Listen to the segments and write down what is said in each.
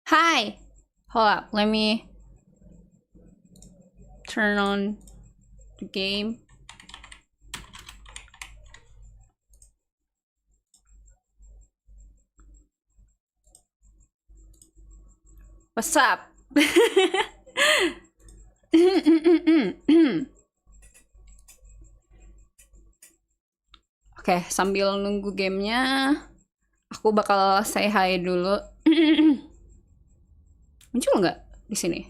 Hi! Hold up, let me turn on the game. What's up? Oke, sambil nunggu gamenya, aku bakal say hi dulu. Muncul nggak di sini?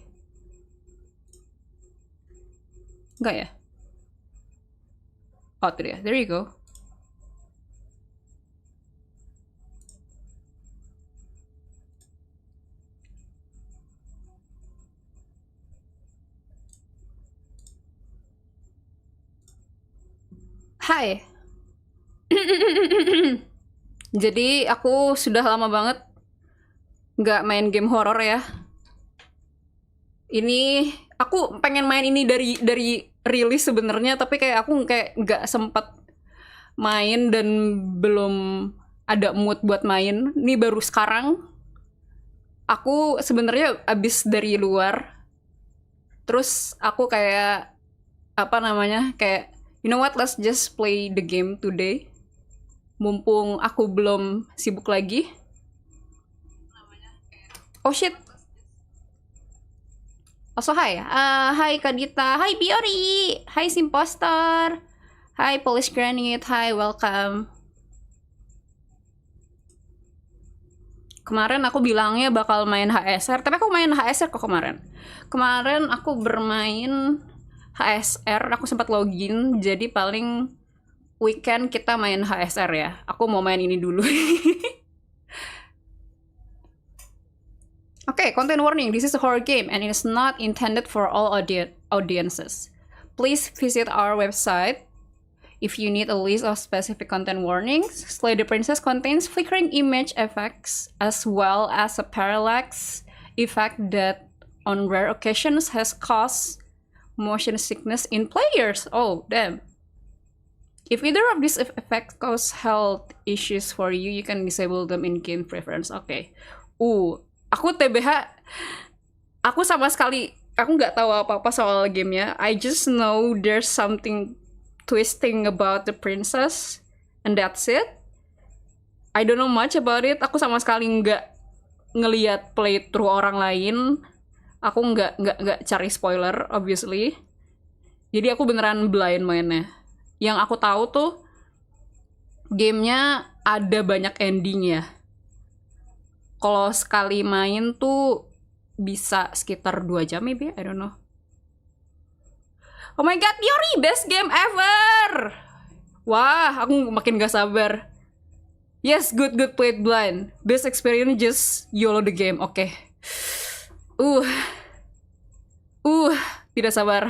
Nggak ya? Oh, itu dia. There you go. Hai. Jadi aku sudah lama banget nggak main game horor ya. Ini aku pengen main ini dari rilis sebenarnya, tapi kayak aku kayak nggak sempat main dan belum ada mood buat main. Ini baru sekarang. Aku sebenarnya abis dari luar. Terus aku kayak apa namanya? Kayak you know what? Let's just play the game today. Mumpung aku belum sibuk lagi. Oh shit. Also hi. Hai Kadita. Hai Biori. Hai Simposter. Hai Polish Granite. Hai, welcome. Kemarin aku bilangnya bakal main HSR, tapi aku main HSR kok kemarin. Kemarin aku bermain HSR, aku sempat login, jadi paling weekend kita main HSR ya. Aku mau main ini dulu. Okay, content warning. This is a horror game and it is not intended for all audiences. Please visit our website if you need a list of specific content warnings. Slay the Princess contains flickering image effects as well as a parallax effect that on rare occasions has caused motion sickness in players. Oh, damn. If either of these effects cause health issues for you, you can disable them in game preference. Okay. Aku TBH, aku sama sekali, aku nggak tahu apa-apa soal gamenya. I just know there's something twisting about the princess, and that's it. I don't know much about it. Aku sama sekali nggak ngeliat playthrough orang lain. Aku nggak cari spoiler, obviously. Jadi aku beneran blind mainnya. Yang aku tahu tuh gamenya ada banyak ending ya. Kalau sekali main tuh bisa sekitar 2 jam maybe, I don't know. Oh my god, Yori, best game ever! Wah, aku makin gak sabar. Yes, good played blind. Best experience, just YOLO the game. Oke. Tidak sabar.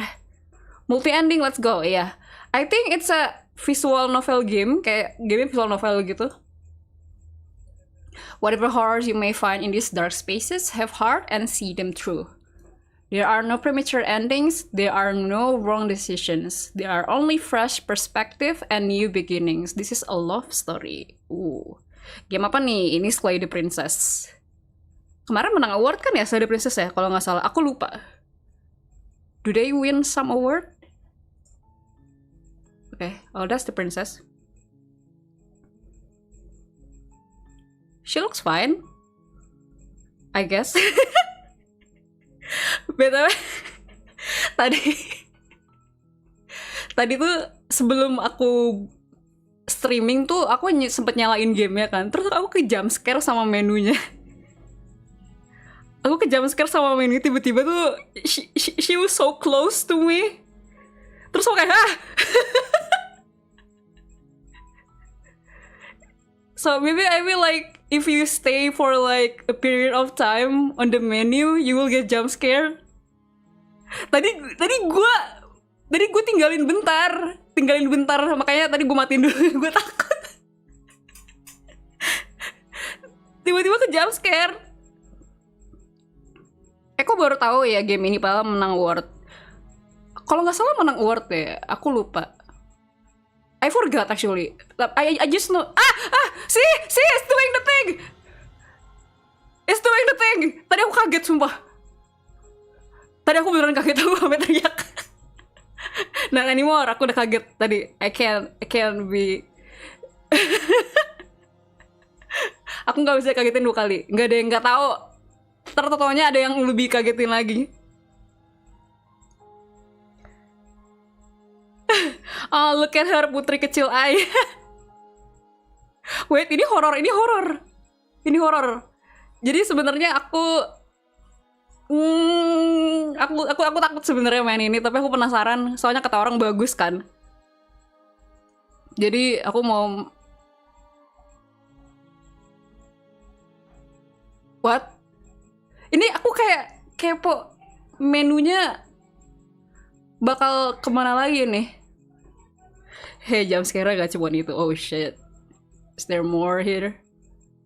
Multi ending, let's go. Yeah. I think it's a visual novel game, kayak game visual novel gitu. Whatever horrors you may find in these dark spaces, have heart and see them through. There are no premature endings, there are no wrong decisions. There are only fresh perspective and new beginnings. This is a love story. Game apa nih? Ini Slay the Princess. Kemarin menang award kan ya, Slay the Princess ya? Kalau nggak salah, aku lupa. Do they win some award? Okay, oh that's the princess. She looks fine, I guess. BTW, tadi tuh sebelum aku streaming tuh aku sempet nyalain gamenya kan, terus aku ke jump scare sama menunya. Aku ke jump scare sama menu, tiba-tiba tuh she was so close to me. Terus aku kayak So maybe I will like, if you stay for like a period of time on the menu, you will get jump scare. Tadi gue tinggalin bentar, makanya tadi gue matiin dulu. Gue takut. Tiba-tiba ke jump scare. Kok baru tahu ya game ini padahal menang award. Kalau nggak salah menang award ya, aku lupa. I forgot actually. I just know. See, it's doing the thing. It's doing the thing. Tadi aku kaget sumpah. Tadi aku beneran kaget, aku sampai teriak. Not anymore, aku udah kaget tadi. I can't be. Aku nggak bisa kagetin 2 kali. Nggak ada yang nggak tahu. Tertotonya ada yang lebih kagetin lagi. Oh, look at her, putri kecil I. Wait, ini horor. Jadi sebenarnya aku takut sebenarnya main ini, tapi aku penasaran soalnya kata orang bagus kan. Jadi aku mau. What? Ini aku kayak kepo menunya bakal kemana lagi nih? Hey, jam sekarang gak cuma itu. Oh shit. Is there more here?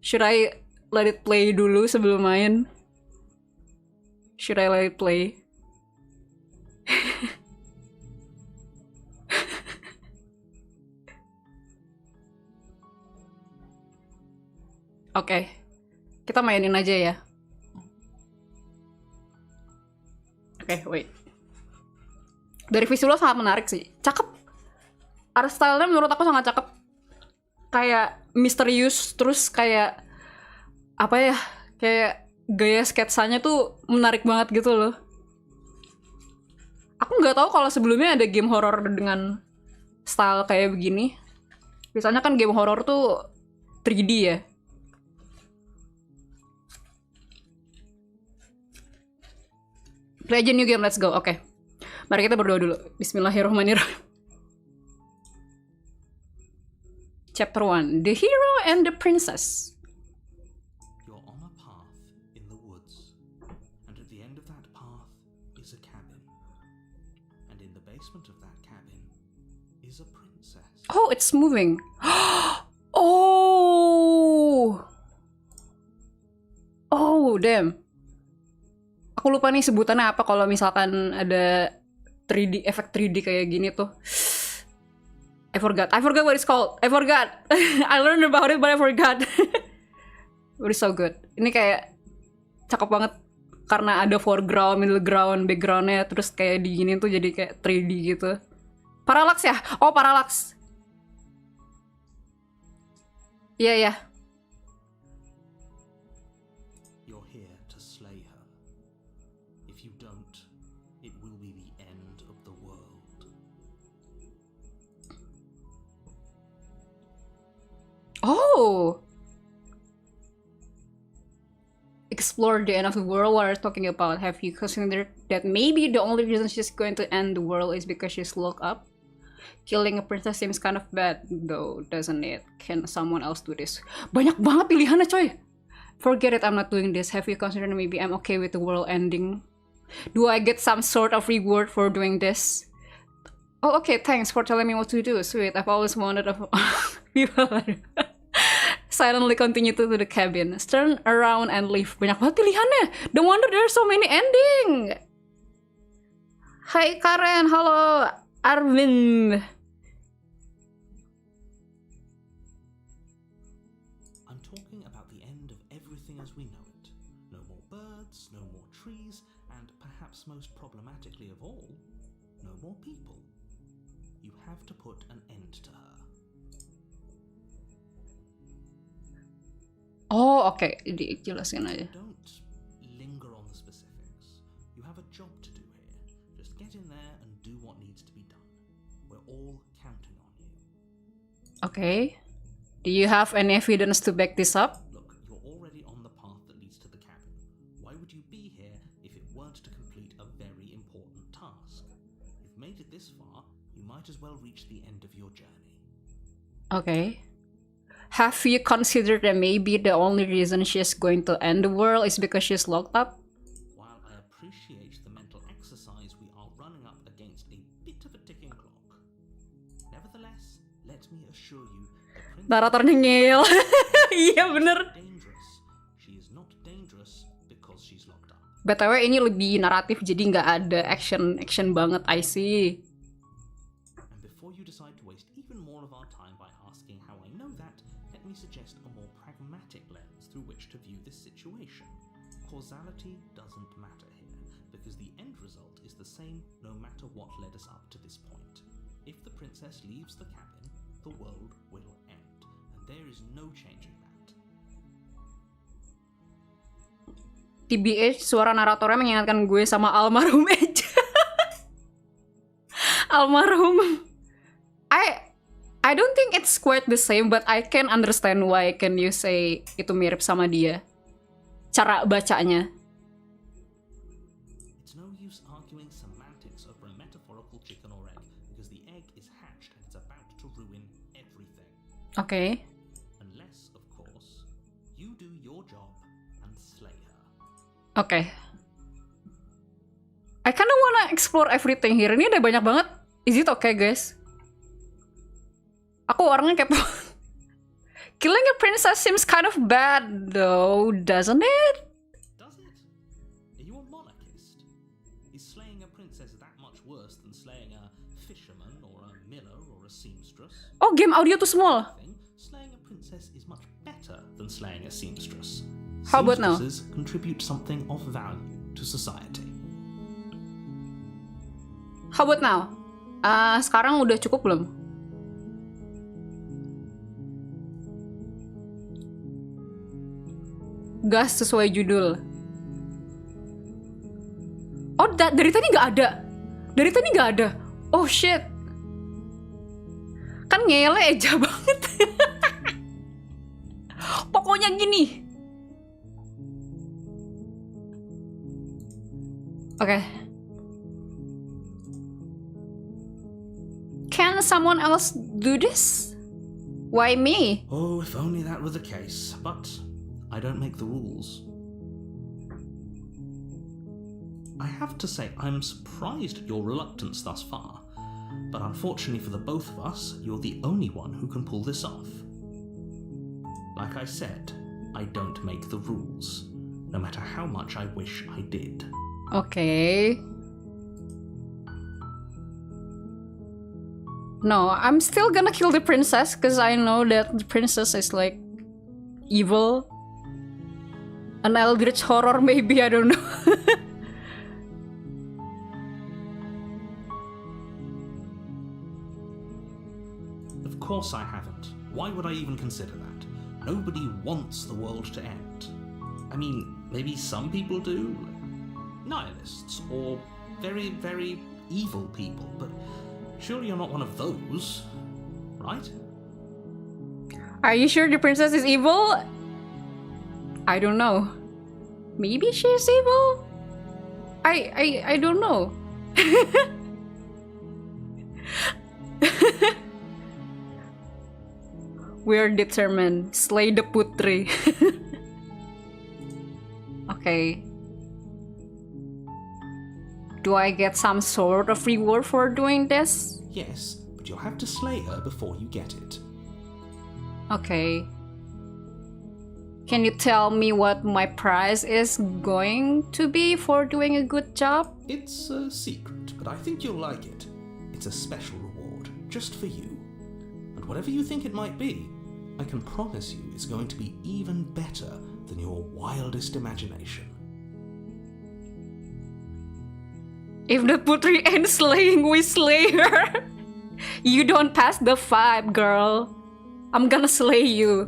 Should I let it play dulu sebelum main? Should I let it play? Oke. Kita mainin aja ya. Oke, wait. Dari visual sangat menarik sih. Cakep. Art style-nya menurut aku sangat cakep. Kayak misterius, terus kayak apa ya? Kayak gaya sketsanya tuh menarik banget gitu loh. Aku nggak tahu kalau sebelumnya ada game horor dengan style kayak begini. Biasanya kan game horor tuh 3D ya. Play aja new game, let's go. Oke. Mari kita berdoa dulu. Bismillahirrahmanirrahim. Chapter 1. The Hero and the Princess. You're on a path in the woods, and at the end of that path is a cabin. And in the basement of that cabin is a princess. Oh, it's moving. Oh. Oh, damn. Aku lupa nih sebutannya apa kalau misalkan ada 3D, efek 3D kayak gini tuh. I forgot what it's called. I forgot. I learned about it but I forgot. But it's so good. Ini kayak cakep banget karena ada foreground, middle ground, backgroundnya, terus kayak diginin tuh jadi kayak 3D gitu. Parallax ya? Oh, parallax. Iya, yeah. You're here to slay her. If you don't, it will be the end of the world. Oh! Explore the end of the world. What are you talking about? Have you considered that maybe the only reason she's going to end the world is because she's locked up? Killing a princess seems kind of bad, though, doesn't it? Can someone else do this? Banyak banget pilihannya, coy! Forget it, I'm not doing this. Have you considered maybe I'm okay with the world ending? Do I get some sort of reward for doing this? Oh, okay, thanks for telling me what to do. Sweet, I've always wanted a people. Silently continue to the cabin. Turn around and leave. Banyak banget pilihannya. No wonder there's so many ending. Hai Karen, halo Arvin. I'm talking about the end of everything as we know it. No more birds, no more trees, and perhaps most problematically of all, no more people. You have to put an end to her. Oh, oke. Dijelasin aja. Don't linger on the specifics. You have a job to do here. Just get in there and do what needs to be done. We're all counting on you. Okay. Do you have any evidence to back this up? Look, you're already on the path that leads to the cabin. Why would you be here if it weren't to complete a very important task? You've made it this far, you might as well reach the end of your journey. Okay. Have you considered that maybe the only reason she's going to end the world is because she's locked up? While I appreciate the mental exercise, we are running up against a bit of a ticking clock. Nevertheless, let me assure you, the Naratornya ngeyel. Iya bener. dangerous. She is not dangerous because she's locked up. BTW ini lebih naratif jadi nggak ada action banget. I see. And before you decide to waste even more of our time by asking how I know that, let me me suggest a more pragmatic lens through which to view this situation. Causality doesn't matter here, because the end result is the same no matter what led us up to this point. If the princess leaves the cabin, the world will end, and there is no changing that. TBH, suara naratornya mengingatkan gue sama almarhum aja. Almarhum. I don't think it's quite the same, but I can understand why can you say itu mirip sama dia. Cara bacanya. It's no use arguing semantics over a metaphorical chicken or egg, because the egg is hatched and it's about to ruin everything. Okay. Unless, of course, you do your job and slay her. Okay. I kinda wanna explore everything here. Ini ada banyak banget. Is it okay, guys? Aku orangnya kepo. Killing a princess seems kind of bad, though, doesn't it? Does it? Are you a monarchist? Is slaying a princess that much worse than slaying a fisherman or a miller or a seamstress? Oh, game audio too small. Slaying a princess is much better than slaying a seamstress. How about now? Seamstresses contribute something of value to society. How about now? Sekarang udah cukup belum? Gas sesuai judul. Oh, dari tadi nggak ada. Dari tadi nggak ada. Oh shit. Kan ngele aja banget. Pokoknya gini. Oke. Can someone else do this? Why me? Oh, if only that were the case. But I don't make the rules. I have to say, I'm surprised at your reluctance thus far. But unfortunately for the both of us, you're the only one who can pull this off. Like I said, I don't make the rules, no matter how much I wish I did. Okay. No, I'm still gonna kill the princess because I know that the princess is like evil. An eldritch horror maybe, I don't know. Of course I haven't. Why would I even consider that? Nobody wants the world to end. I mean, maybe some people do. Nihilists, or very, very evil people, but surely you're not one of those, right? Are you sure the princess is evil? I don't know. Maybe she's evil? I don't know. We're determined. Slay the putri. Okay. Do I get some sort of reward for doing this? Yes, but you'll have to slay her before you get it. Okay. Can you tell me what my prize is going to be for doing a good job? It's a secret, but I think you'll like it. It's a special reward, just for you. And whatever you think it might be, I can promise you it's going to be even better than your wildest imagination. If the putri ends slaying, we slay her. You don't pass the 5, girl. I'm gonna slay you.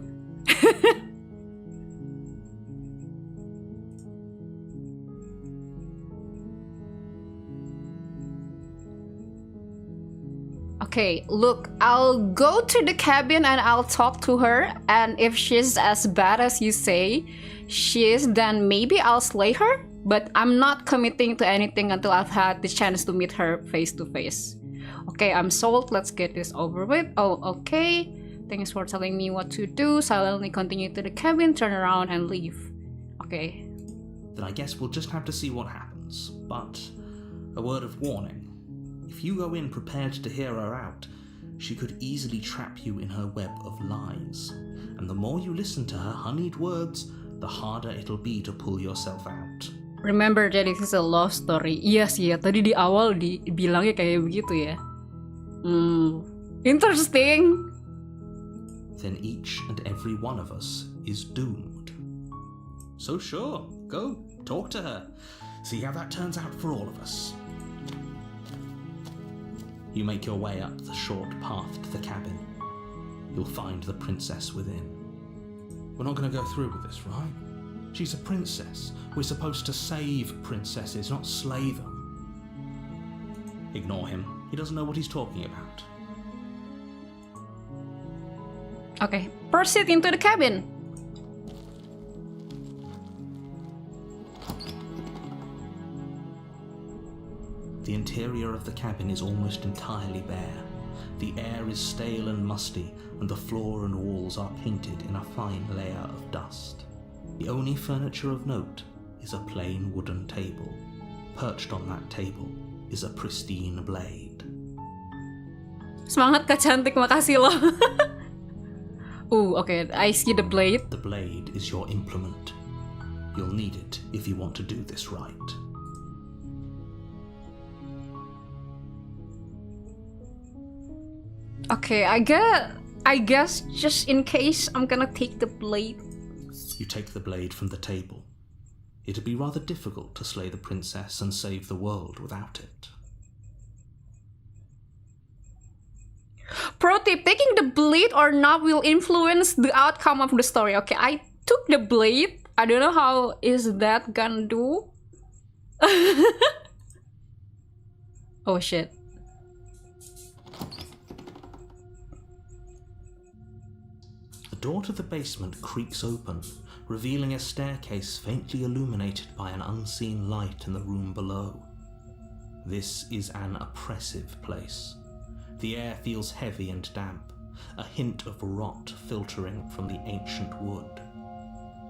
Okay, look, I'll go to the cabin and I'll talk to her, and if she's as bad as you say she is, then maybe I'll slay her, but I'm not committing to anything until I've had the chance to meet her face to face. Okay, I'm sold, let's get this over with. Oh, okay. Thanks for telling me what to do. Silently continue to the cabin, turn around and leave. Okay. Then I guess we'll just have to see what happens, but a word of warning. If you go in prepared to hear her out, she could easily trap you in her web of lies. And the more you listen to her honeyed words, the harder it'll be to pull yourself out. Remember that this is a love story. Iya sih ya, tadi di awal dibilangnya kayak begitu ya. Interesting. then each and every one of us is doomed. So sure, go talk to her. See how that turns out for all of us. You make your way up the short path to the cabin. You'll find the princess within. We're not going to go through with this, right? She's a princess. We're supposed to save princesses, not slay them. Ignore him. He doesn't know what he's talking about. Okay, proceed into the cabin. The interior of the cabin is almost entirely bare. The air is stale and musty, and the floor and walls are painted in a fine layer of dust. The only furniture of note is a plain wooden table. Perched on that table is a pristine blade. Semangat Kak Cantik, makasih loh. Okay, I see the blade. The blade is your implement. You'll need it if you want to do this right. Okay, I guess just in case I'm gonna take the blade. You take the blade from the table. It'd be rather difficult to slay the princess and save the world without it. Pro tip, taking the blade or not will influence the outcome of the story. Okay, I took the blade. I don't know how is that gonna do. Oh shit. The door to the basement creaks open, revealing a staircase faintly illuminated by an unseen light in the room below. This is an oppressive place. The air feels heavy and damp, a hint of rot filtering from the ancient wood.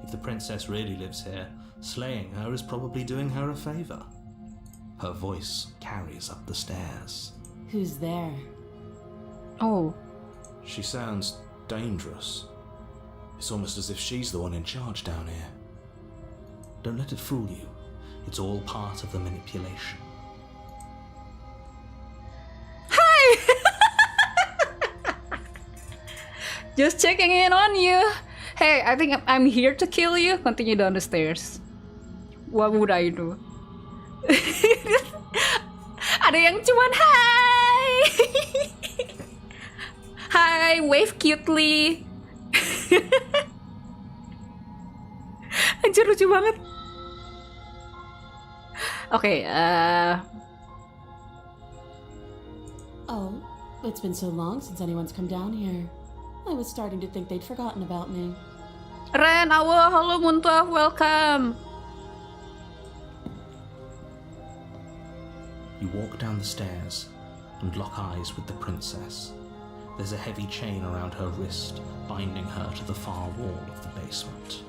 If the princess really lives here, slaying her is probably doing her a favor. Her voice carries up the stairs. Who's there? Oh. She sounds dangerous. It's almost as if she's the one in charge down here. Don't let it fool you. It's all part of the manipulation. Just checking in on you. Hey, I think I'm here to kill you. Continue down the stairs. What would I do? Ada yang cuman hi. Hi, wave cutely. Anjir, lucu banget. Okay, Oh, it's been so long since anyone's come down here. I was starting to think they'd forgotten about me. Ren, Awo, hello, untuk, welcome. You walk down the stairs and lock eyes with the princess. There's a heavy chain around her wrist, binding her to the far wall of the basement.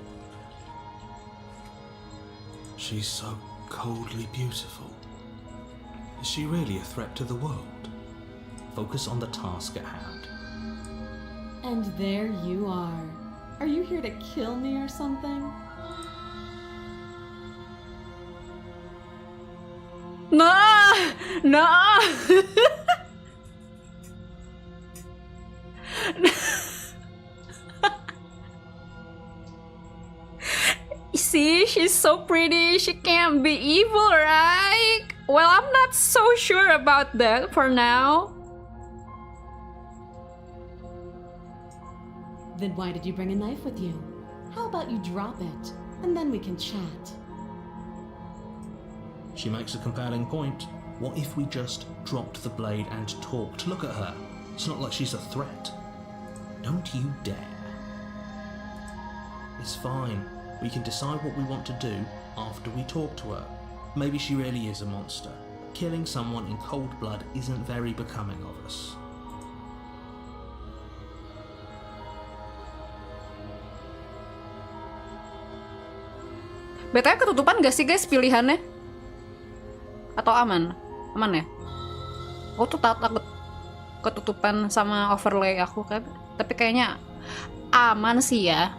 She's so coldly beautiful. Is she really a threat to the world? Focus on the task at hand. And there you are. Are you here to kill me or something? No! No! See, she's so pretty. She can't be evil, right? Well, I'm not so sure about that for now. Then why did you bring a knife with you? How about you drop it, and then we can chat? She makes a compelling point. What if we just dropped the blade and talked? Look at her. It's not like she's a threat. Don't you dare. It's fine. We can decide what we want to do after we talk to her. Maybe she really is a monster. Killing someone in cold blood isn't very becoming of us. BTW ketutupan gak sih guys pilihannya? Atau aman? Aman ya? Aku tuh takut ketutupan sama overlay aku kan. Tapi kayaknya aman sih ya.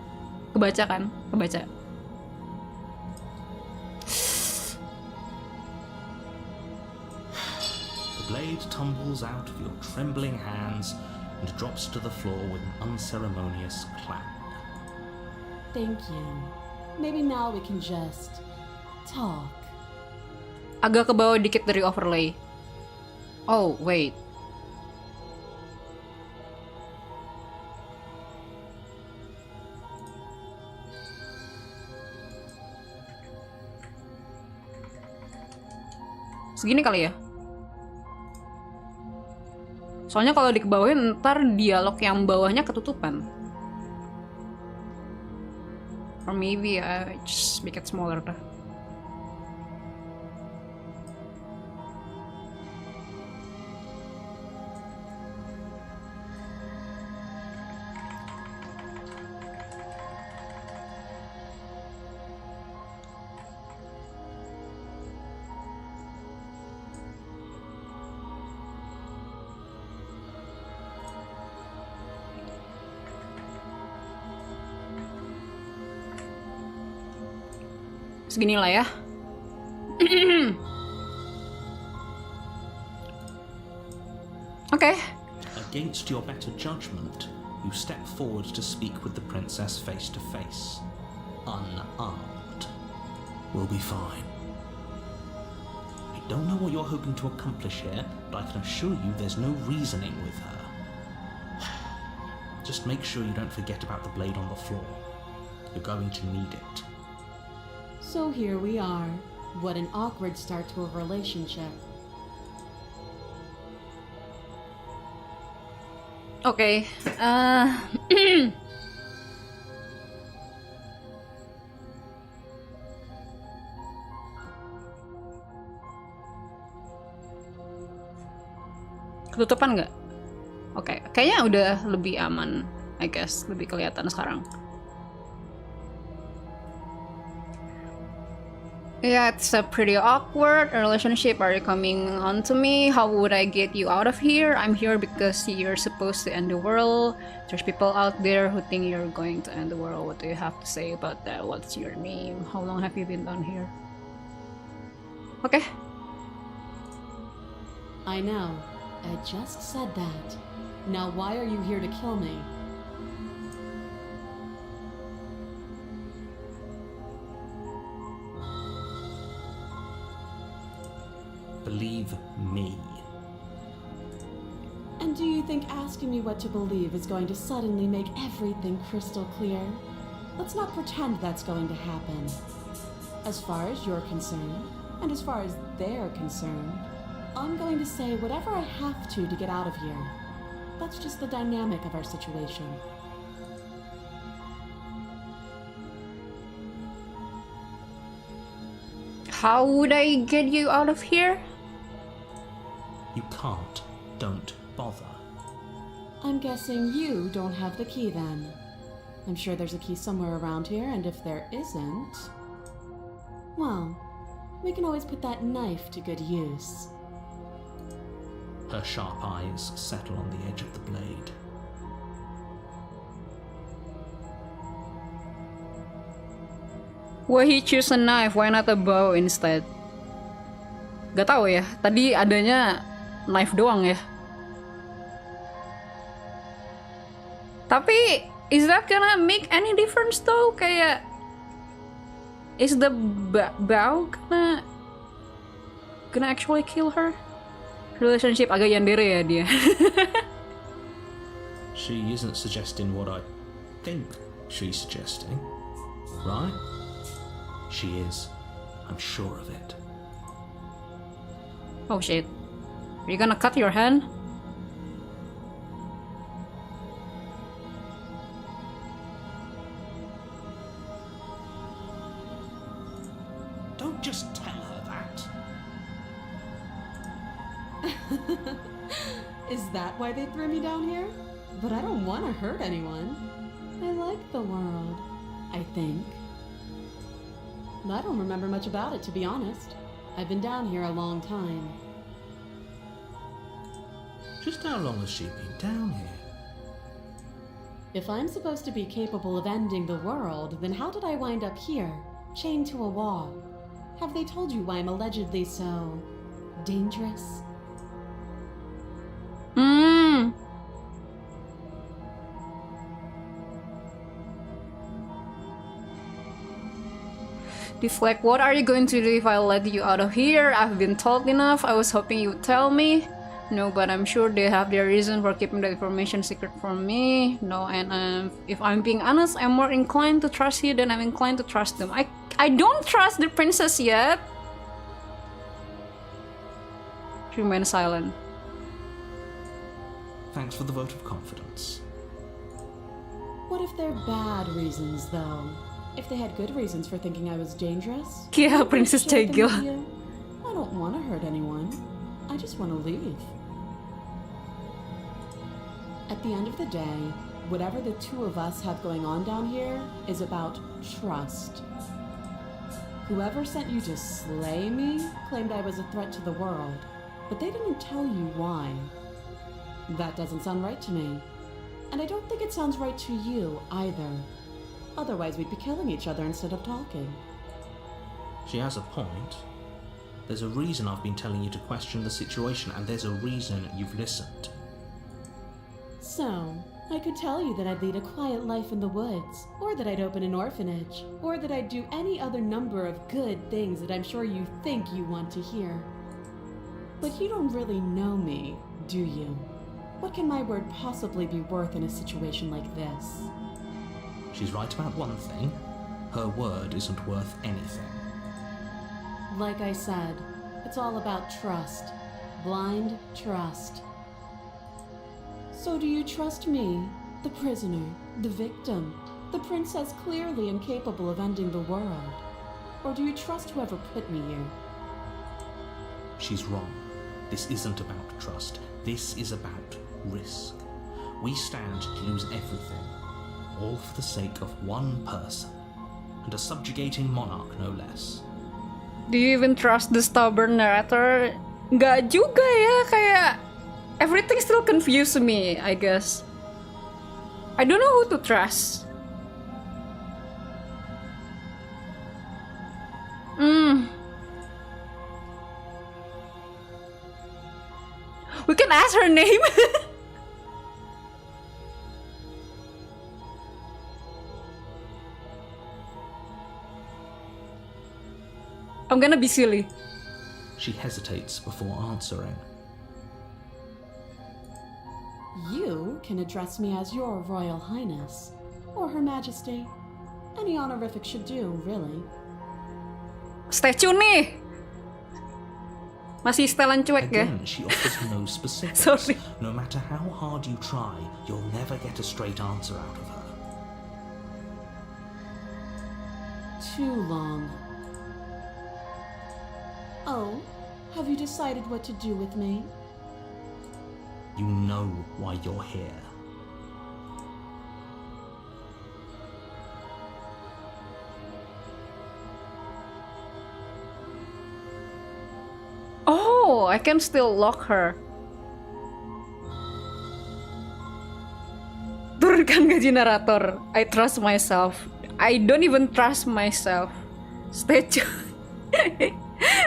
Kebaca kan? Kebaca. The blade tumbles out of your trembling hands and drops to the floor with an unceremonious clang. Thank you. Maybe now we can just talk. Agak ke bawah dikit dari overlay. Oh, wait. Segini kali ya? Soalnya kalau dikebawahin ntar dialog yang bawahnya ketutupan. Or maybe I just make it smaller dah. Segini lah ya. Okay. Against your better judgment, you step forward to speak with the princess face to face. Unarmed. We'll be fine. I don't know what you're hoping to accomplish here, but I can assure you there's no reasoning with her. Just make sure you don't forget about the blade on the floor. You're going to need it. So here we are. What an awkward start to a relationship. Okay. Ketutupan nggak? Oke, kayaknya udah lebih aman, I guess. Lebih kelihatan sekarang. Yeah, it's a pretty awkward relationship. Are you coming on to me? How would I get you out of here? I'm here because you're supposed to end the world. There's people out there who think you're going to end the world. What do you have to say about that? What's your name? How long have you been down here? Okay. I know. I just said that. Now why are you here to kill me? Believe me. And do you think asking me what to believe is going to suddenly make everything crystal clear? Let's not pretend that's going to happen. As far as you're concerned, and as far as they're concerned, I'm going to say whatever I have to get out of here. That's just the dynamic of our situation. How would I get you out of here? You can't. Don't bother. I'm guessing you don't have the key then. I'm sure there's a key somewhere around here, and if there isn't, well, we can always put that knife to good use. Her sharp eyes settle on the edge of the blade. Why he choose a knife? Why not a bow instead? Gak tahu ya. Tadi adanya knife doang ya. Tapi is that gonna make any difference though? Kayak is the bow gonna actually kill her? Relationship agak yandere ya dia. She isn't suggesting what I think she's suggesting, right? She is. I'm sure of it. Oh shit. Are you gonna cut your hand? Don't just tell her that. Is that why they threw me down here? But I don't want to hurt anyone. I like the world, I think. I don't remember much about it, to be honest. I've been down here a long time. Just how long has she been down here? If I'm supposed to be capable of ending the world, then how did I wind up here, chained to a wall? Have they told you why I'm allegedly so dangerous? He's like, what are you going to do if I let you out of here? I've been told enough. I was hoping you would tell me. No, but I'm sure they have their reason for keeping that information secret from me. No, and if I'm being honest, I'm more inclined to trust you than I'm inclined to trust them. I don't trust the princess yet. She remains silent. Thanks for the vote of confidence. What if they're bad reasons, though? If they had good reasons for thinking I was dangerous? Yeah, Princess share them with Tegil. you? I don't want to hurt anyone. I just want to leave. At the end of the day, whatever the two of us have going on down here is about trust. Whoever sent you to slay me claimed I was a threat to the world, but they didn't tell you why. That doesn't sound right to me. And I don't think it sounds right to you either. Otherwise, we'd be killing each other instead of talking. She has a point. There's a reason I've been telling you to question the situation, and there's a reason you've listened. So, I could tell you that I'd lead a quiet life in the woods, or that I'd open an orphanage, or that I'd do any other number of good things that I'm sure you think you want to hear. But you don't really know me, do you? What can my word possibly be worth in a situation like this? She's right about one thing. Her word isn't worth anything. Like I said, it's all about trust. Blind trust. So do you trust me, the prisoner, the victim, the princess clearly incapable of ending the world? Or do you trust whoever put me here? She's wrong. This isn't about trust. This is about risk. We stand to lose everything, all for the sake of one person, and a subjugating monarch no less. Do you even trust the stubborn narrator? Nggak juga ya, kayak everything still confused me, I guess. I don't know who to trust. We can ask her name. I'm gonna be silly. She hesitates before answering. You can address me as Your Royal Highness, or Her Majesty. Any honorific should do, really. Statue nih. Masih setelan cuek ya. Again, she offers no specifics. Sorry. No matter how hard you try, you'll never get a straight answer out of her. Too long. Oh, have you decided what to do with me? You know why you're here. Oh, I can still lock her. Turunkan gaji narator. I trust myself. I don't even trust myself. Statue.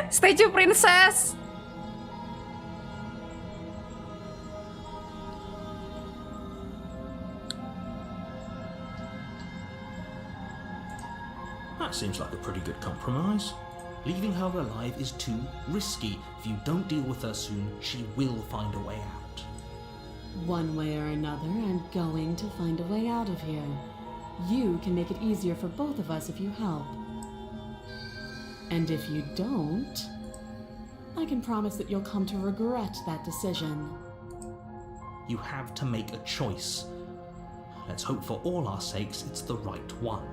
Statue princess. That seems like a pretty good compromise. Leaving her alive is too risky. If you don't deal with her soon, she will find a way out. One way or another, I'm going to find a way out of here. You can make it easier for both of us if you help. And if you don't, I can promise that you'll come to regret that decision. You have to make a choice. Let's hope for all our sakes it's the right one.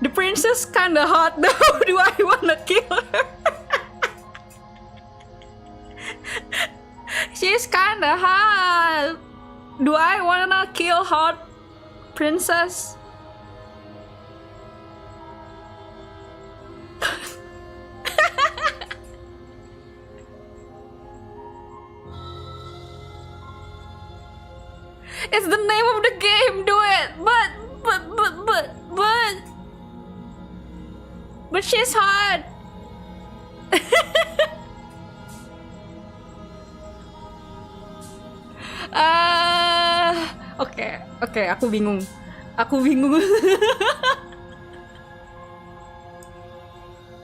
The princess kinda hot though. Do I wanna kill her? She's kinda hot. Do I wanna kill hot princess? It's the name of the game, do it! But she's hot! Oke, aku bingung.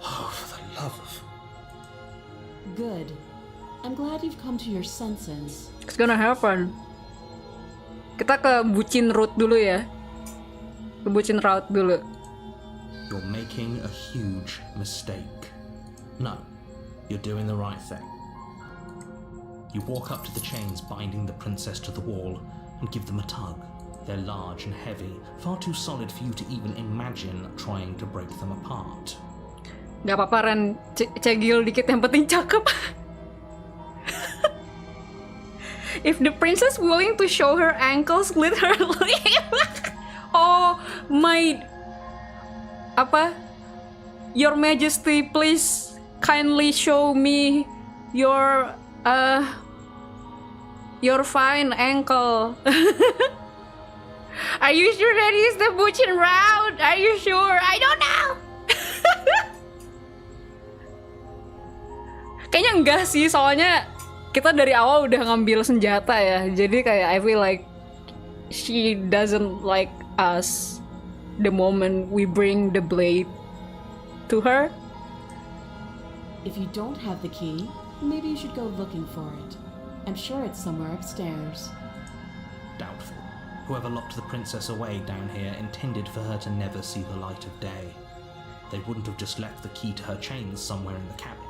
Oh, for the love of... Good. I'm glad you've come to your senses. It's gonna happen. Kita ke bucin route dulu ya. Ke bucin route dulu. You're making a huge mistake. No, you're doing the right thing. You walk up to the chains binding the princess to the wall and give them a tug. They're large and heavy, far too solid for you to even imagine trying to break them apart. Gak apa-apa Ren, cegil dikit yang penting cakep. If the princess willing to show her ankles, let her leave. Oh my... Apa? Your Majesty, please kindly show me your fine ankle. Are you sure that is the bucin route? Are you sure? I don't know. Kayaknya enggak sih, soalnya kita dari awal udah ngambil senjata ya. Jadi kayak I feel like she doesn't like us the moment we bring the blade to her. If you don't have the key, maybe you should go looking for it. I'm sure it's somewhere upstairs. Doubtful. Whoever locked the princess away down here intended for her to never see the light of day. They wouldn't have just left the key to her chains somewhere in the cabin.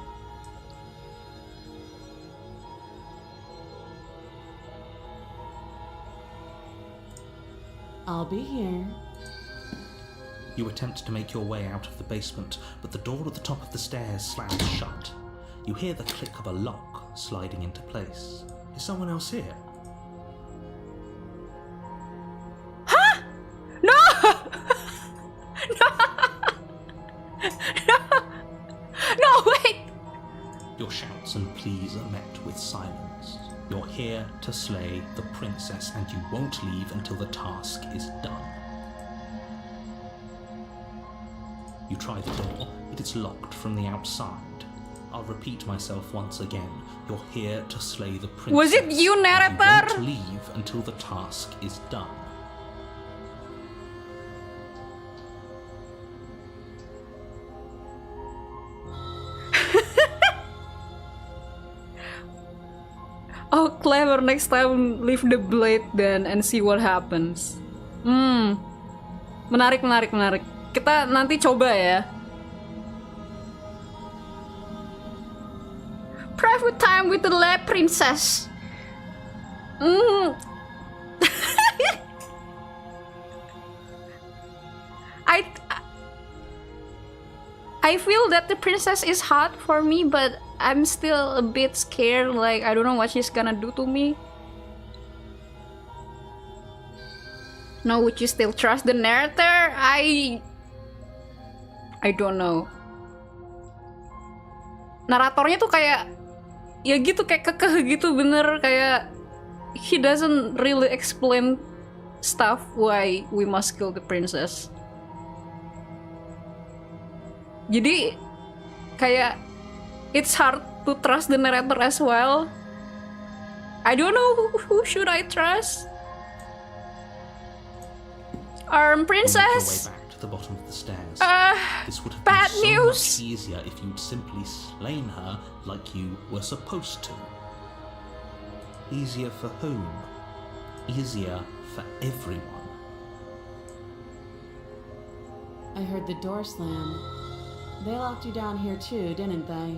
I'll be here. You attempt to make your way out of the basement, but the door at the top of the stairs slams shut. You hear the click of a lock sliding into place. Is someone else here? No, wait! Your shouts and pleas are met with silence. You're here to slay the princess, and you won't leave until the task is done. You try the door, but it's locked from the outside. I'll repeat myself once again. You're here to slay the princess. Was it you, narrator? And you won't leave until the task is done. Oh, clever. Next time, leave the blade then and see what happens. Menarik. Kita nanti coba ya. Private time with the lab princess. I feel that the princess is hot for me, but I'm still a bit scared. Like, I don't know what she's gonna do to me. Now, would you still trust the narrator? I don't know. Naratornya tuh kayak, ya gitu, kayak kekeh gitu, bener. Kayak, he doesn't really explain stuff why we must kill the princess. Jadi kayak it's hard to trust the narrator as well. I don't know who should I trust. Princess. Make your way back to the bottom of the stairs. This would have bad been so news. much easier if you'd simply slain her like you were supposed to. Easier for whom? Easier for everyone. I heard the door slam. They locked you down here too, didn't they?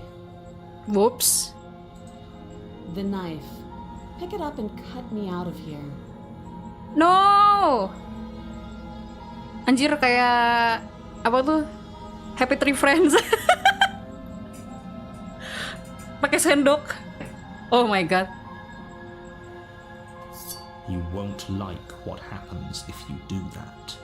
Whoops. The knife. Pick it up and cut me out of here. No. Anjir, kayak apa tuh? Happy Tree Friends. Pakai sendok. Oh my god. You won't like what happens if you do that.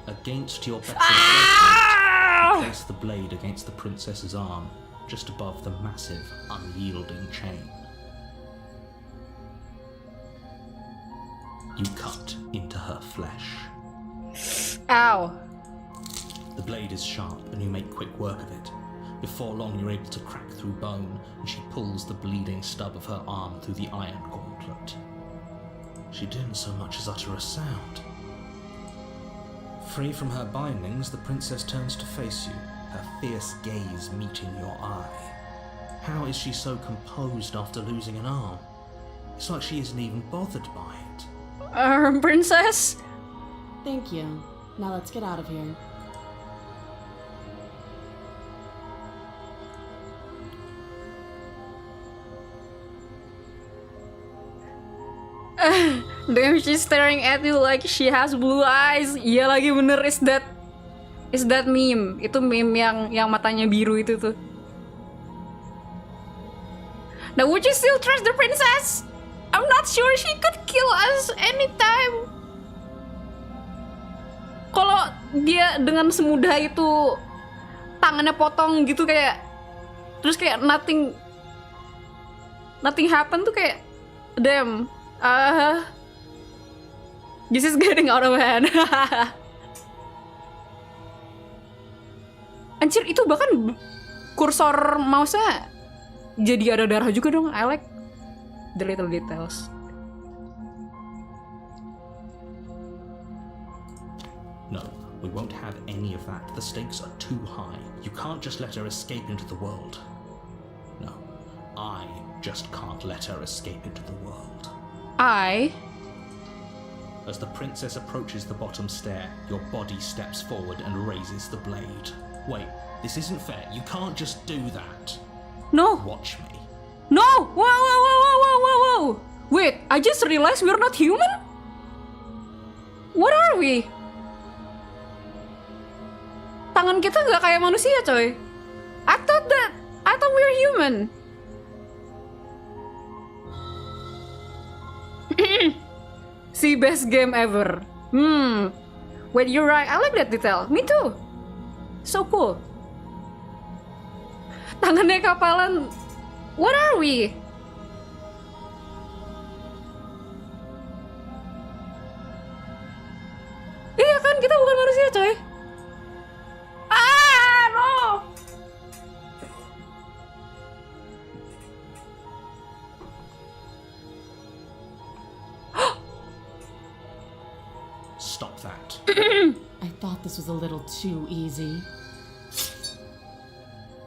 Against your better judgment, place the blade against the princess's arm, just above the massive, unyielding chain. You cut into her flesh. Ow. The blade is sharp and you make quick work of it. Before long you're able to crack through bone, and she pulls the bleeding stub of her arm through the iron gauntlet. She didn't so much as utter a sound. Free from her bindings, the princess turns to face you, her fierce gaze meeting your eye. How is she so composed after losing an arm? It's like she isn't even bothered by it. Princess? Thank you. Now let's get out of here. Damn, she's staring at you like she has blue eyes. Iya lagi bener, is that meme? Itu meme yang matanya biru itu tuh. Now would you still trust the princess? I'm not sure, she could kill us anytime. Kalau dia dengan semudah itu tangannya potong gitu kayak, terus kayak nothing happen tuh kayak, damn. This is getting out of hand. Anjir, itu bahkan kursor mouse-nya jadi ada darah juga dong. I like the little details. No, we won't have any of that. The stakes are too high. You can't just let her escape into the world. No, I just can't let her escape into the world. As the princess approaches the bottom stair, your body steps forward and raises the blade. Wait, this isn't fair. You can't just do that. No. Watch me. No! Whoa! Wait, I just realized we're not human? What are we? Tangan kita nggak kayak manusia, coy. I thought we're human. See, best game ever. Wait, you're right. I like that detail. Me too. So cool. Tangannya kapalan. What are we? Iya kan, kita bukan manusia, coy. No. Stop that. I thought this was a little too easy.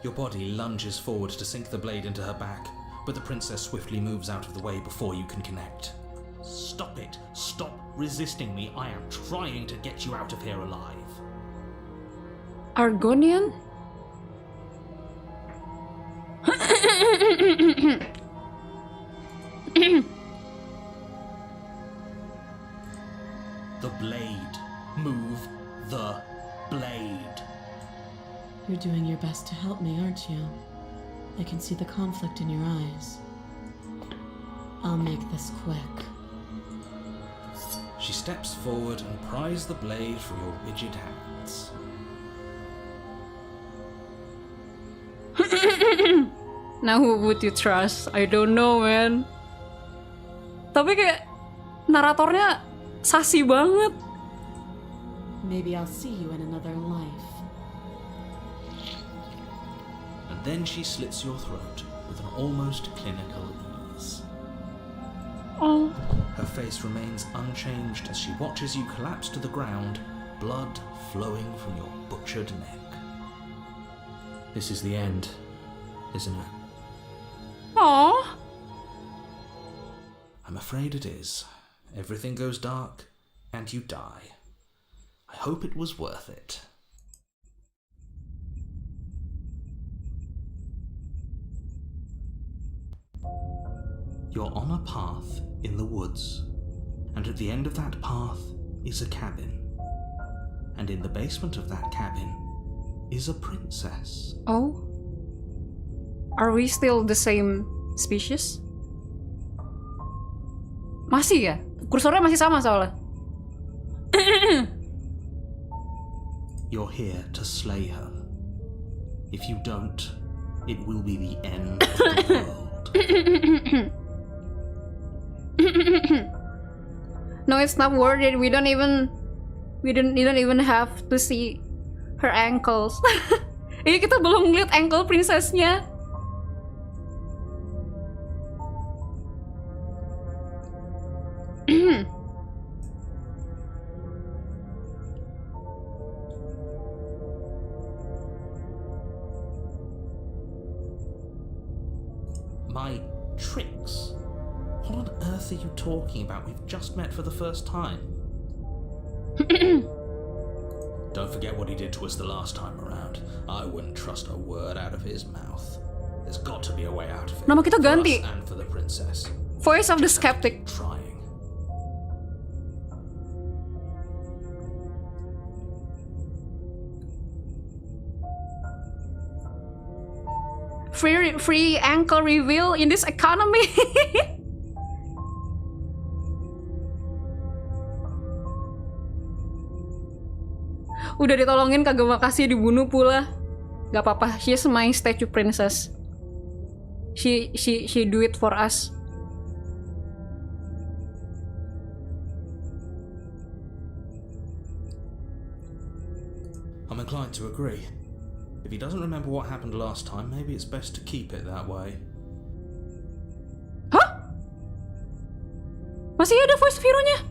Your body lunges forward to sink the blade into her back, but the princess swiftly moves out of the way before you can connect. Stop it! Stop resisting me! I am trying to get you out of here alive. Argonian? The blade. Move the blade. You're doing your best to help me, aren't you? I can see the conflict in your eyes. I'll make this quick. She steps forward and pries the blade from your rigid hands. Now who would you trust? I don't know, man. Tapi kayak naratornya sasi banget. Maybe I'll see you in another life. And then she slits your throat with an almost clinical ease. Oh. Her face remains unchanged as she watches you collapse to the ground, blood flowing from your butchered neck. This is the end, isn't it? Aww. I'm afraid it is. Everything goes dark, and you die. I hope it was worth it. You're on a path in the woods, and at the end of that path is a cabin. And in the basement of that cabin is a princess. Oh? Are we still the same species? Masih ya? Kursornya masih sama soalnya. You're here to slay her. If you don't, it will be the end of the world. No, it's not worth it. We didn't even have to see her ankles. Ini kita belum lihat ankle princessnya. My tricks? What on earth are you talking about? We've just met for the first time. Don't forget what he did to us the last time around. I wouldn't trust a word out of his mouth. There's got to be a way out of it. Nama kita ganti. For us and for the princess. Voice of the Just have to skeptic. keep trying. Free ankle reveal in this economy. Udah ditolongin kagak makasih, dibunuh pula. Gak apa-apa, she's my statue princess. She do it for us. I'm inclined to agree. If he doesn't remember what happened last time, maybe it's best to keep it that way. Hah? Masih ada voice of hero-nya?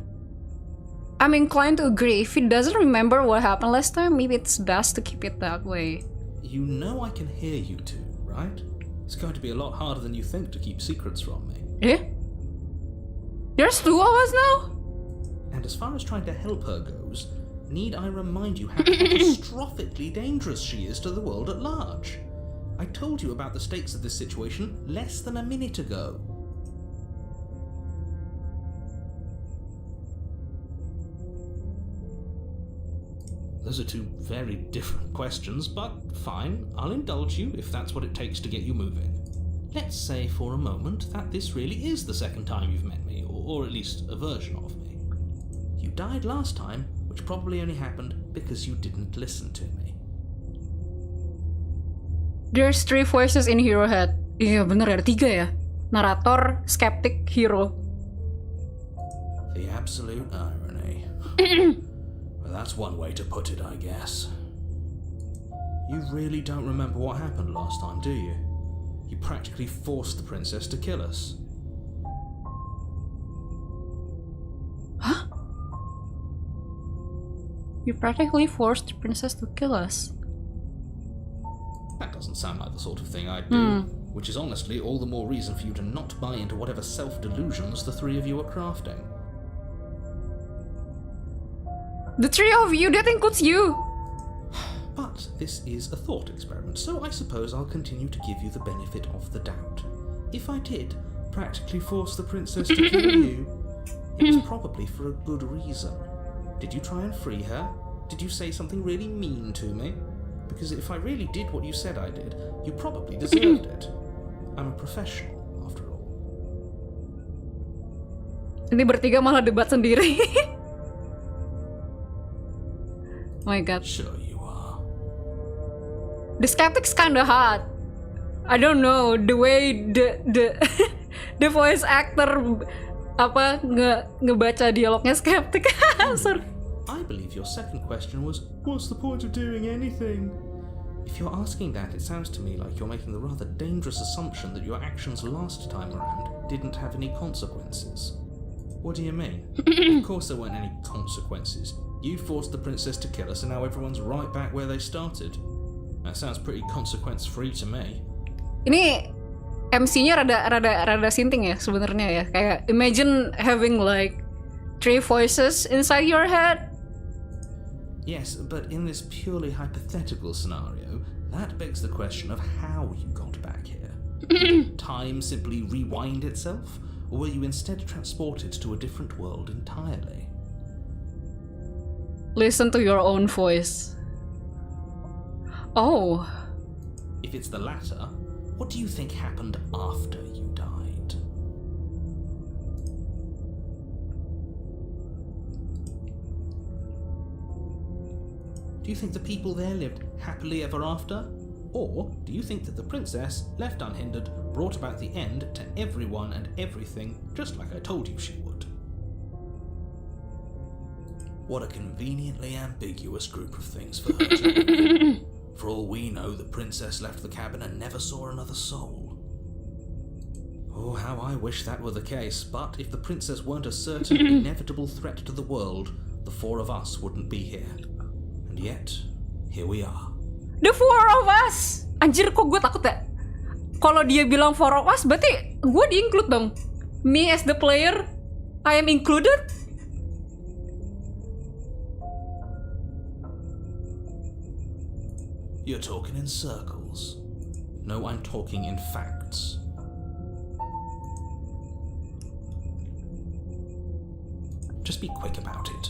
I'm inclined to agree. If he doesn't remember what happened last time, maybe it's best to keep it that way. You know I can hear you two, right? It's going to be a lot harder than you think to keep secrets from me. Eh? There's two of us now? And as far as trying to help her goes, need I remind you how catastrophically dangerous she is to the world at large? I told you about the stakes of this situation less than a minute ago. Those are two very different questions, but fine, I'll indulge you if that's what it takes to get you moving. Let's say for a moment that this really is the second time you've met me, or at least a version of me. You died last time, which probably only happened because you didn't listen to me. There's three voices in hero head. Iya bener, ada tiga ya. Narator, skeptic, hero. The absolute irony. Well, that's one way to put it, I guess. You really don't remember what happened last time, do you? You practically forced the princess to kill us. Huh? You practically forced the princess to kill us. That doesn't sound like the sort of thing I'd do, which is honestly all the more reason for you to not buy into whatever self-delusions the three of you are crafting. The three of you, that includes you. But this is a thought experiment, so I suppose I'll continue to give you the benefit of the doubt. If I did practically force the princess to kill you, it was probably for a good reason. Did you try and free her? Did you say something really mean to me? Because if I really did what you said I did, you probably deserved it. I'm a professional, after all. Ini bertiga malah debat sendiri. Oh my god. Sure you are. The skeptic's kinda hot. I don't know, the way the the voice actor apa ngebaca dialognya skeptic. Sorry. I believe your second question was, what's the point of doing anything? If you're asking that, it sounds to me like you're making the rather dangerous assumption that your actions last time around didn't have any consequences. What do you mean? Of course there weren't any consequences. You forced the princess to kill us and now everyone's right back where they started. That sounds pretty consequence-free to me. Ini MC-nya rada sinting ya sebenarnya ya. Kayak imagine having like three voices inside your head. Yes, but in this purely hypothetical scenario, that begs the question of how you got back here. Did time simply rewind itself, or were you instead transported to a different world entirely? Listen to your own voice. Oh. If it's the latter, what do you think happened after you died? Do you think the people there lived happily ever after? Or do you think that the princess, left unhindered, brought about the end to everyone and everything, just like I told you she would? What a conveniently ambiguous group of things for her to For all we know, the princess left the cabin and never saw another soul. Oh, how I wish that were the case, but if the princess weren't a certain inevitable threat to the world, the four of us wouldn't be here. And yet, here we are. The four of us! Anjir, kok gue takut ya? Kalau dia bilang four of us, berarti gue di-include dong. Me as the player, I am included? You're talking in circles. No, I'm talking in facts. Just be quick about it.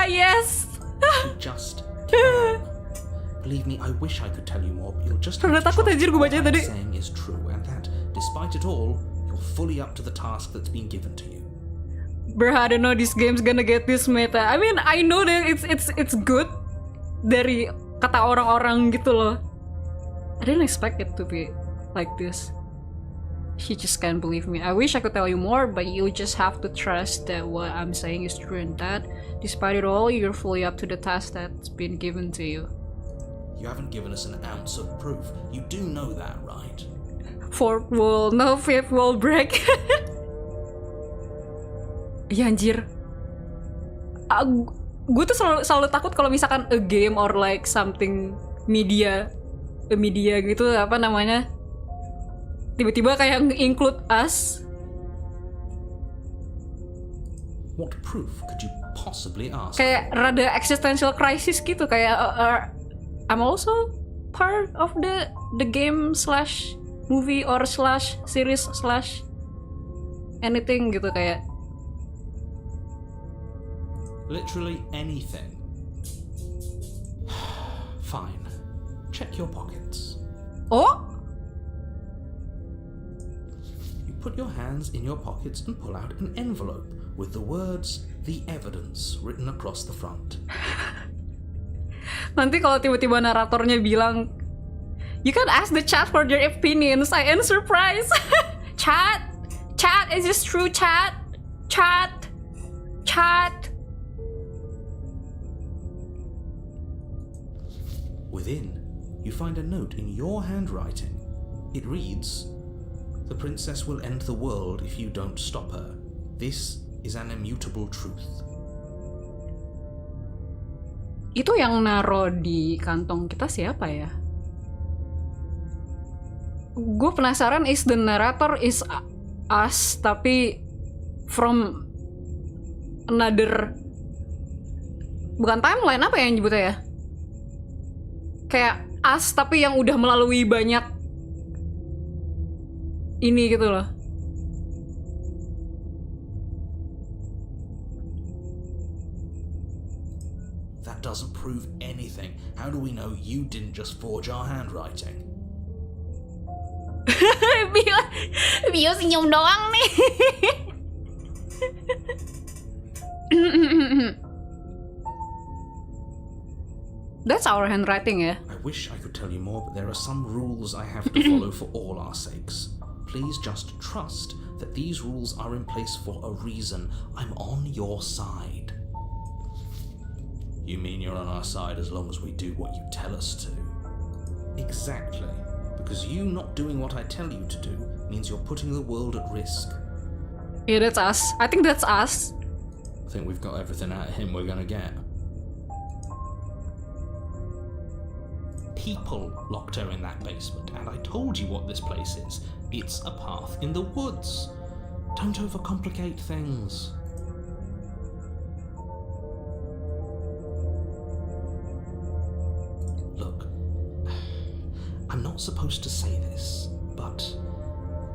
Yes! Just calm. Believe me, I wish I could tell you more, but you'll just have Karena to takut trust anjir gue what baca I'm tadi. saying is true, and that, despite it all, you're fully up to the task that's been given to you. Bro, I don't know this game's gonna get this meta. I mean, I know that it's good dari kata orang-orang gitu loh. I didn't expect it to be like this. He just can't believe me. I wish I could tell you more, but you just have to trust that what I'm saying is true and that, despite it all, you're fully up to the task that's been given to you. You haven't given us an ounce of proof. You do know that, right? Fourth wall, no fifth wall break. Ya anjir. Gue tuh selalu takut kalau misalkan a game or like something media gitu, apa namanya, tiba-tiba kayak include us. What proof could you possibly ask? Kayak rada existential crisis gitu, kayak I'm also part of the game slash movie or slash series slash anything gitu, kayak literally anything. Fine. Check your pockets. oh, You put your hands in your pockets and pull out an envelope with the words "The Evidence" written across the front. nanti kalau tiba-tiba naratornya bilang, you can ask the chat for their opinions, I am surprised. Chat, is this true? Chat. Within, you find a note in your handwriting. It reads, "The princess will end the world if you don't stop her. This is an immutable truth." Itu yang naro di kantong kita siapa ya? Gue penasaran, is the narrator is us tapi from another, bukan timeline, apa yang nyebutnya ya? Kayak us tapi yang udah melalui banyak ini gitu loh. That doesn't prove anything. How do we know you didn't just forge our handwriting? Bio senyum doang nih. That's our handwriting ya. I wish I could tell you more, but there are some rules I have to follow for all our sakes. Please just trust that these rules are in place for a reason. I'm on your side. You mean you're on our side as long as we do what you tell us to? Exactly. Because you not doing what I tell you to do means you're putting the world at risk. Yeah, that's us. I think that's us. I think we've got everything out of him we're gonna get. People locked her in that basement, and I told you what this place is. It's a path in the woods. Don't overcomplicate things. Look, I'm not supposed to say this, but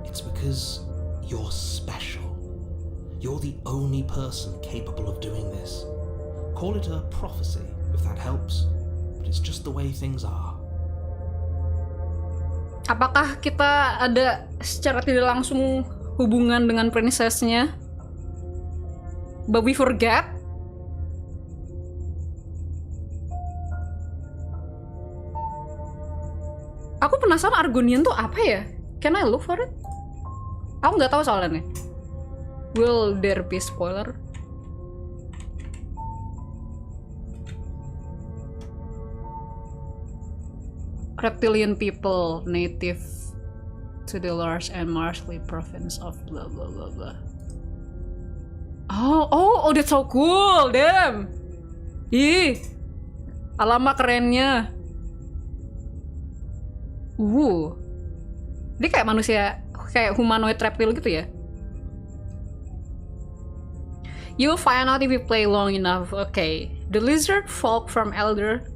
it's because you're special. You're the only person capable of doing this. Call it a prophecy, if that helps, but it's just the way things are. Apakah kita ada secara tidak langsung hubungan dengan princess-nya? But we forget? Aku penasaran Argonian tuh apa ya? Can I look for it? Aku nggak tahu soalnya nih. Will there be spoiler? Reptilian people native to the large and marshy province of blah blah blah blah. Oh, that's so cool, damn. Ih, alamak kerennya. Dia kayak manusia, kayak humanoid reptil gitu ya. You'll find out if you play long enough. Okay, the lizard folk from Elder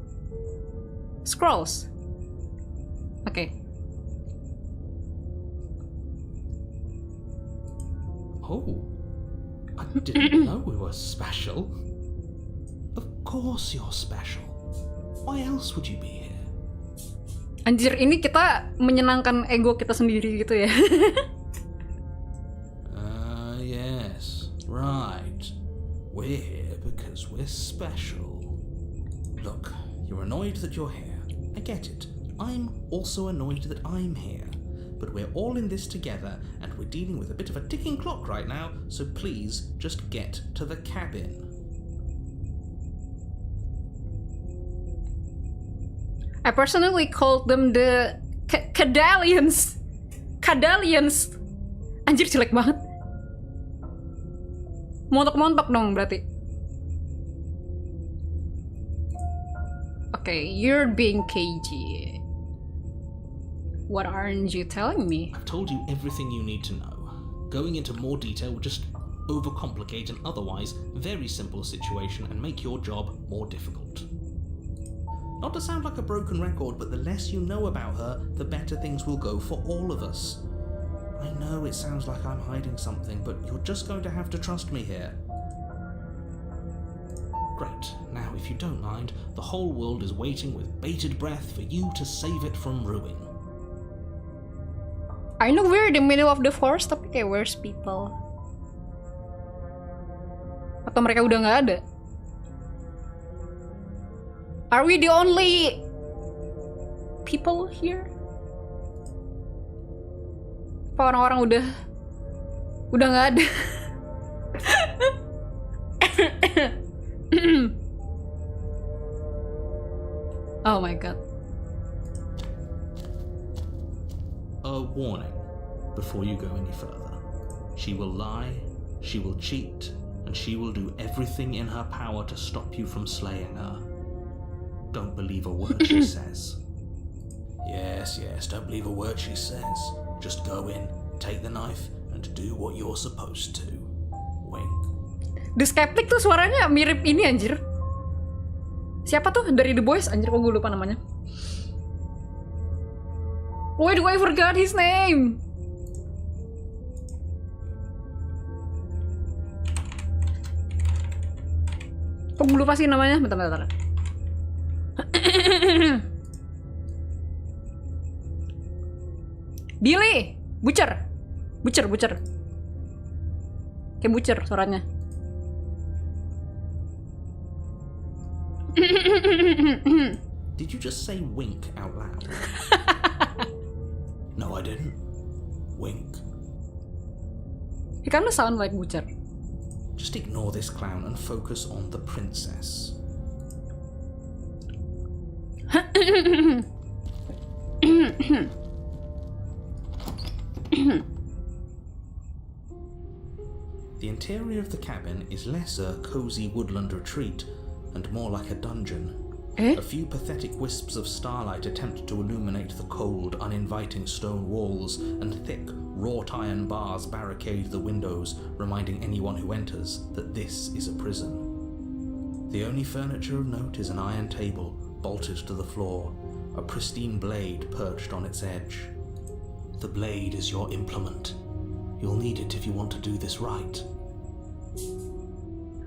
Scrolls. Okay. Oh, I didn't know we were special. Of course you're special. Why else would you be here? Anjir, ini kita menyenangkan ego kita sendiri gitu ya. Yes, right. We're here because we're special. Look, you're annoyed that you're here. I get it. I'm also annoyed that I'm here. But we're all in this together, and we're dealing with a bit of a ticking clock right now, so please just get to the cabin. I personally called them the Cadalians. Cadalians. Anjir, jelek banget. Montok-montok dong berarti. Okay, you're being cagey. What aren't you telling me? I've told you everything you need to know. Going into more detail would just overcomplicate an otherwise very simple situation and make your job more difficult. Not to sound like a broken record, but the less you know about her, the better things will go for all of us. I know it sounds like I'm hiding something, but you're just going to have to trust me here. Great. Now, if you don't mind, the whole world is waiting with bated breath for you to save it from ruin. I know we're in the middle of the forest, tapi kayak where's people? Atau mereka udah nggak ada? Are we the only people here? Apa orang-orang udah nggak ada? Oh my god. A warning before you go any further. She will lie, she will cheat, and she will do everything in her power to stop you from slaying her. Don't believe a word she says. Yes, don't believe a word she says. Just go in, take the knife, and do what you're supposed to. Wink. The Skeptic tuh suaranya mirip ini anjir. Siapa tuh dari The Boys? Anjir, kok gue lupa namanya. Why do I forgot his name? Kok gue lupa sih namanya? Bentar. Billy! Butcher. Kayak butcher suaranya. Did you just say wink out loud? No, I didn't. Wink. He kinda sound like butcher. Just ignore this clown and focus on the princess. The interior of the cabin is less a cozy woodland retreat and more like a dungeon. A few pathetic wisps of starlight attempt to illuminate the cold, uninviting stone walls, and thick, wrought iron bars barricade the windows, reminding anyone who enters that this is a prison. The only furniture of note is an iron table, bolted to the floor, a pristine blade perched on its edge. The blade is your implement. You'll need it if you want to do this right.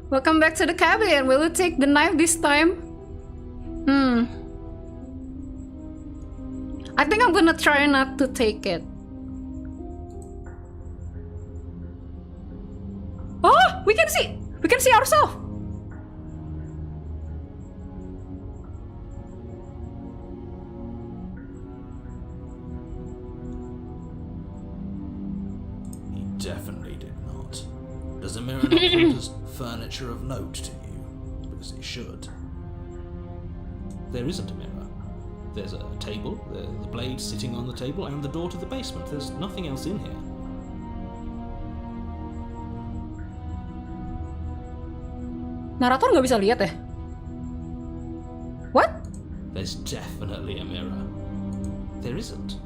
Welcome back to the cabin. Will you take the knife this time? I think I'm gonna try not to take it. Oh, we can see ourselves. definitely did not. Does a mirror not count as furniture of note to you? Because it should. There isn't a mirror. There's a table, the blade sitting on the table, and the door to the basement. There's nothing else in here. Narator nggak bisa lihat ya? What? There's definitely a mirror. There isn't.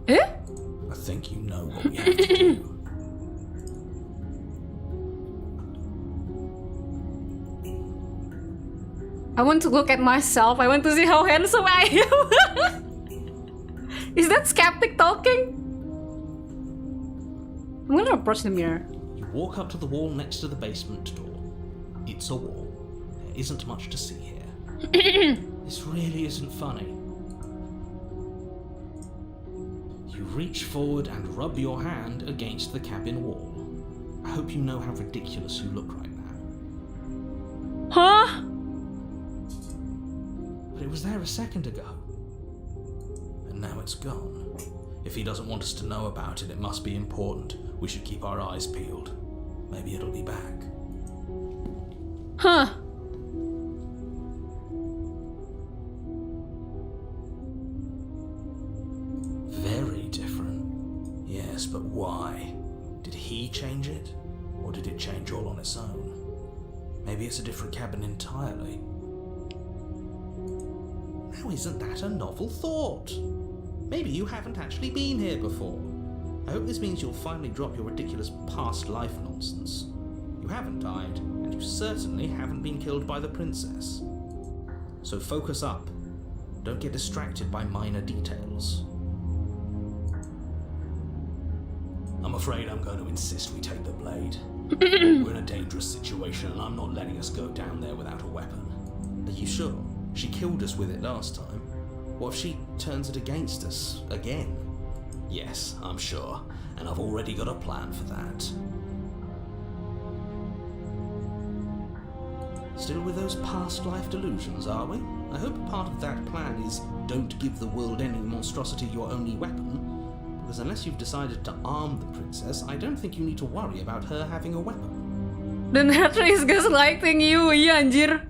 Eh? I think you know what we have to do. I want to look at myself. I want to see how handsome I am. Is that skeptic talking? I'm gonna approach the mirror. You walk up to the wall next to the basement door. It's a wall. There isn't much to see here. This really isn't funny. You reach forward and rub your hand against the cabin wall. I hope you know how ridiculous you look right now. Huh? But it was there a second ago. And now it's gone. If he doesn't want us to know about it, it must be important. We should keep our eyes peeled. Maybe it'll be back. Huh? Very different. Yes, but why? Did he change it? Or did it change all on its own? Maybe it's a different cabin entirely. Now isn't that a novel thought? Maybe you haven't actually been here before. I hope this means you'll finally drop your ridiculous past life nonsense. You haven't died, and you certainly haven't been killed by the princess. So focus up. Don't get distracted by minor details. I'm afraid I'm going to insist we take the blade. We're in a dangerous situation, and I'm not letting us go down there without a weapon. Are you sure? She killed us with it last time. What if she turns it against us again? Yes, I'm sure, and I've already got a plan for that. Still with those past life delusions, are we? I hope part of that plan is don't give the world any monstrosity your only weapon, because unless you've decided to arm the princess, I don't think you need to worry about her having a weapon. The narrator is gaslighting you, iya anjir.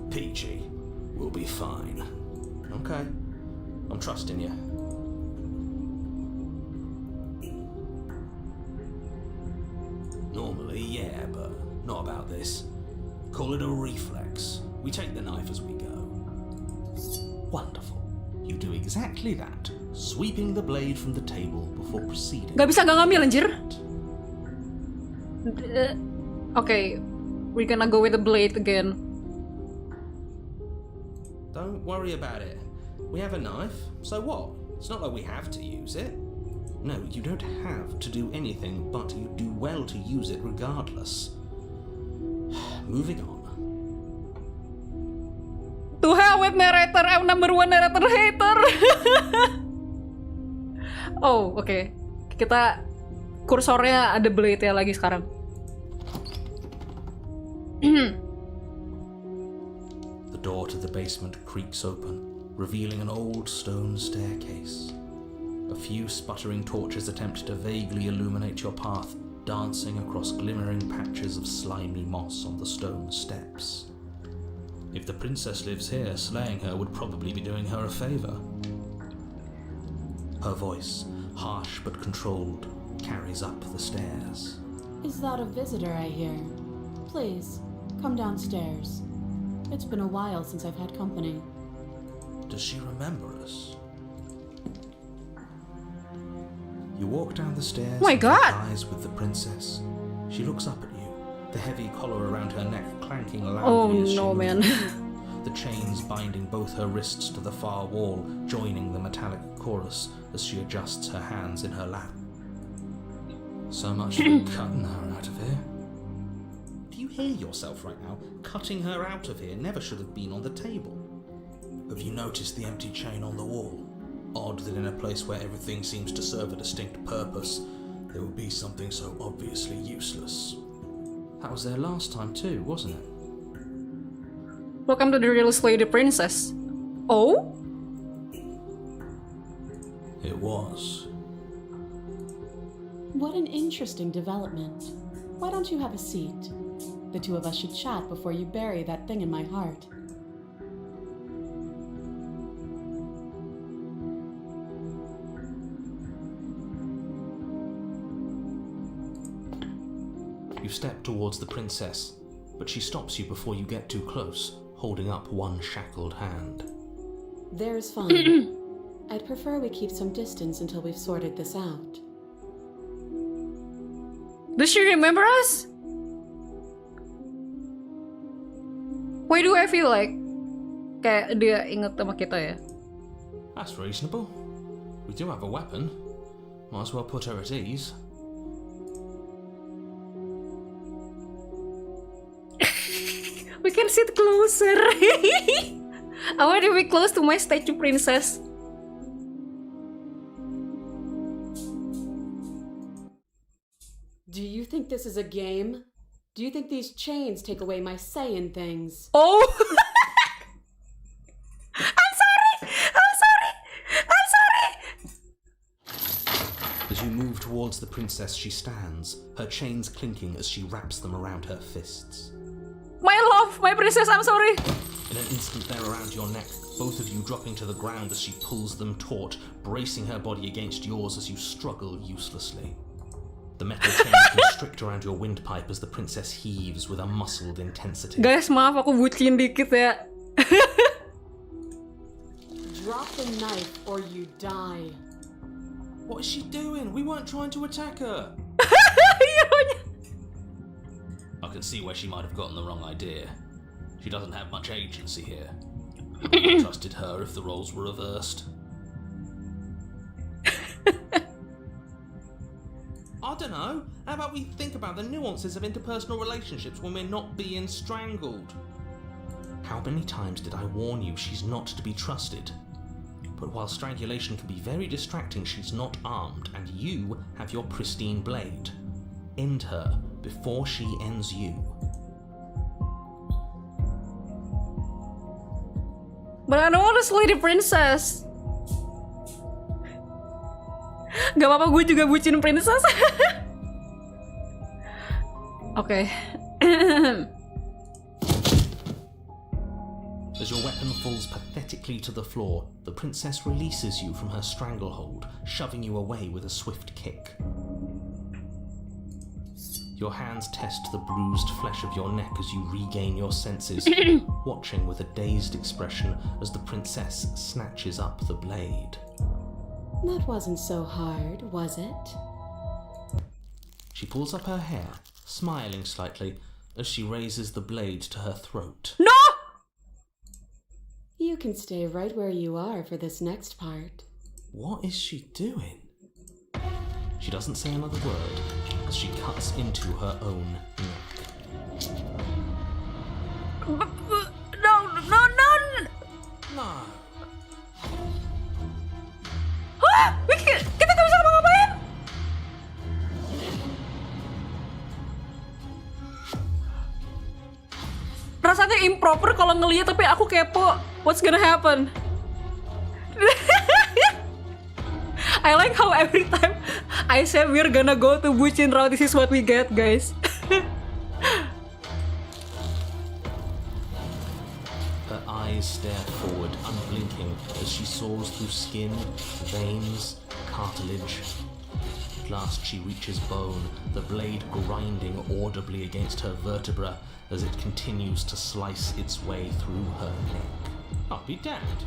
Peachy, we'll be fine. Okay, I'm trusting you. Normally, yeah, but not about this. Call it a reflex. We take the knife as we go. Wonderful. You do exactly that, sweeping the blade from the table before proceeding. Gak bisa gak ngambil anjir. Okay, we're gonna go with the blade again. Don't worry about it. We have a knife, so what? It's not like we have to use it. No, you don't have to do anything, but you do well to use it regardless. Moving on. To hell with narrator, I'm number one narrator hater. Oh, oke. Kita kursornya ada blade ya lagi sekarang. The door to the basement creaks open, revealing an old stone staircase. A few sputtering torches attempt to vaguely illuminate your path, dancing across glimmering patches of slimy moss on the stone steps. If the princess lives here, slaying her would probably be doing her a favor. Her voice, harsh but controlled, carries up the stairs. Is that a visitor I hear? Please, come downstairs. It's been a while since I've had company. Does she remember us? You walk down the stairs. Oh my God! Eyes with the princess. She looks up at you, the heavy collar around her neck clanking loudly Oh as she no, man. moves. The chains binding both her wrists to the far wall, joining the metallic chorus as she adjusts her hands in her lap. So much for cutting her out of here. Do you hear yourself right now? Cutting her out of here never should have been on the table. Have you noticed the empty chain on the wall? odd that in a place where everything seems to serve a distinct purpose, there would be something so obviously useless. That was there last time too, wasn't it? Welcome to the realist lady princess. Oh? It was. What an interesting development. Why don't you have a seat? The two of us should chat before you bury that thing in my heart. You step towards the princess, but she stops you before you get too close, holding up one shackled hand. There's fine. I'd prefer we keep some distance until we've sorted this out. Does she remember us? Why do I feel like kayak dia inget sama kita ya? That's reasonable. We do have a weapon. Might as well put her at ease. We can sit closer. I want to be close to my statue princess. Do you think this is a game? Do you think these chains take away my say in things? Oh! I'm sorry! As you move towards the princess, she stands, her chains clinking as she wraps them around her fists. My love, my princess, I'm sorry. In an instant, they're around your neck, both of you dropping to the ground as she pulls them taut, bracing her body against yours as you struggle uselessly. The metal chains constrict around your windpipe as the princess heaves with a muscled intensity. Guys, maaf aku bucin dikit ya. Drop the knife or you die. What is she doing? We weren't trying to attack her. I can see where she might have gotten the wrong idea. She doesn't have much agency here. I would have trusted her if the roles were reversed. I don't know. How about we think about the nuances of interpersonal relationships when we're not being strangled? How many times did I warn you she's not to be trusted? But while strangulation can be very distracting, she's not armed, and you have your pristine blade. End her before she ends you. But I don't want to slay the princess. Gak apa-apa, gue juga bucin princess. Oke. As your weapon falls pathetically to the floor, the princess releases you from her stranglehold, shoving you away with a swift kick. Your hands test the bruised flesh of your neck as you regain your senses, watching with a dazed expression as the princess snatches up the blade. That wasn't so hard, was it? She pulls up her hair, smiling slightly, as she raises the blade to her throat. No! You can stay right where you are for this next part. What is she doing? She doesn't say another word as she cuts into her own neck. No. No. Hah? Kita gak bisa ngapa-ngapain? Rasanya improper kalau ngeliat, tapi aku kepo. What's gonna happen? I like how every time I say we're gonna go to bucin route, this is what we get, guys. Her eyes stare forward, unblinking, as she saws through skin, veins, cartilage. At last she reaches bone, the blade grinding audibly against her vertebra as it continues to slice its way through her neck. I'll be damned.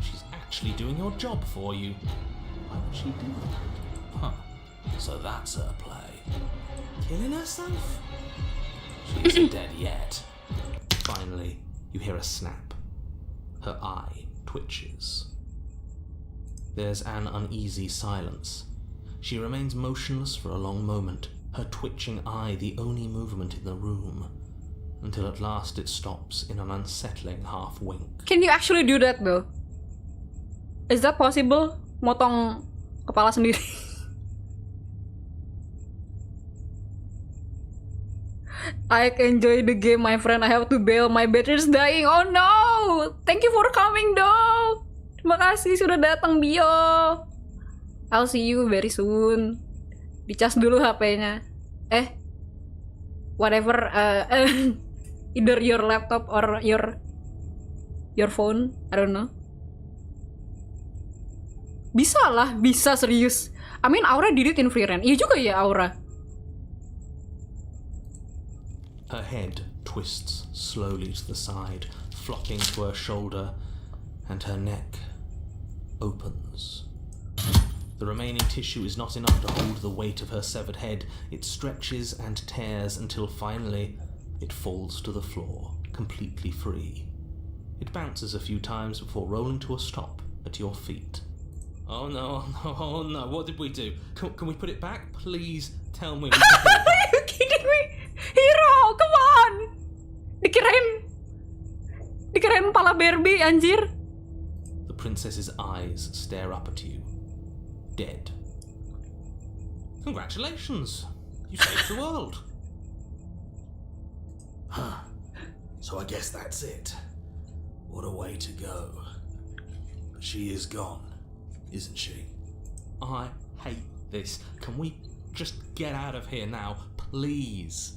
She's actually doing your job for you. Why would she do that? Huh. So that's her play. Killing herself? She isn't dead yet. Finally, you hear a snap. Her eye twitches. There's an uneasy silence. She remains motionless for a long moment, her twitching eye the only movement in the room, until at last it stops in an unsettling half-wink. Can you actually do that though? Is that possible? motong kepala sendiri. I enjoy the game, my friend. I have to bail. My battery's dying. Oh no! Thank you for coming, dog. Terima kasih sudah datang, Bio. I'll see you very soon. Dicas dulu HP-nya. Whatever. Either your laptop or your phone. I don't know. Bisa lah, bisa serius. I mean, Aura did it in free run. Iya juga ya, Aura. Her head twists slowly to the side, flocking to her shoulder, and her neck opens. The remaining tissue is not enough to hold the weight of her severed head. It stretches and tears until finally it falls to the floor, completely free. It bounces a few times before rolling to a stop at your feet. Oh no, oh no, what did we do? Can we put it back? Please tell me we can put it back. Are you kidding me? Hero, come on! Dikirain pala Barbie, anjir. The princess's eyes stare up at you. Dead. Congratulations! You saved the world. Huh. So I guess that's it. What a way to go. But she is gone, isn't she? I hate this. Can we just get out of here now, please?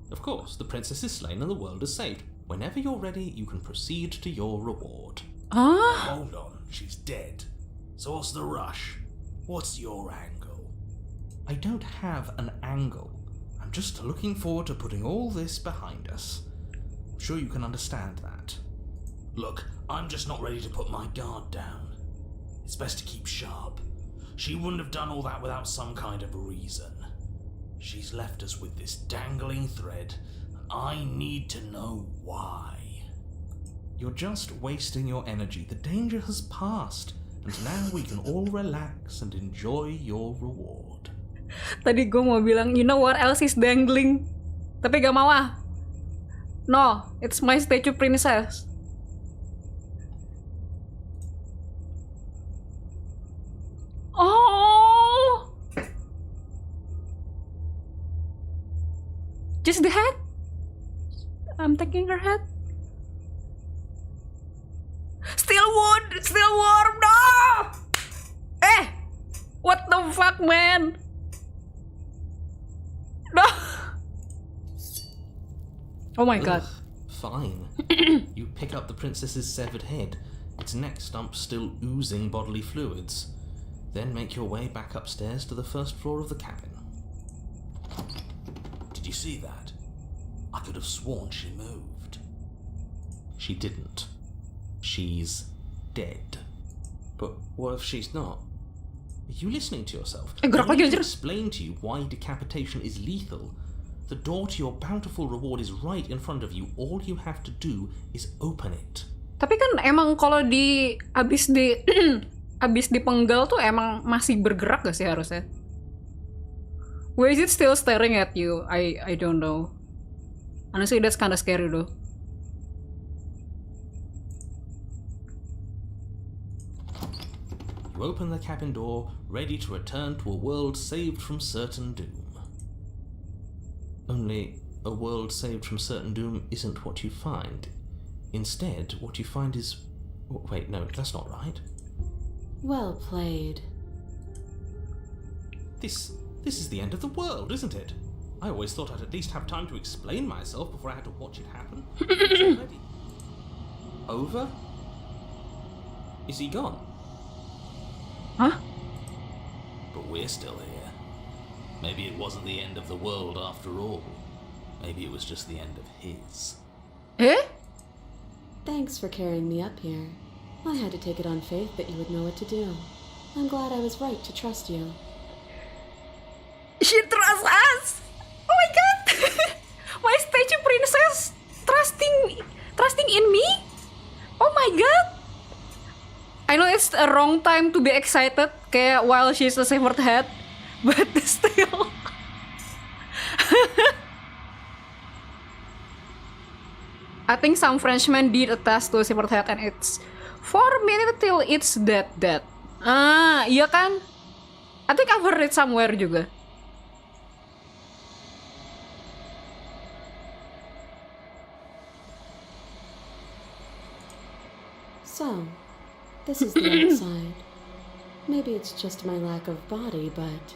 Of course, the princess is slain and the world is saved. Whenever you're ready, you can proceed to your reward. Hold on, she's dead. So what's the rush? What's your angle? I don't have an angle. I'm just looking forward to putting all this behind us. I'm sure you can understand that. Look, I'm just not ready to put my guard down. It's best to keep sharp. She wouldn't have done all that without some kind of reason. She's left us with this dangling thread, and I need to know why. You're just wasting your energy. The danger has passed, and now we can all relax and enjoy your reward. Tadi gue mau bilang, you know what else is dangling? Tapi gak mau ah. No, it's my statue princess. Oh, just the head? I'm taking her head. Still wood, still warm, no! What the fuck, man? No! Oh my god. Fine. You pick up the princess's severed head, its neck stump still oozing bodily fluids. Then make your way back upstairs to the first floor of the cabin. Did you see that? I could have sworn she moved. She didn't. She's dead. But what if she's not? Are you listening to yourself? I need to explain to you why decapitation is lethal. The door to your bountiful reward is right in front of you. All you have to do is open it. Tapi kan emang kalau abis dipenggal tuh emang masih bergerak gak sih harusnya? Why is it still staring at you? I don't know. Honestly, that's kinda scary though. You open the cabin door, ready to return to a world saved from certain doom. Only, a world saved from certain doom isn't what you find. Instead, what you find is... Wait, no, that's not right. Well played. This is the end of the world, isn't it? I always thought I'd at least have time to explain myself before I had to watch it happen. It's already over? Is he gone? Huh? But we're still here. Maybe it wasn't the end of the world after all. Maybe it was just the end of his. Thanks for carrying me up here. I had to take it on faith that you would know what to do. I'm glad I was right to trust you. She trusts us! Oh my god! My statue princess trusting in me? Oh my god! I know it's a wrong time to be excited kayak while she's a severed head, but still. I think some Frenchmen did attest to a severed head and it's 4 minutes till it's dead. Ah, iya kan? I think I've heard it somewhere juga. So, this is the outside. Maybe it's just my lack of body, but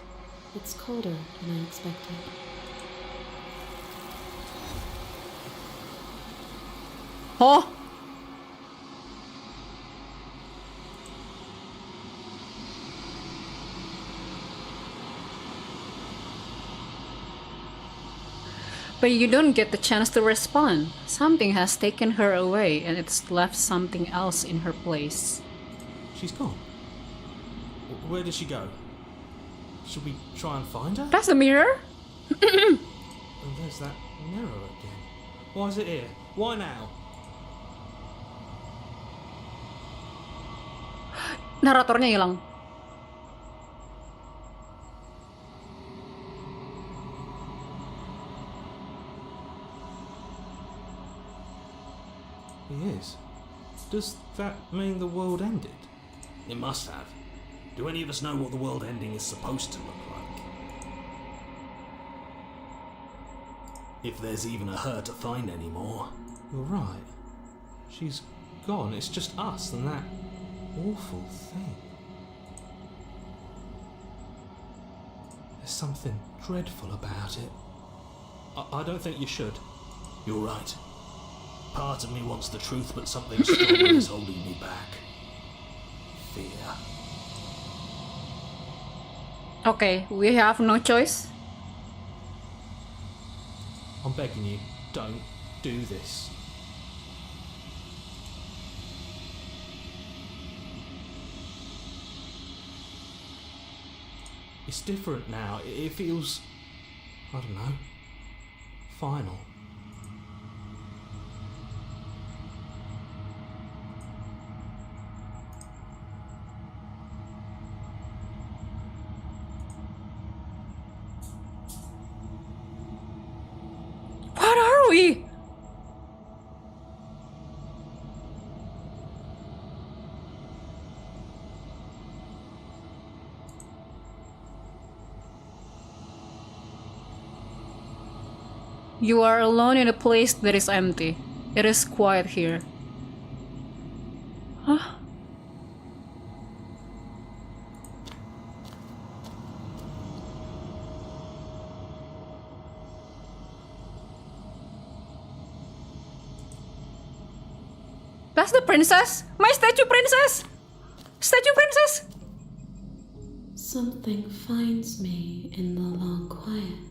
it's colder than I expected. Oh, but you don't get the chance to respond. Something has taken her away and it's left something else in her place. She's gone. Where did she go? Should we try and find her? That's the mirror? Oh, there's that mirror again. Why is it here? Why now? Naratornya hilang. He is. Does that mean the world ended? It must have. Do any of us know what the world ending is supposed to look like? If there's even a her to find anymore. You're right. She's gone. It's just us and that awful thing. There's something dreadful about it. I don't think you should. You're right. Part of me wants the truth, but something stronger is holding me back. Fear. Okay, we have no choice. I'm begging you, don't do this. It's different now. It feels, I don't know, final. What are we? You are alone in a place that is empty. It is quiet here. Huh? That's the princess! My statue princess! Statue princess! Something finds me in the long quiet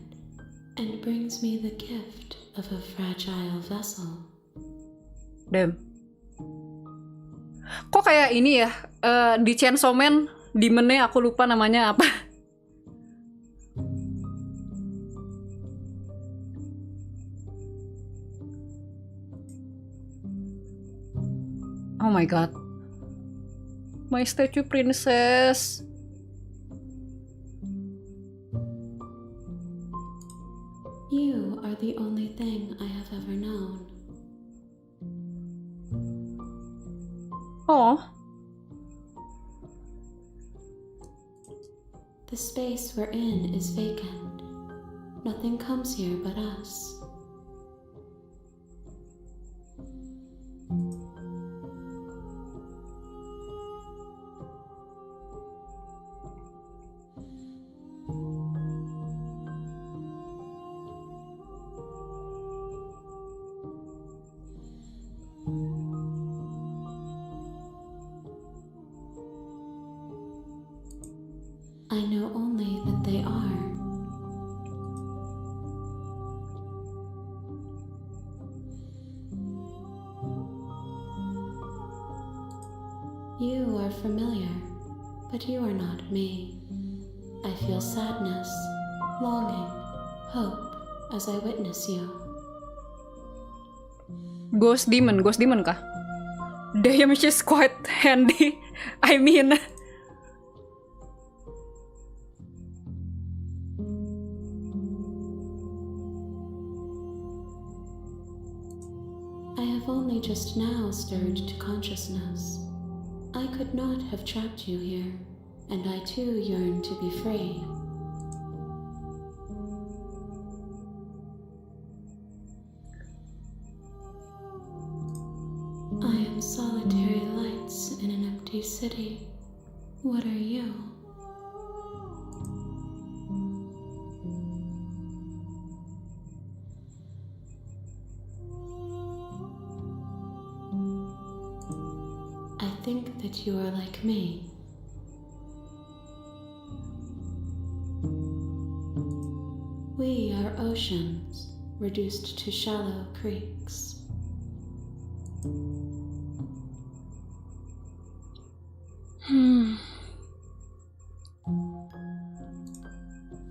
and brings me the gift of a fragile vessel. Damn. Kok kayak ini ya, di Chainsaw Man, demonnya aku lupa namanya apa. Oh my god. My statue princess. You are the only thing I have ever known. Oh. The space we're in is vacant. Nothing comes here but us. I know only that they are. You are familiar, but you are not me. I feel sadness, longing, hope as I witness you. Ghost demon kah? Damn, she's quite handy. I mean... I have only just now stirred to consciousness. I could not have trapped you here, and I too yearn to be free. I am solitary lights in an empty city. What are you? I think that you are like me. We are oceans, reduced to shallow creeks.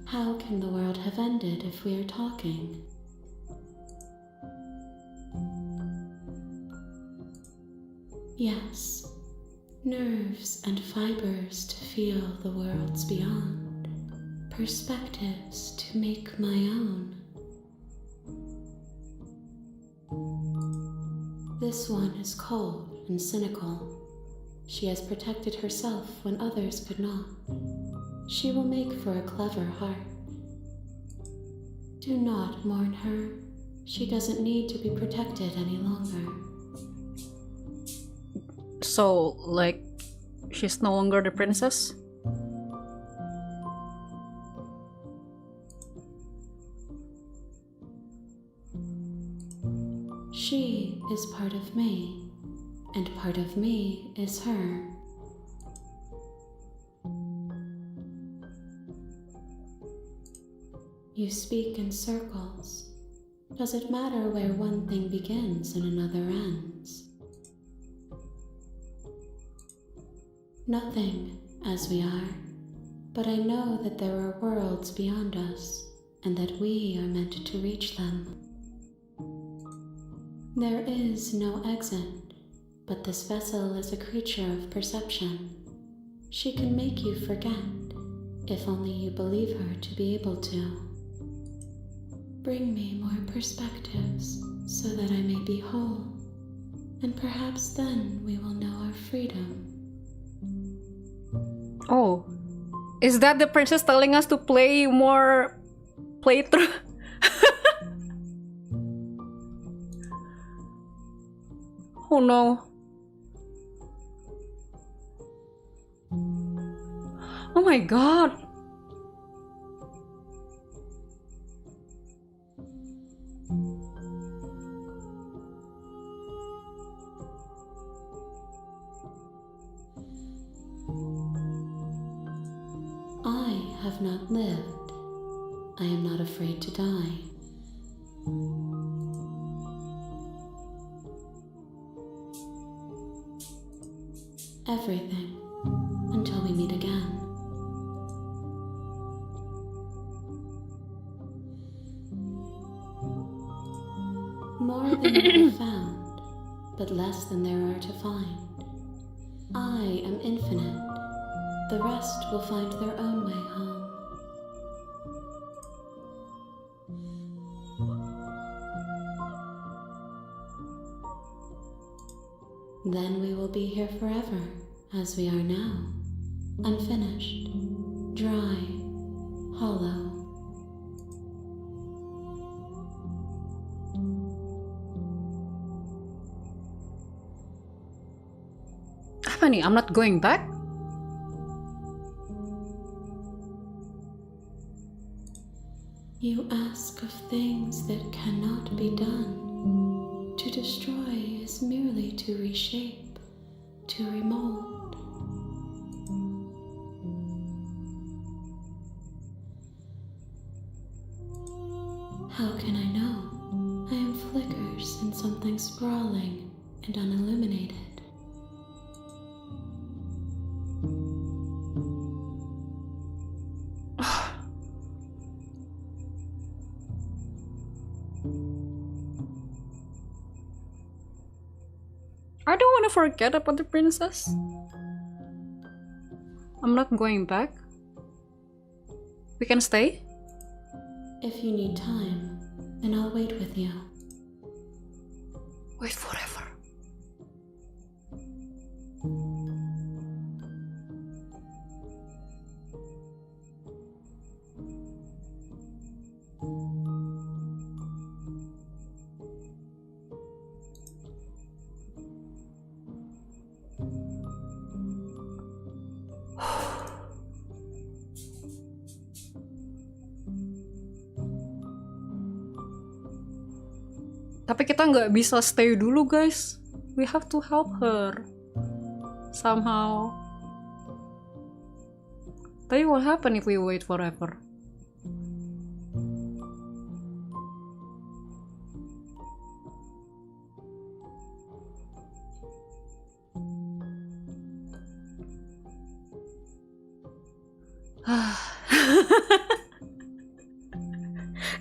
How can the world have ended if we are talking? Yes, nerves and fibers to feel the worlds beyond, perspectives to make my own. This one is cold and cynical. She has protected herself when others could not. She will make for a clever heart. Do not mourn her. She doesn't need to be protected any longer. So, like, she's no longer the princess? She is part of me, and part of me is her. You speak in circles. Does it matter where one thing begins and another ends? Nothing, as we are, but I know that there are worlds beyond us, and that we are meant to reach them. There is no exit, but this vessel is a creature of perception. She can make you forget, if only you believe her to be able to. Bring me more perspectives, so that I may be whole, and perhaps then we will know our freedom. Oh, is that the princess telling us to play more playthrough? Oh no. Oh my god. I have not lived. I am not afraid to die. Everything, until we meet again. More than you have found, but less than there are to find. I am infinite. The rest will find their own way home. Then we will be here forever, as we are now, unfinished, dry, hollow. Apa nih? I'm not going back? You ask of things that cannot be done. To destroy is merely to reshape, to remold. How can I know? I am flickers in something sprawling and unilluminated. I don't want to forget about the princess. I'm not going back. We can stay? If you need time, then I'll wait with you. Wait forever. Tapi kita nggak bisa stay dulu, guys. We have to help her somehow. Tapi what happen if we wait forever?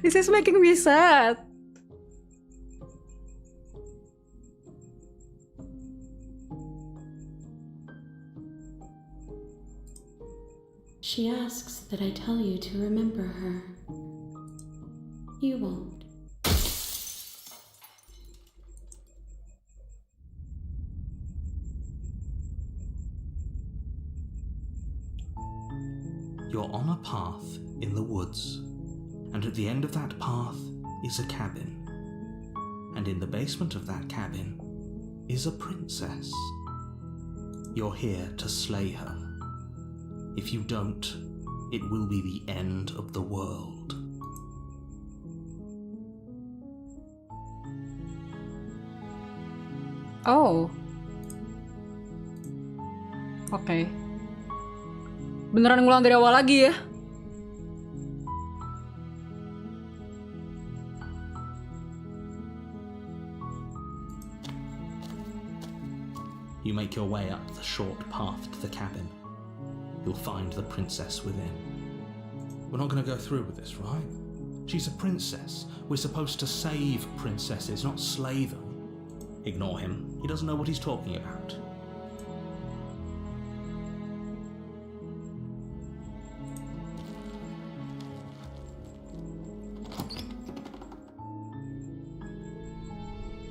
This is making me sad. She asks that I tell you to remember her. You won't. You're on a path in the woods, and at the end of that path is a cabin. And in the basement of that cabin is a princess. You're here to slay her. If you don't, it will be the end of the world. Oh. Oke. Beneran ngulang dari awal lagi ya? You make your way up the short path to the cabin. You'll find the princess within. We're not going to go through with this, right? She's a princess. We're supposed to save princesses, not slay them. Ignore him. He doesn't know what he's talking about.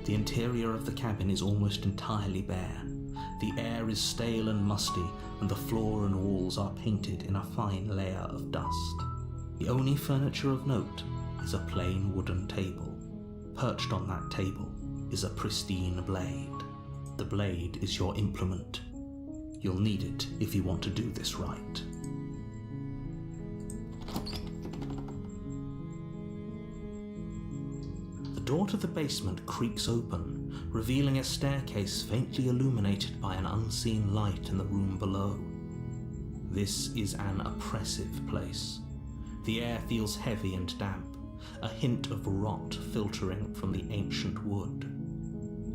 The interior of the cabin is almost entirely bare. The air is stale and musty, and the floor and walls are painted in a fine layer of dust. The only furniture of note is a plain wooden table. Perched on that table is a pristine blade. The blade is your implement. You'll need it if you want to do this right. The door to the basement creaks open, revealing a staircase faintly illuminated by an unseen light in the room below. This is an oppressive place. The air feels heavy and damp, a hint of rot filtering from the ancient wood.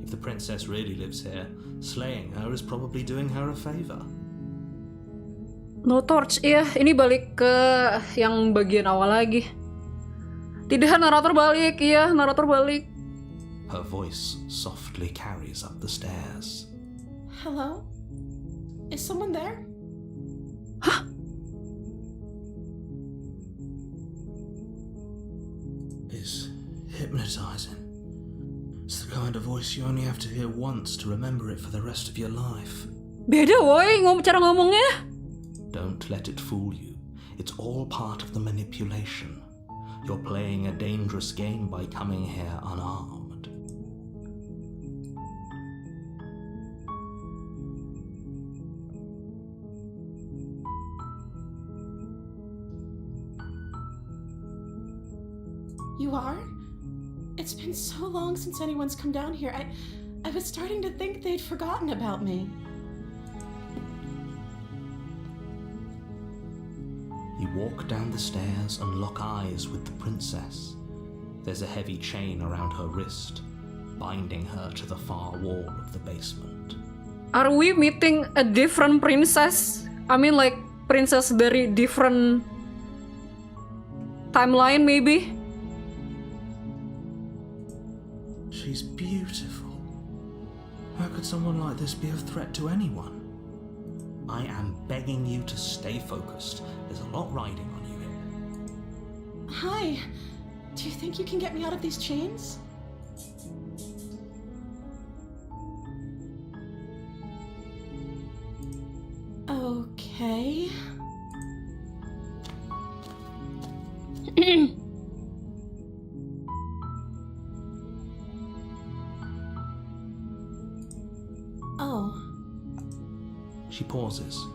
If the princess really lives here, slaying her is probably doing her a favor. No torch, iya. Ini balik ke yang bagian awal lagi. Tidak, narator balik, iya, narator balik. Her voice softly carries up the stairs. Hello? Is someone there? Hah? It's hypnotizing. It's the kind of voice you only have to hear once to remember it for the rest of your life. Beda woy, cara ngomongnya. Don't let it fool you. It's all part of the manipulation. You're playing a dangerous game by coming here unarmed. You are? It's been so long since anyone's come down here. I was starting to think they'd forgotten about me. You walk down the stairs and lock eyes with the princess. There's a heavy chain around her wrist, binding her to the far wall of the basement. Are we meeting a different princess? I mean like princess dari different timeline maybe? She's beautiful. How could someone like this be a threat to anyone? I am begging you to stay focused. There's a lot riding on you here. Hi. Do you think you can get me out of these chains? Okay. Oh. She pauses,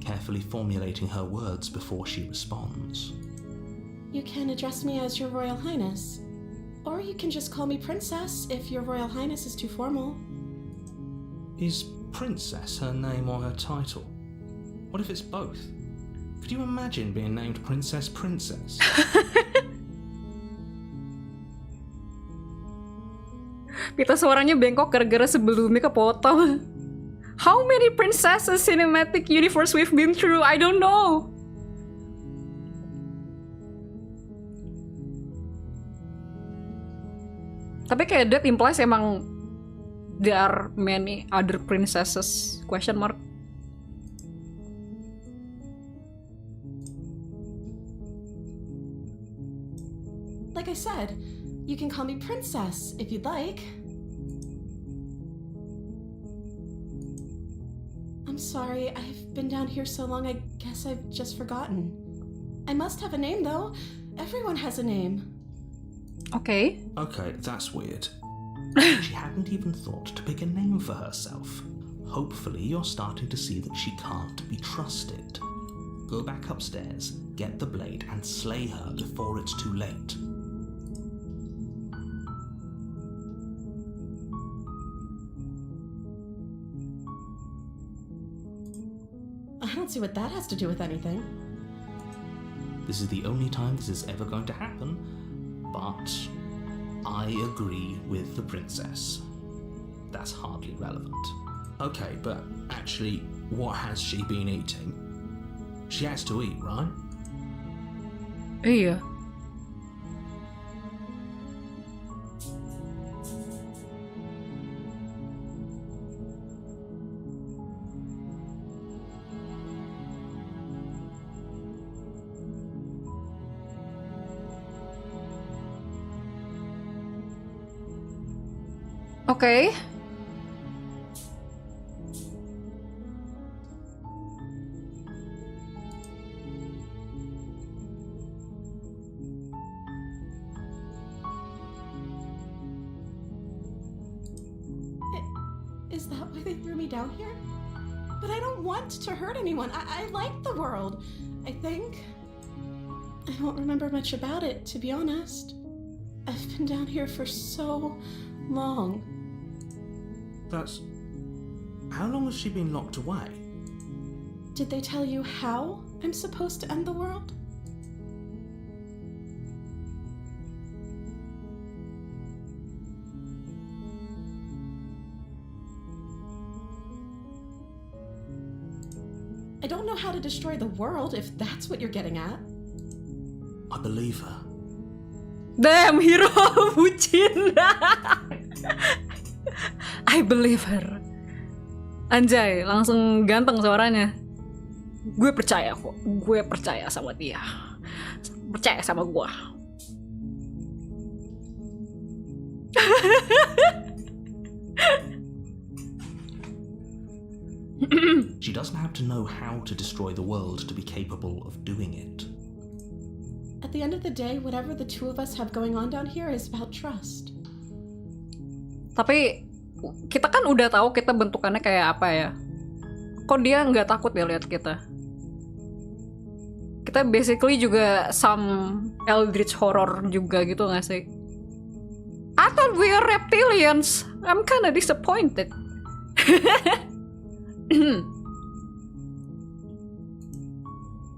carefully formulating her words before she responds. You can address me as Your Royal Highness. Or you can just call me Princess if your Royal Highness is too formal. Is Princess her name or her title? What if it's both? Could you imagine being named Princess Princess? Pita suaranya bengkok gara-gara sebelumnya kepotong. How many princesses cinematic universe we've been through? I don't know. Tapi kayak that implies emang there are many other princesses? Question mark. Like I said, you can call me Princess if you'd like. I'm sorry, I've been down here so long, I guess I've just forgotten. I must have a name, though. Everyone has a name. Okay. Okay, that's weird. She hadn't even thought to pick a name for herself. Hopefully you're starting to see that she can't be trusted. Go back upstairs, get the blade, and slay her before it's too late. I don't see what that has to do with anything. This is the only time this is ever going to happen, but I agree with the princess. That's hardly relevant. Okay, but actually, what has she been eating? She has to eat, right? Iya. Okay. Is that why they threw me down here? But I don't want to hurt anyone. I like the world, I think. I don't remember much about it, to be honest. I've been down here for so long. That's... How long has she been locked away? Did they tell you how I'm supposed to end the world? I don't know how to destroy the world, if that's what you're getting at. I believe her. Damn, hero bucin. I believe her. Anjay, langsung ganteng suaranya. Gue percaya kok. Gue percaya sama dia. Percaya sama gue. She doesn't have to know how to destroy the world to be capable of doing it. At the end of the day, whatever the two of us have going on down here is about trust. Tapi kita kan udah tahu kita bentukannya kayak apa ya. Kok dia nggak takut ya lihat kita? Kita basically juga some eldritch horror juga gitu nggak sih? I thought we are reptilians. I'm kinda disappointed.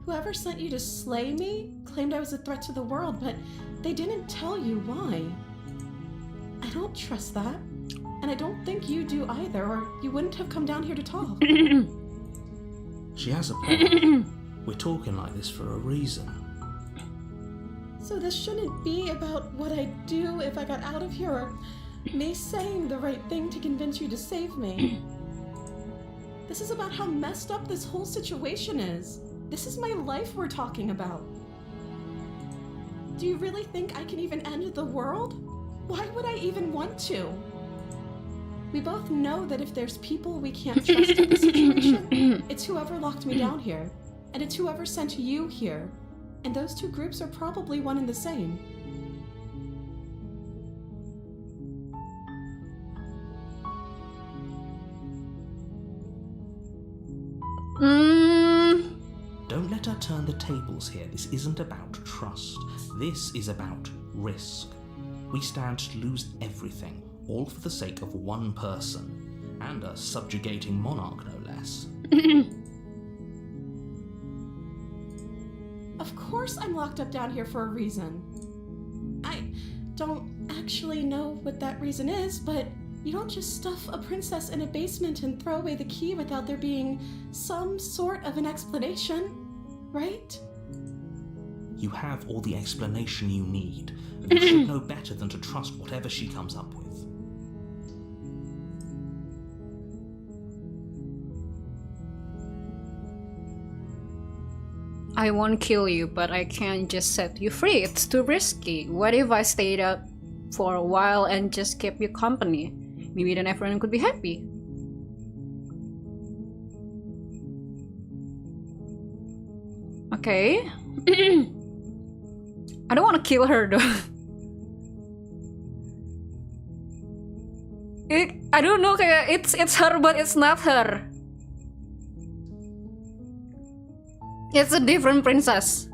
Whoever sent you to slay me claimed I was a threat to the world, but they didn't tell you why. I don't trust that. And I don't think you do either, or you wouldn't have come down here to talk. She has a point. We're talking like this for a reason. So this shouldn't be about what I'd do if I got out of here, or me saying the right thing to convince you to save me. This is about how messed up this whole situation is. This is my life we're talking about. Do you really think I can even end the world? Why would I even want to? We both know that if there's people we can't trust in this situation, it's whoever locked me down here, and it's whoever sent you here. And those two groups are probably one and the same. Don't let her turn the tables here. This isn't about trust. This is about risk. We stand to lose everything, all for the sake of one person, and a subjugating monarch no less. Of course I'm locked up down here for a reason. I don't actually know what that reason is, but you don't just stuff a princess in a basement and throw away the key without there being some sort of an explanation, right? You have all the explanation you need, and you should know better than to trust whatever she comes up with. I won't kill you, but I can't just set you free. It's too risky. What if I stayed up for a while and just kept you company? Maybe then everyone could be happy. Okay. I don't want to kill her though. I don't know, kayak it's her but it's not her. It's a different princess.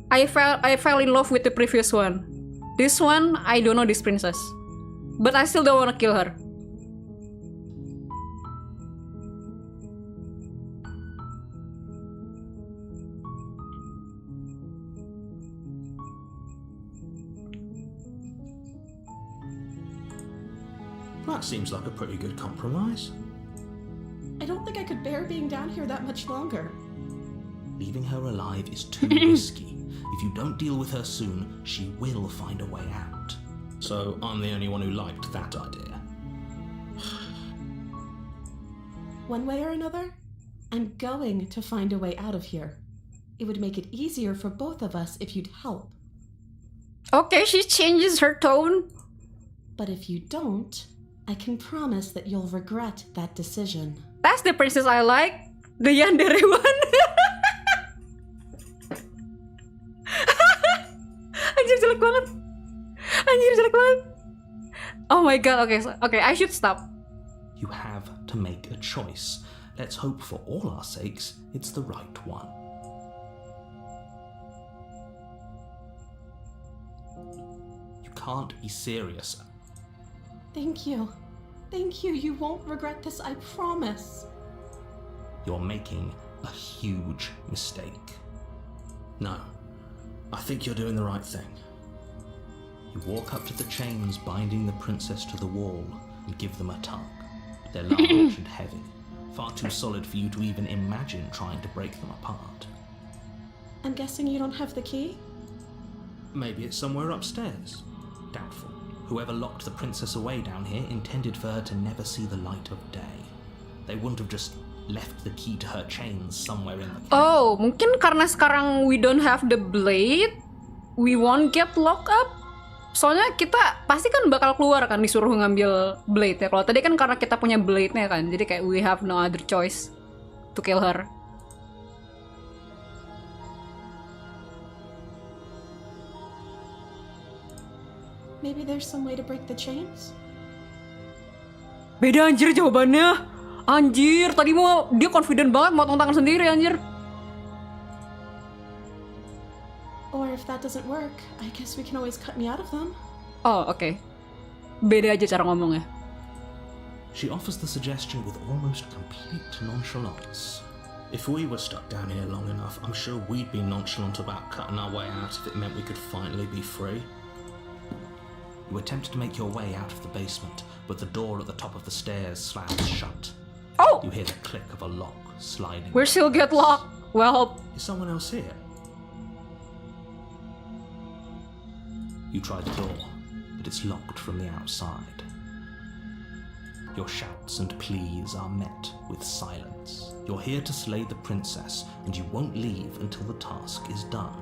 I fell in love with the previous one. This one, I don't know this princess. But I still don't want to kill her. That seems like a pretty good compromise. I don't think I could bear being down here that much longer. Leaving her alive is too risky. If you don't deal with her soon, she will find a way out. So I'm the only one who liked that idea. One way or another, I'm going to find a way out of here. It would make it easier for both of us if you'd help. Okay, she changes her tone. But if you don't, I can promise that you'll regret that decision. That's the princess I like. The yandere one. Anjir, jelek banget. Anjir, jelek banget. Oh my god, okay, I should stop. You have to make a choice. Let's hope for all our sakes it's the right one. You can't be serious. Thank you. Thank you. You won't regret this, I promise. You're making a huge mistake. No, I think you're doing the right thing. You walk up to the chains binding the princess to the wall and give them a tug. They're large and heavy, far too solid for you to even imagine trying to break them apart. I'm guessing you don't have the key? Maybe it's somewhere upstairs. Doubtful. Whoever locked the princess away down here intended for her to never see the light of day. They wouldn't have just left the key to her chains somewhere in the camp. Oh, mungkin karena sekarang we don't have the blade, we won't get locked up. Soalnya kita pasti kan bakal keluar kan disuruh ngambil blade ya. Kalau tadi kan karena kita punya blade-nya kan, jadi kayak we have no other choice to kill her. Maybe there's some way to break the chains? Beda anjir jawabannya. Anjir, tadi mau dia confident banget motong tangan sendiri anjir. Or if that doesn't work, I guess we can always cut me out of them. Oh, okay. Beda aja cara ngomongnya. She offers the suggestion with almost complete nonchalance. If we were stuck down here long enough, I'm sure we'd be nonchalant about cutting our way out if it meant we could finally be free. You attempt to make your way out of the basement, but the door at the top of the stairs slams shut. Oh! You hear the click of a lock sliding. We're still get locked. Well, Is someone else here? You try the door, but it's locked from the outside. Your shouts and pleas are met with silence. You're here to slay the princess, and you won't leave until the task is done.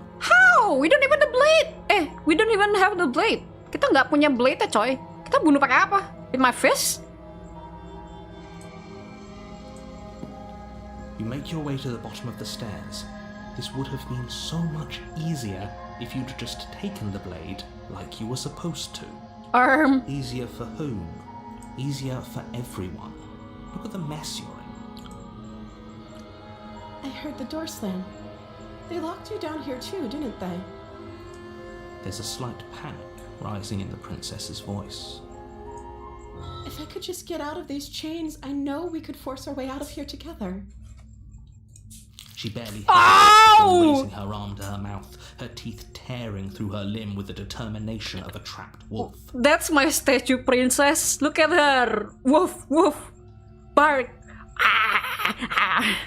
how? We don't even have the blade. We don't even have the blade. Kita nggak punya blade ya coy. Kita bunuh pakai apa? With my fist? You make your way to the bottom of the stairs. This would have been so much easier if you'd just taken the blade like you were supposed to. Easier for whom? Easier for everyone. Look at the mess you're in. I heard the door slam. They locked you down here too, didn't they? There's a slight panic rising in the princess's voice. If I could just get out of these chains, I know we could force our way out of here together. She barely Ow! before raising her arm to her mouth, her teeth tearing through her limb with the determination of a trapped wolf. That's my statue princess. Look at her. Woof, woof. Bark. Ah, ah.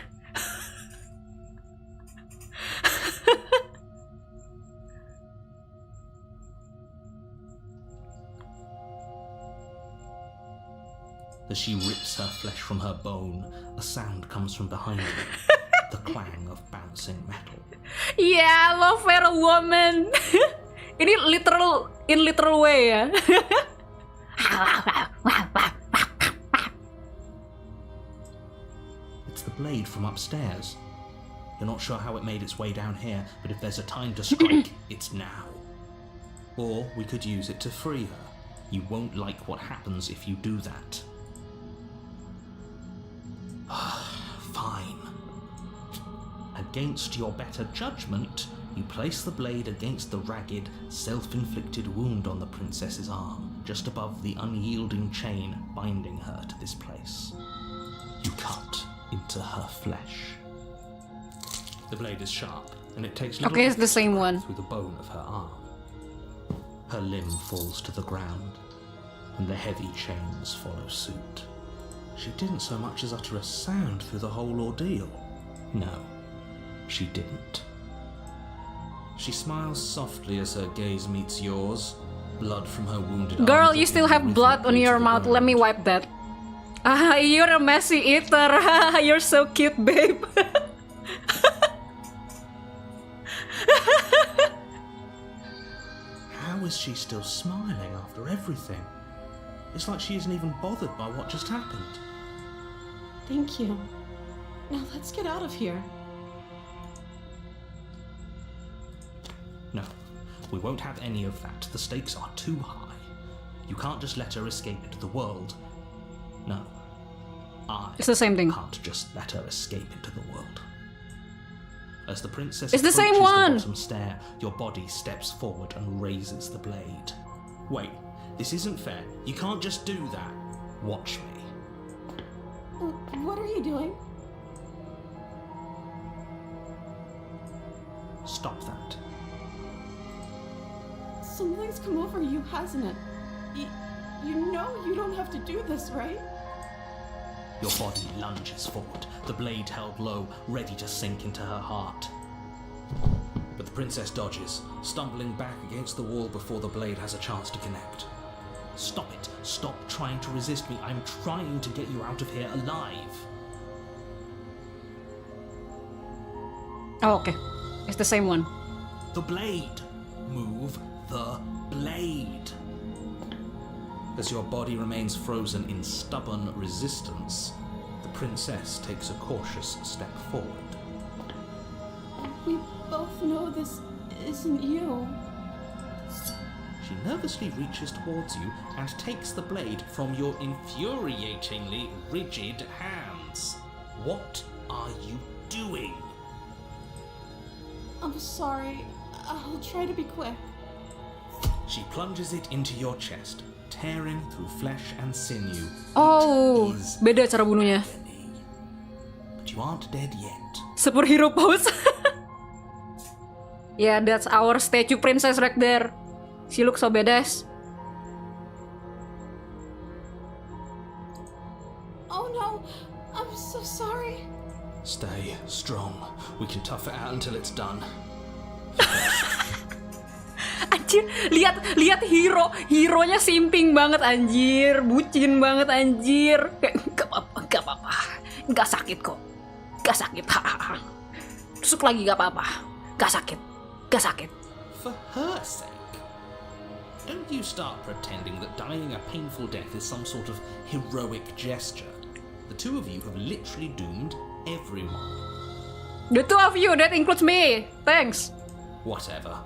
As she rips her flesh from her bone, a sound comes from behind her, the clang of bouncing metal. Yeah, I love her woman. Ini in literal way ya. It's the blade from upstairs. You're not sure how it made its way down here, but if there's a time to strike, it's now. Or we could use it to free her. You won't like what happens if you do that. Fine. Against your better judgment, you place the blade against the ragged, self-inflicted wound on the princess's arm, just above the unyielding chain binding her to this place. You cut into her flesh. The blade is sharp, and it takes little Okay, it's the effort to same cut one. through the bone of her arm. Her limb falls to the ground, and the heavy chains follow suit. She didn't so much as utter a sound through the whole ordeal. No, she didn't. She smiles softly as her gaze meets yours. Blood from her wounded arm Girl, you still have dripping blood on rhythmically your to the mouth. Let me ground. wipe that. Ah, you're a messy eater. You're so cute, babe. How is she still smiling after everything? It's like she isn't even bothered by what just happened. Thank you. Now let's get out of here. No, we won't have any of that. The stakes are too high. You can't just let her escape into the world. No, I It's the same thing. can't just let her escape into the world. As the princess It's the same approaches one! the bottom stair, your body steps forward and raises the blade. Wait, this isn't fair. You can't just do that. Watch me. What are you doing? Stop that. Something's come over you, hasn't it? You know you don't have to do this, right? Your body lunges forward, the blade held low, ready to sink into her heart. But the princess dodges, stumbling back against the wall before the blade has a chance to connect. Stop it. Stop trying to resist me. I'm trying to get you out of here alive. Oh, okay. It's the same one. The blade. Move the blade. As your body remains frozen in stubborn resistance, the princess takes a cautious step forward. We both know this isn't you. She nervously reaches towards you and takes the blade from your infuriatingly rigid hands. What are you doing? I'm sorry. I'll try to be quick. She plunges it into your chest, tearing through flesh and sinew. Oh, It is beda cara bunuhnya. agony. But you aren't dead yet. Superhero pose. Yeah, that's our statue princess right there. She looks so badass. Oh no! I'm so sorry. Stay strong. We can tough it out until it's done. Anjir, lihat Hero-nya simping banget anjir, bucin banget anjir. Kayak gak apa-apa, gak sakit kok, gak sakit. Tusuk lagi gak apa-apa, gak sakit. For her sake. Don't you start pretending that dying a painful death is some sort of heroic gesture. The two of you have literally doomed everyone. The two of you, that includes me. Thanks. Whatever.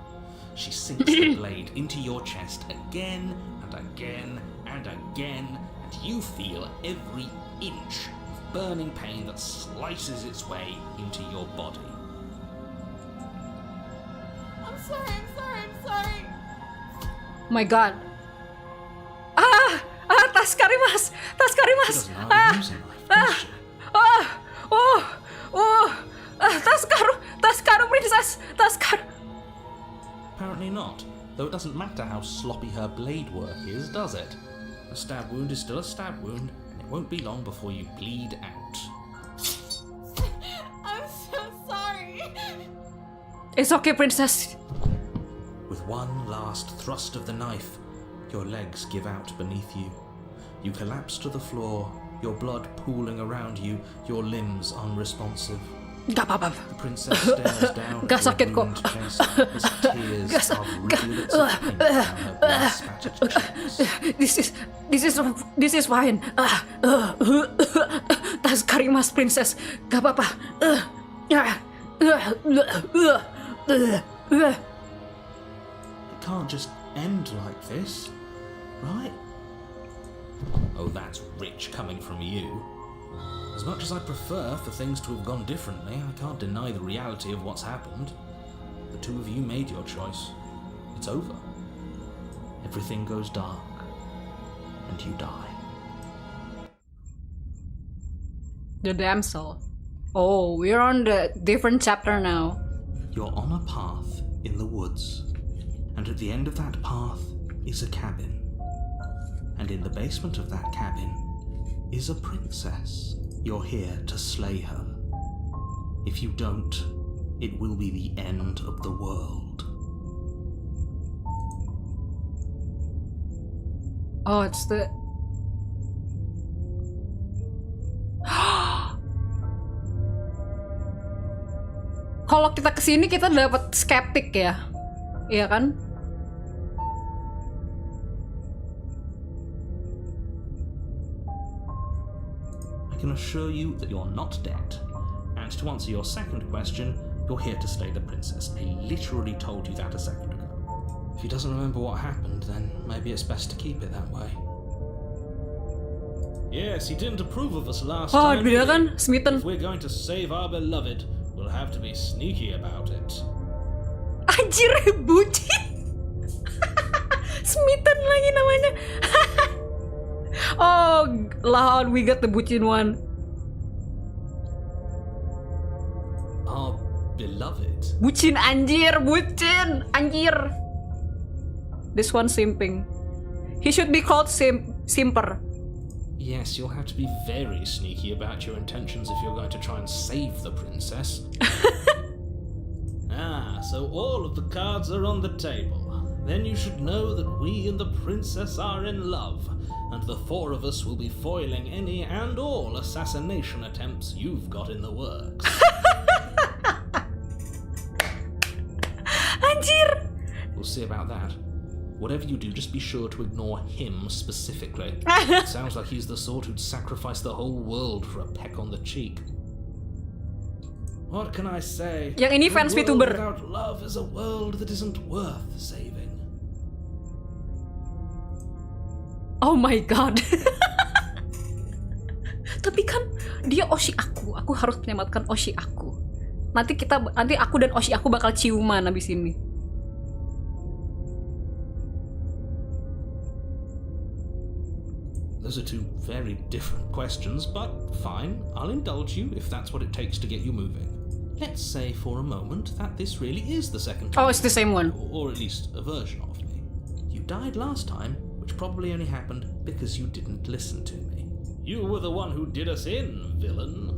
She sinks the blade into your chest again and again and again, and you feel every inch of burning pain that slices its way into your body. I'm sorry. My God. Tas Karimas. She doesn't know I'm using knife, does she? Tas Karu, princess. Tas Karu. Apparently not, though it doesn't matter how sloppy her blade work is, does it? A stab wound is still a stab wound, and it won't be long before you bleed out. I'm so sorry. It's okay, princess. With one last thrust of the knife, your legs give out beneath you. You collapse to the floor, your blood pooling around you, your limbs unresponsive. Gak apa-apa. The princess stares down Gak at sakit your kok. ruined chest as tears of rivulets of paint down her blood-spattered cheeks. This is fine. Tas Karimas, princess. Gak apa-apa. It can't just end like this, right? Oh, that's rich coming from you. As much as I prefer for things to have gone differently, I can't deny the reality of what's happened. The two of you made your choice. It's over. Everything goes dark, and you die. The damsel. Oh, we're on the different chapter now. You're on a path in the woods, and at the end of that path is a cabin. And in the basement of that cabin is a princess. You're here to slay her. If you don't, it will be the end of the world. Oh, it's the... Kalau kita kesini kita dapat skeptik ya, iya kan? I can assure you that you're not dead. And to answer your second question, you're here to slay the princess. I literally told you that a second ago. If he doesn't remember what happened, then maybe it's best to keep it that way. Yes, he didn't approve of us last Oh, time. dia kan, smitten. If we're going to save our beloved, we'll have to be sneaky about it. Anjir, bucin. Smitten lagi namanya. Oh, loud, we got the bucin one. Our beloved? Bucin anjir, bucin anjir. This one simping. He should be called simper. Yes, you'll have to be very sneaky about your intentions if you're going to try and save the princess. So all of the cards are on the table. Then you should know that we and the princess are in love, and the four of us will be foiling any and all assassination attempts you've got in the works. Anjir. We'll see about that. Whatever you do, just be sure to ignore him specifically. It sounds like he's the sort who'd sacrifice the whole world for a peck on the cheek. What can I say? Yang ini fans A world VTuber. without love is a world that isn't worth saving. Oh my god. Tapi kan dia Oshi aku harus menyelamatkan Oshi aku. Nanti aku dan Oshi aku bakal ciuman abis ini. Those are two very different questions, but fine, I'll indulge you if that's what it takes to get you moving. Let's say for a moment that this really is the second time. Oh, it's the same one. Or at least a version of me. You died last time, which probably only happened because you didn't listen to me. You were the one who did us in, villain.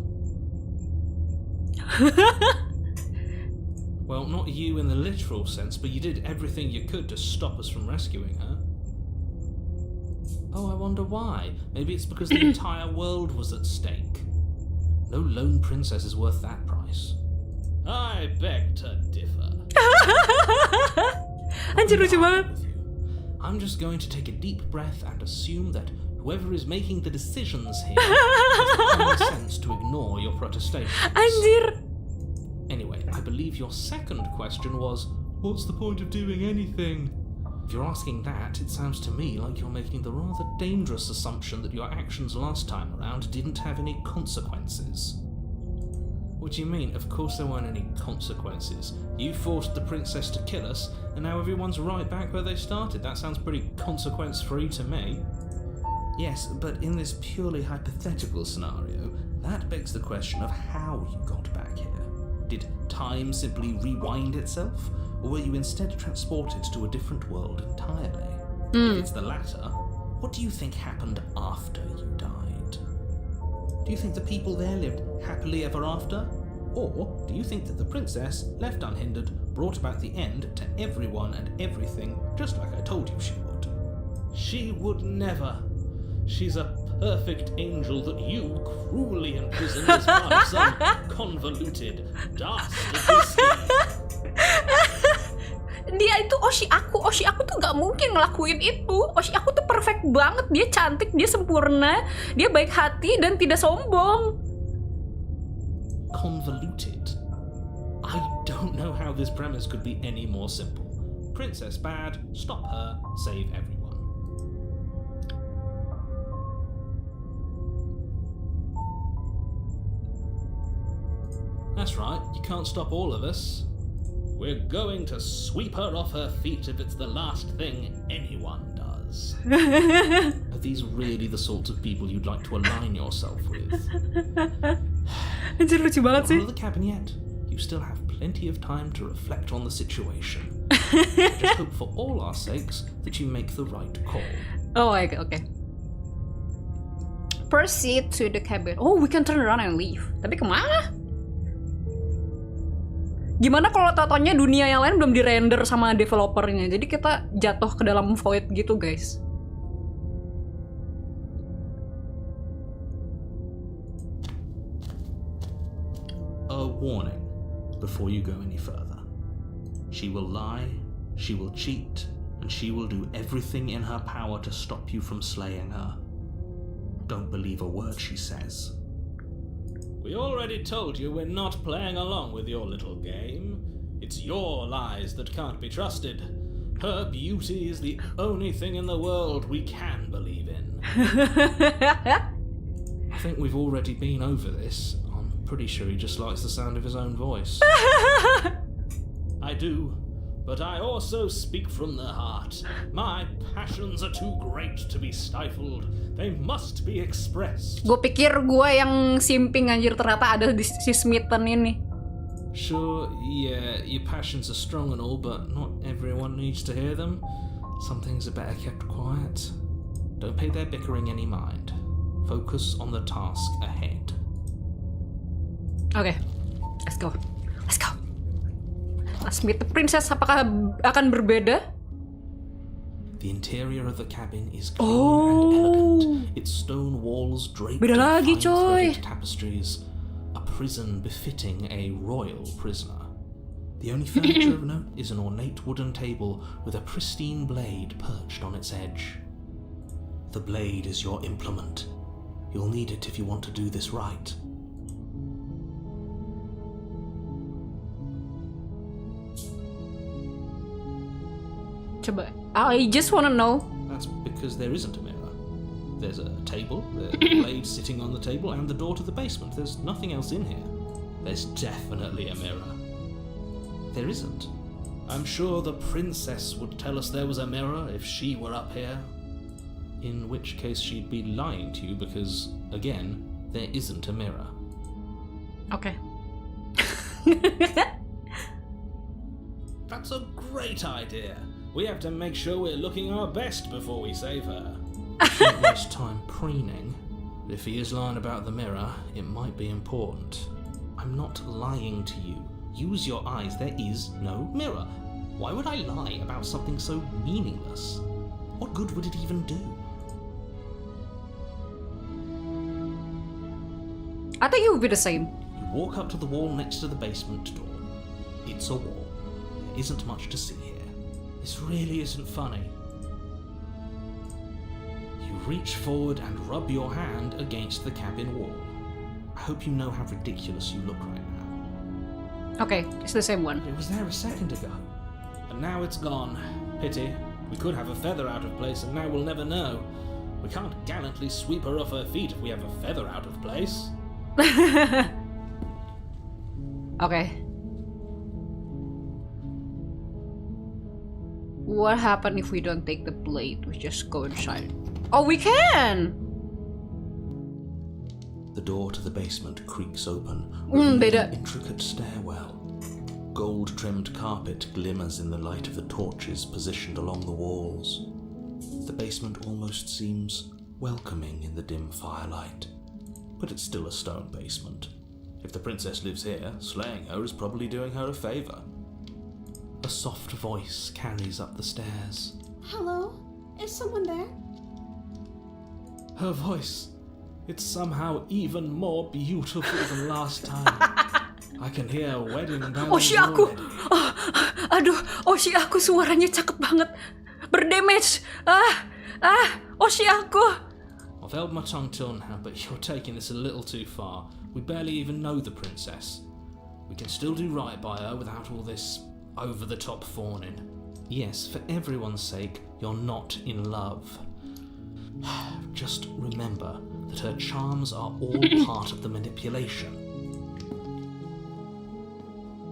Well, not you in the literal sense, but you did everything you could to stop us from rescuing her. Oh, I wonder why. Maybe it's because the entire world was at stake. No lone princess is worth that price. I beg to differ. Anjir, lucu banget. I'm just going to take a deep breath and assume that whoever is making the decisions here has the common sense to ignore your protestations. Anjir. Anyway, I believe your second question was, what's the point of doing anything? If you're asking that, it sounds to me like you're making the rather dangerous assumption that your actions last time around didn't have any consequences. What do you mean? Of course there weren't any consequences. You forced the princess to kill us, and now everyone's right back where they started. That sounds pretty consequence-free to me. Yes, but in this purely hypothetical scenario, that begs the question of how you got back here. Did time simply rewind itself, or were you instead transported to a different world entirely? If it's the latter, what do you think happened after you died? Do you think the people there lived happily ever after? Or do you think that the princess, left unhindered, brought about the end to everyone and everything, just like I told you she would? She would never. She's a perfect angel that you cruelly imprisoned as part of some convoluted, dastardly scheme. Dia itu Oshi aku tuh gak mungkin ngelakuin itu. Oshi aku tuh perfect banget, dia cantik, dia sempurna, dia baik hati dan tidak sombong. Convoluted? I don't know how this premise could be any more simple. Princess bad, stop her, save everyone. That's right, you can't stop all of us. We're going to sweep her off her feet if it's the last thing anyone does. Are these really the sorts of people you'd like to align yourself with? Anjir, lucu banget sih. Not out of the cabin yet. You still have plenty of time to reflect on the situation. Just hope for all our sakes that you make the right call. Oh, okay. Proceed to the cabin. Oh, we can turn around and leave. Tapi kemana? Gimana kalau totonya dunia yang lain belum di-render sama developernya? Jadi kita jatuh ke dalam void gitu, guys. A warning before you go any further. She will lie, she will cheat, and she will do everything in her power to stop you from slaying her. Don't believe a word she says. We already told you we're not playing along with your little game. It's your lies that can't be trusted. Her beauty is the only thing in the world we can believe in. I think we've already been over this. I'm pretty sure he just likes the sound of his own voice. I do, but I also speak from the heart. My passions are too great to be stifled. They must be expressed. Gue pikir gue yang simping anjir, ternyata ada di si Smitten ini. Sure, yeah, your passions are strong and all, but not everyone needs to hear them. Some things are better kept quiet. Don't pay their bickering any mind. Focus on the task ahead. Oke, let's go. Let's meet the princess. Apakah akan berbeda? The interior of the cabin is clean and elegant. Its stone walls draped in fine threaded tapestries. A prison befitting a royal prisoner. The only furniture of note is an ornate wooden table with a pristine blade perched on its edge. The blade is your implement. You'll need it if you want to do this right. Coba, I just wanna know. That's because there isn't a mirror. There's a table, the blade sitting on the table, and the door to the basement. There's nothing else in here. There's definitely a mirror. There isn't. I'm sure the princess would tell us there was a mirror if she were up here. In which case she'd be lying to you because, again, there isn't a mirror. Okay. That's a great idea. We have to make sure we're looking our best before we save her. Shouldn't waste time preening. If he is lying about the mirror, it might be important. I'm not lying to you. Use your eyes. There is no mirror. Why would I lie about something so meaningless? What good would it even do? I think it would be the same. You walk up to the wall next to the basement door. It's a wall. There isn't much to see here. This really isn't funny. You reach forward and rub your hand against the cabin wall. I hope you know how ridiculous you look right now. Okay, it's the same one. It was there a second ago. And now it's gone. Pity. We could have a feather out of place and now we'll never know. We can't gallantly sweep her off her feet if we have a feather out of place. Okay. What happens if we don't take the blade? We just go inside. Oh, we can! The door to the basement creaks open, Beda. revealing an intricate stairwell. Gold-trimmed carpet glimmers in the light of the torches positioned along the walls. The basement almost seems welcoming in the dim firelight. But it's still a stone basement. If the princess lives here, slaying her is probably doing her a favor. A soft voice carries up the stairs. Hello? Is someone there? Her voice, it's somehow even more beautiful than last time. I can hear wedding bells Oh, si aku! already. Oh, si aku suaranya cakep banget. Berdamage. Oh, si aku. I've held my tongue till now, but you're taking this a little too far. We barely even know the princess. We can still do right by her without all this over-the-top fawning. Yes, for everyone's sake, you're not in love. Just remember that her charms are all part of the manipulation.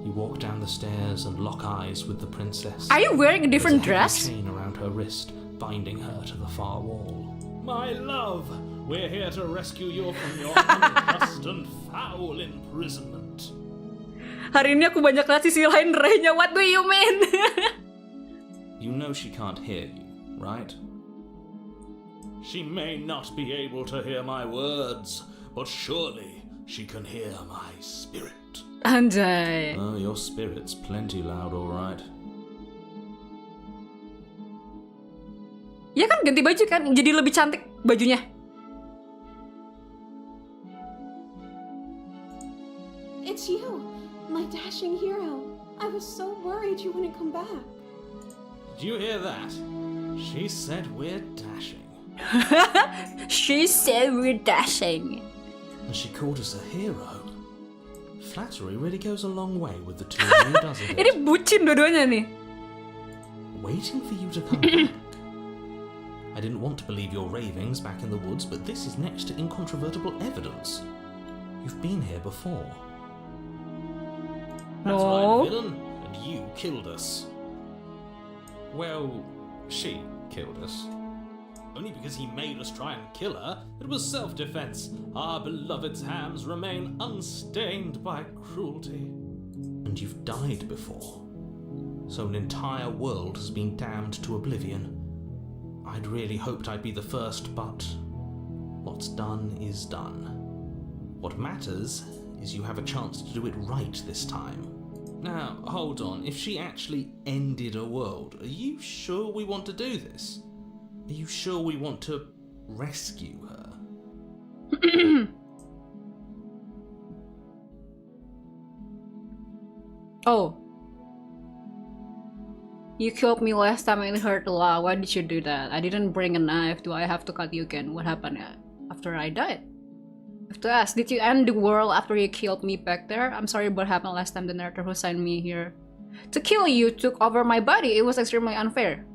You walk down the stairs and lock eyes with the princess. Are you wearing a different There's a dress? heavy chain around her wrist, binding her to the far wall. My love, we're here to rescue you from your unjust and foul imprisonment. Hari ini aku banyak lihat sisi lain Rey-nya. What do you mean? You know she can't hear you, right? She may not be able to hear my words, but surely she can hear my spirit. Anjay. Oh, your spirit's plenty loud, all right. Ya kan ganti baju kan, jadi lebih cantik bajunya. It's you, my dashing hero. I was so worried you wouldn't come back. Did you hear that? She said we're dashing. She said we're dashing. And she called us a hero. Flattery really goes a long way with the two of you, doesn't it? Ini bucin dua-duanya nih. Waiting for you to come back. I didn't want to believe your ravings back in the woods, but this is next to incontrovertible evidence. You've been here before. That's No. right, villain. And you killed us. Well, she killed us. Only because he made us try and kill her. It was self-defense. Our beloved's hands remain unstained by cruelty. And you've died before. So an entire world has been damned to oblivion. I'd really hoped I'd be the first, but what's done is done. What matters is you have a chance to do it right this time. Now, hold on. If she actually ended a world, are you sure we want to do this? Are you sure we want to rescue her? Oh. You killed me last time and it hurt a lot. Why did you do that? I didn't bring a knife. Do I have to cut you again? What happened after I died? I have to ask, did you end the world after you killed me back there? I'm sorry what happened last time. The narrator who sent me here to kill you took over my body. It was extremely unfair.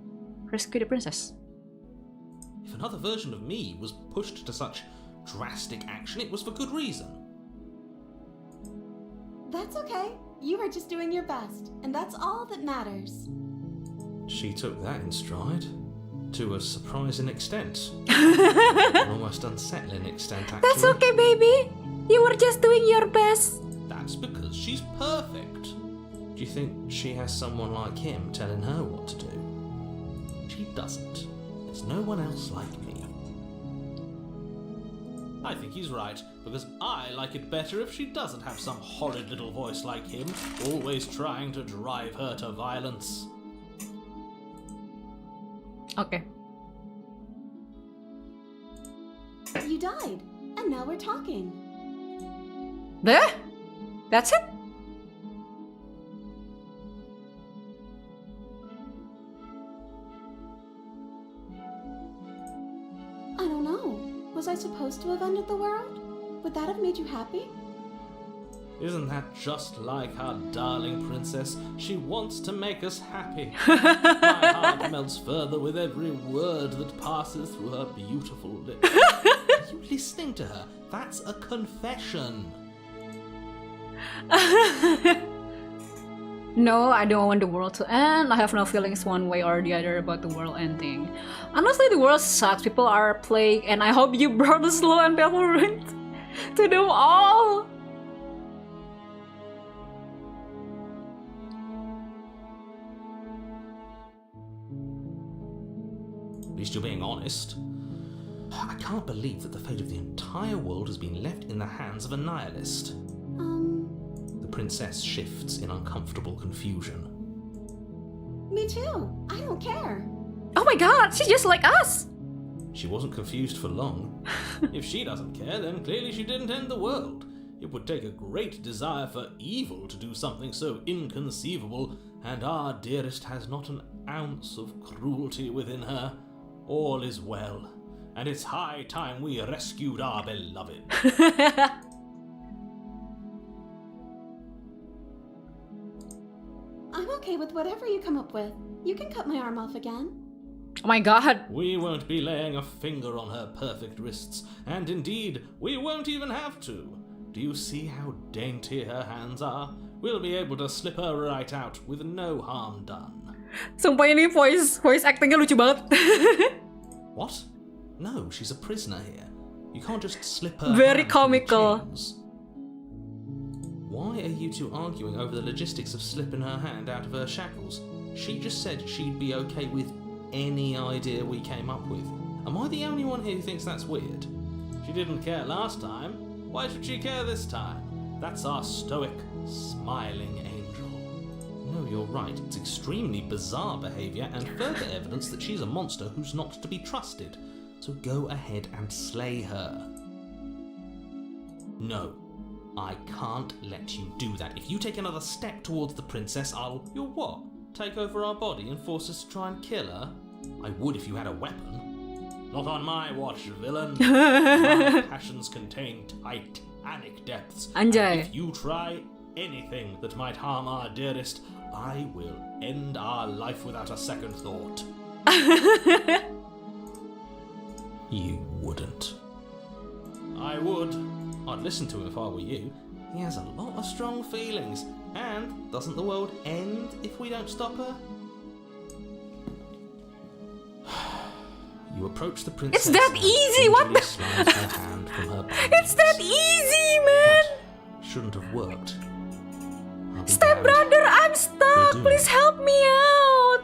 Rescue the princess. If another version of me was pushed to such drastic action, it was for good reason. That's okay. You were just doing your best, and that's all that matters. She took that in stride. To a surprising extent. An almost unsettling extent, actually. That's okay, baby. You were just doing your best. That's because she's perfect. Do you think she has someone like him telling her what to do? She doesn't. There's no one else like me. I think he's right, because I like it better if she doesn't have some horrid little voice like him, always trying to drive her to violence. Okay. You died, and now we're talking. There? That's it? I don't know. Was I supposed to have ended the world? Would that have made you happy? Isn't that just like our darling princess? She wants to make us happy. My heart melts further with every word that passes through her beautiful lips. Are you listening to her? That's a confession. No, I don't want the world to end. I have no feelings one way or the other about the world ending. Honestly, the world sucks. People are plagued, and I hope you brought the slow and painful ruin to them all. At least you're being honest. I can't believe that the fate of the entire world has been left in the hands of a nihilist. The princess shifts in uncomfortable confusion. Me too. I don't care. Oh my god, she's just like us! She wasn't confused for long. If she doesn't care, then clearly she didn't end the world. It would take a great desire for evil to do something so inconceivable, and our dearest has not an ounce of cruelty within her. All is well, and it's high time we rescued our beloved. I'm okay with whatever you come up with. You can cut my arm off again. Oh my god. We won't be laying a finger on her perfect wrists, and indeed, we won't even have to. Do you see how dainty her hands are? We'll be able to slip her right out with no harm done. Sumpah ini voice actingnya lucu banget. What? No, she's a prisoner here. You can't just slip her Very hand through the comical. chains. Why are you two arguing over the logistics of slipping her hand out of her shackles? She just said she'd be okay with any idea we came up with. Am I the only one here who thinks that's weird? She didn't care last time. Why should she care this time? That's our stoic, smiling angel. No, you're right. It's extremely bizarre behaviour and further evidence that she's a monster who's not to be trusted. So go ahead and slay her. No, I can't let you do that. If you take another step towards the princess, You'll what? Take over our body and force us to try and kill her? I would if you had a weapon. Not on my watch, villain. My passions contain titanic depths. Anjay. And if you try anything that might harm our dearest, I will end our life without a second thought. You wouldn't. I would. I'd listen to him if I were you. He has a lot of strong feelings. And doesn't the world end if we don't stop her? You approach the princess. It's that easy, what the- Slides her hand from her bindings. It's that easy, man! Shouldn't have worked. I'll be Step damned. brother, I'm stuck! You're doomed. Please help me out!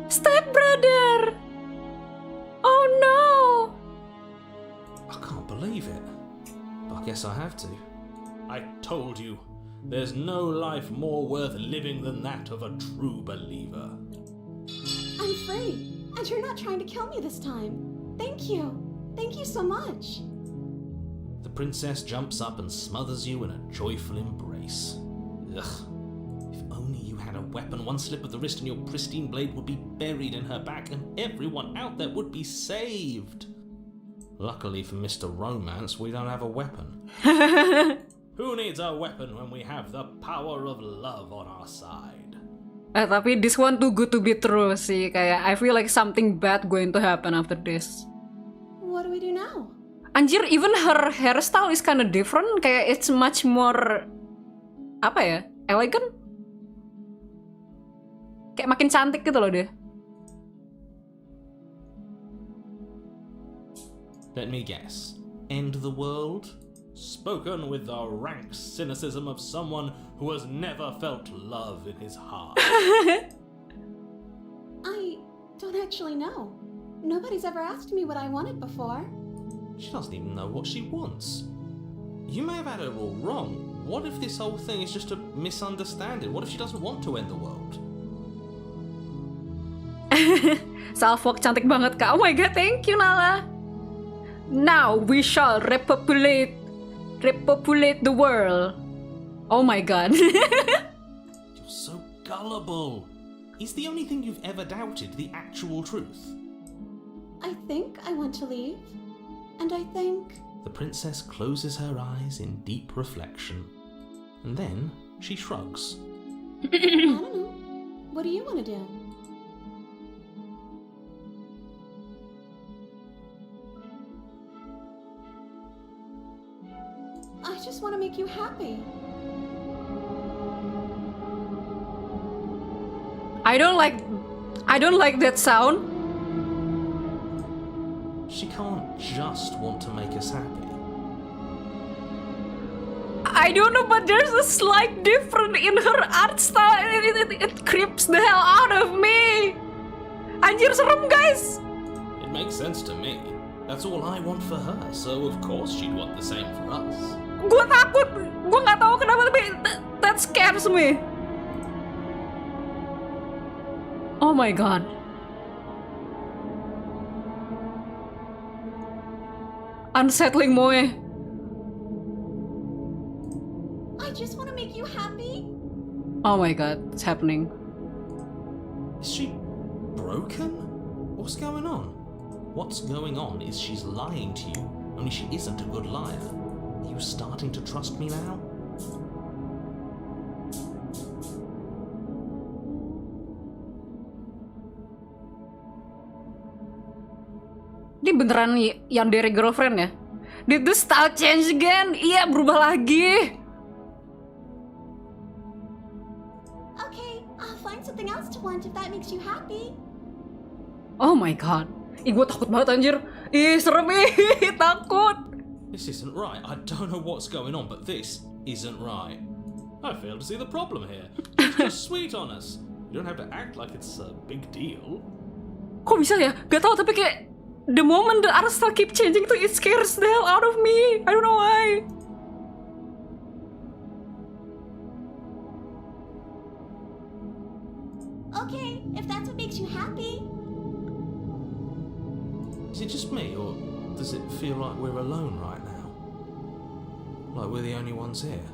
Step brother! Oh no! I can't believe it. But I guess I have to. I told you, there's no life more worth living than that of a true believer. I'm free. And you're not trying to kill me this time. Thank you. Thank you so much. The princess jumps up and smothers you in a joyful embrace. Ugh. If only you had a weapon, one slip of the wrist and your pristine blade would be buried in her back and everyone out there would be saved. Luckily for Mr. Romance, we don't have a weapon. Who needs a weapon when we have the power of love on our side? Tapi this one too good to be true sih. Kayak I feel like something bad going to happen after this. What do we do now? Anjir, even her hairstyle is kinda different. Kayak it's much more, apa ya, elegant. Kayak makin cantik gitu loh dia. Let me guess. End the world? Spoken with the rank cynicism of someone who has never felt love in his heart. I don't actually know. Nobody's ever asked me what I wanted before. She doesn't even know what she wants. You may have had her all wrong. What if this whole thing is just a misunderstanding? What if she doesn't want to end the world? Salfok cantik banget kak. Oh my god, thank you Nala. Now we shall repopulate the world. Oh my god. You're so gullible. Is the only thing you've ever doubted the actual truth? I think I want to leave. And I think... The princess closes her eyes in deep reflection. And then she shrugs. I don't know. What do you want to do? I just want to make you happy. I don't like that sound. She can't just want to make us happy. I don't know, but there's a slight difference in her art style. It creeps the hell out of me. Anjir, serem guys. It makes sense to me. That's all I want for her, so of course she'd want the same for us. Gue takut. Gue nggak tahu kenapa, tapi that scares me. Oh my god. Unsettling Moe. I just want to make you happy. Oh my god, it's happening. Is she broken? What's going on? What's going on is she's lying to you, only she isn't a good liar. Are you starting to trust me now? Ini beneran yang dari girlfriend ya? Did the style change again? Iya, berubah lagi. Okay, I'll find something else to want if that makes you happy. Oh my god. Ih, gue takut banget anjir. Ih, serem ih, takut. This isn't right. I don't know what's going on, but this isn't right. I fail to see the problem here. It's just sweet on us. You don't have to act like it's a big deal. Kok bisa ya? Gak tau, tapi kayak the moment the art style keep changing tuh, it scares the hell out of me. I don't know why. Okay, if that's what makes you happy. Is it just me, or does it feel like we're alone right now? Like we're the only ones here?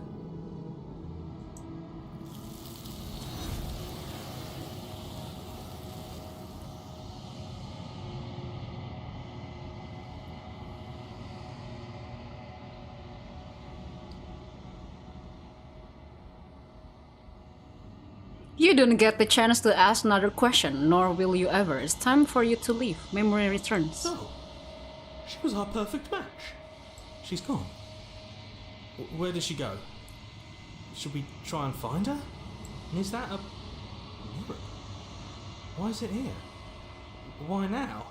You don't get the chance to ask another question, nor will you ever. It's time for you to leave. Memory returns. Oh, she was our perfect match. She's gone. Where did she go? Should we try and find her? And is that a mirror? Why is it here? Why now?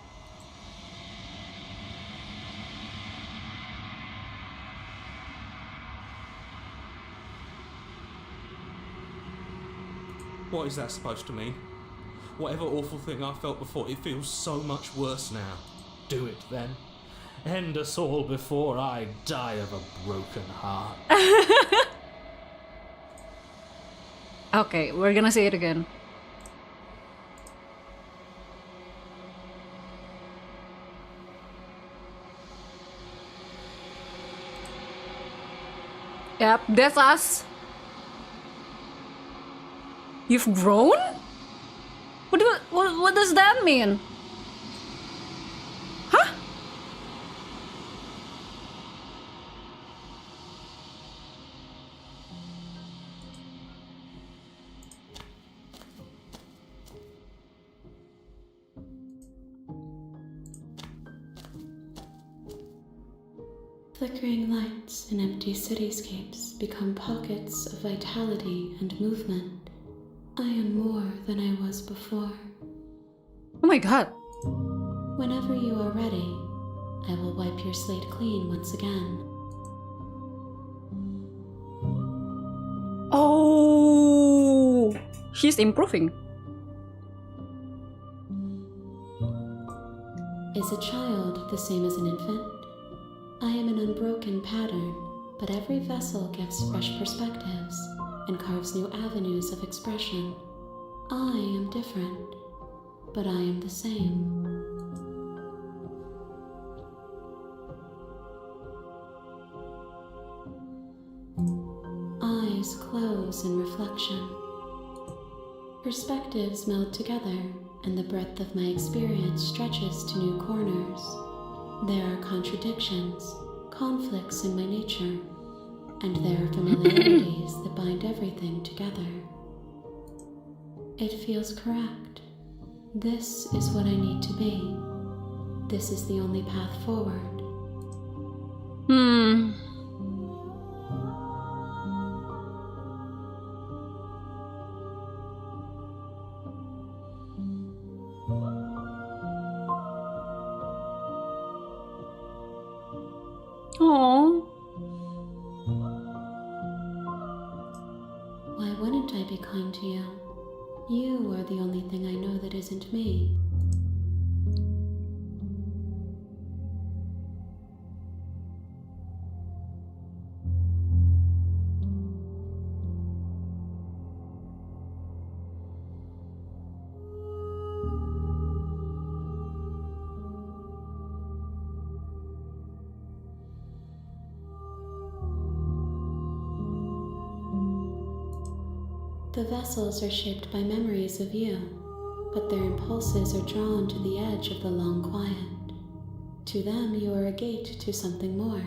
What is that supposed to mean? Whatever awful thing I felt before, it feels so much worse now. Do it then. End us all before I die of a broken heart. Okay, we're gonna say it again. Yep, that's us. You've grown? What does that mean? Huh? Flickering lights in empty cityscapes become pockets of vitality and movement. I am more than I was before. Oh my god. Whenever you are ready, I will wipe your slate clean once again. Oh, she's improving. Is a child the same as an infant? I am an unbroken pattern, but every vessel gives fresh perspectives and carves new avenues of expression. I am different, but I am the same. Eyes close in reflection. Perspectives meld together, and the breadth of my experience stretches to new corners. There are contradictions, conflicts in my nature, and there are familiarities that bind everything together. It feels correct. This is what I need to be. This is the only path forward. wouldn't I be kind to you? You are the only thing I know that isn't me. The vessels are shaped by memories of you, but their impulses are drawn to the edge of the long quiet. To them, you are a gate to something more,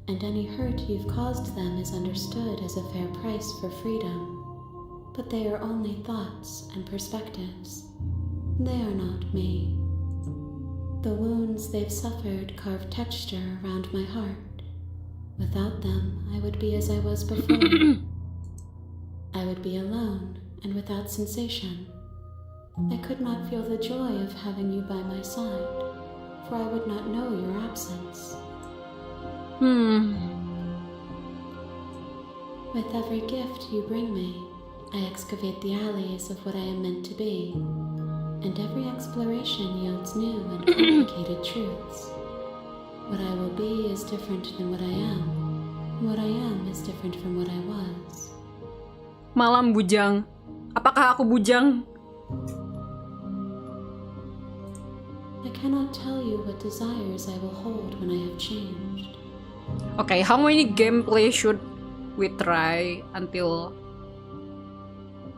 and any hurt you've caused them is understood as a fair price for freedom. But they are only thoughts and perspectives. They are not me. The wounds they've suffered carve texture around my heart. Without them, I would be as I was before. I would be alone and without sensation. I could not feel the joy of having you by my side, for I would not know your absence. With every gift you bring me, I excavate the alleys of what I am meant to be, and every exploration yields new and complicated truths. What I will be is different than what I am, and what I am is different from what I was. Malam bujang. Apakah aku bujang? I cannot tell you what desires I will hold when I have changed. Okay, how many gameplay should we try until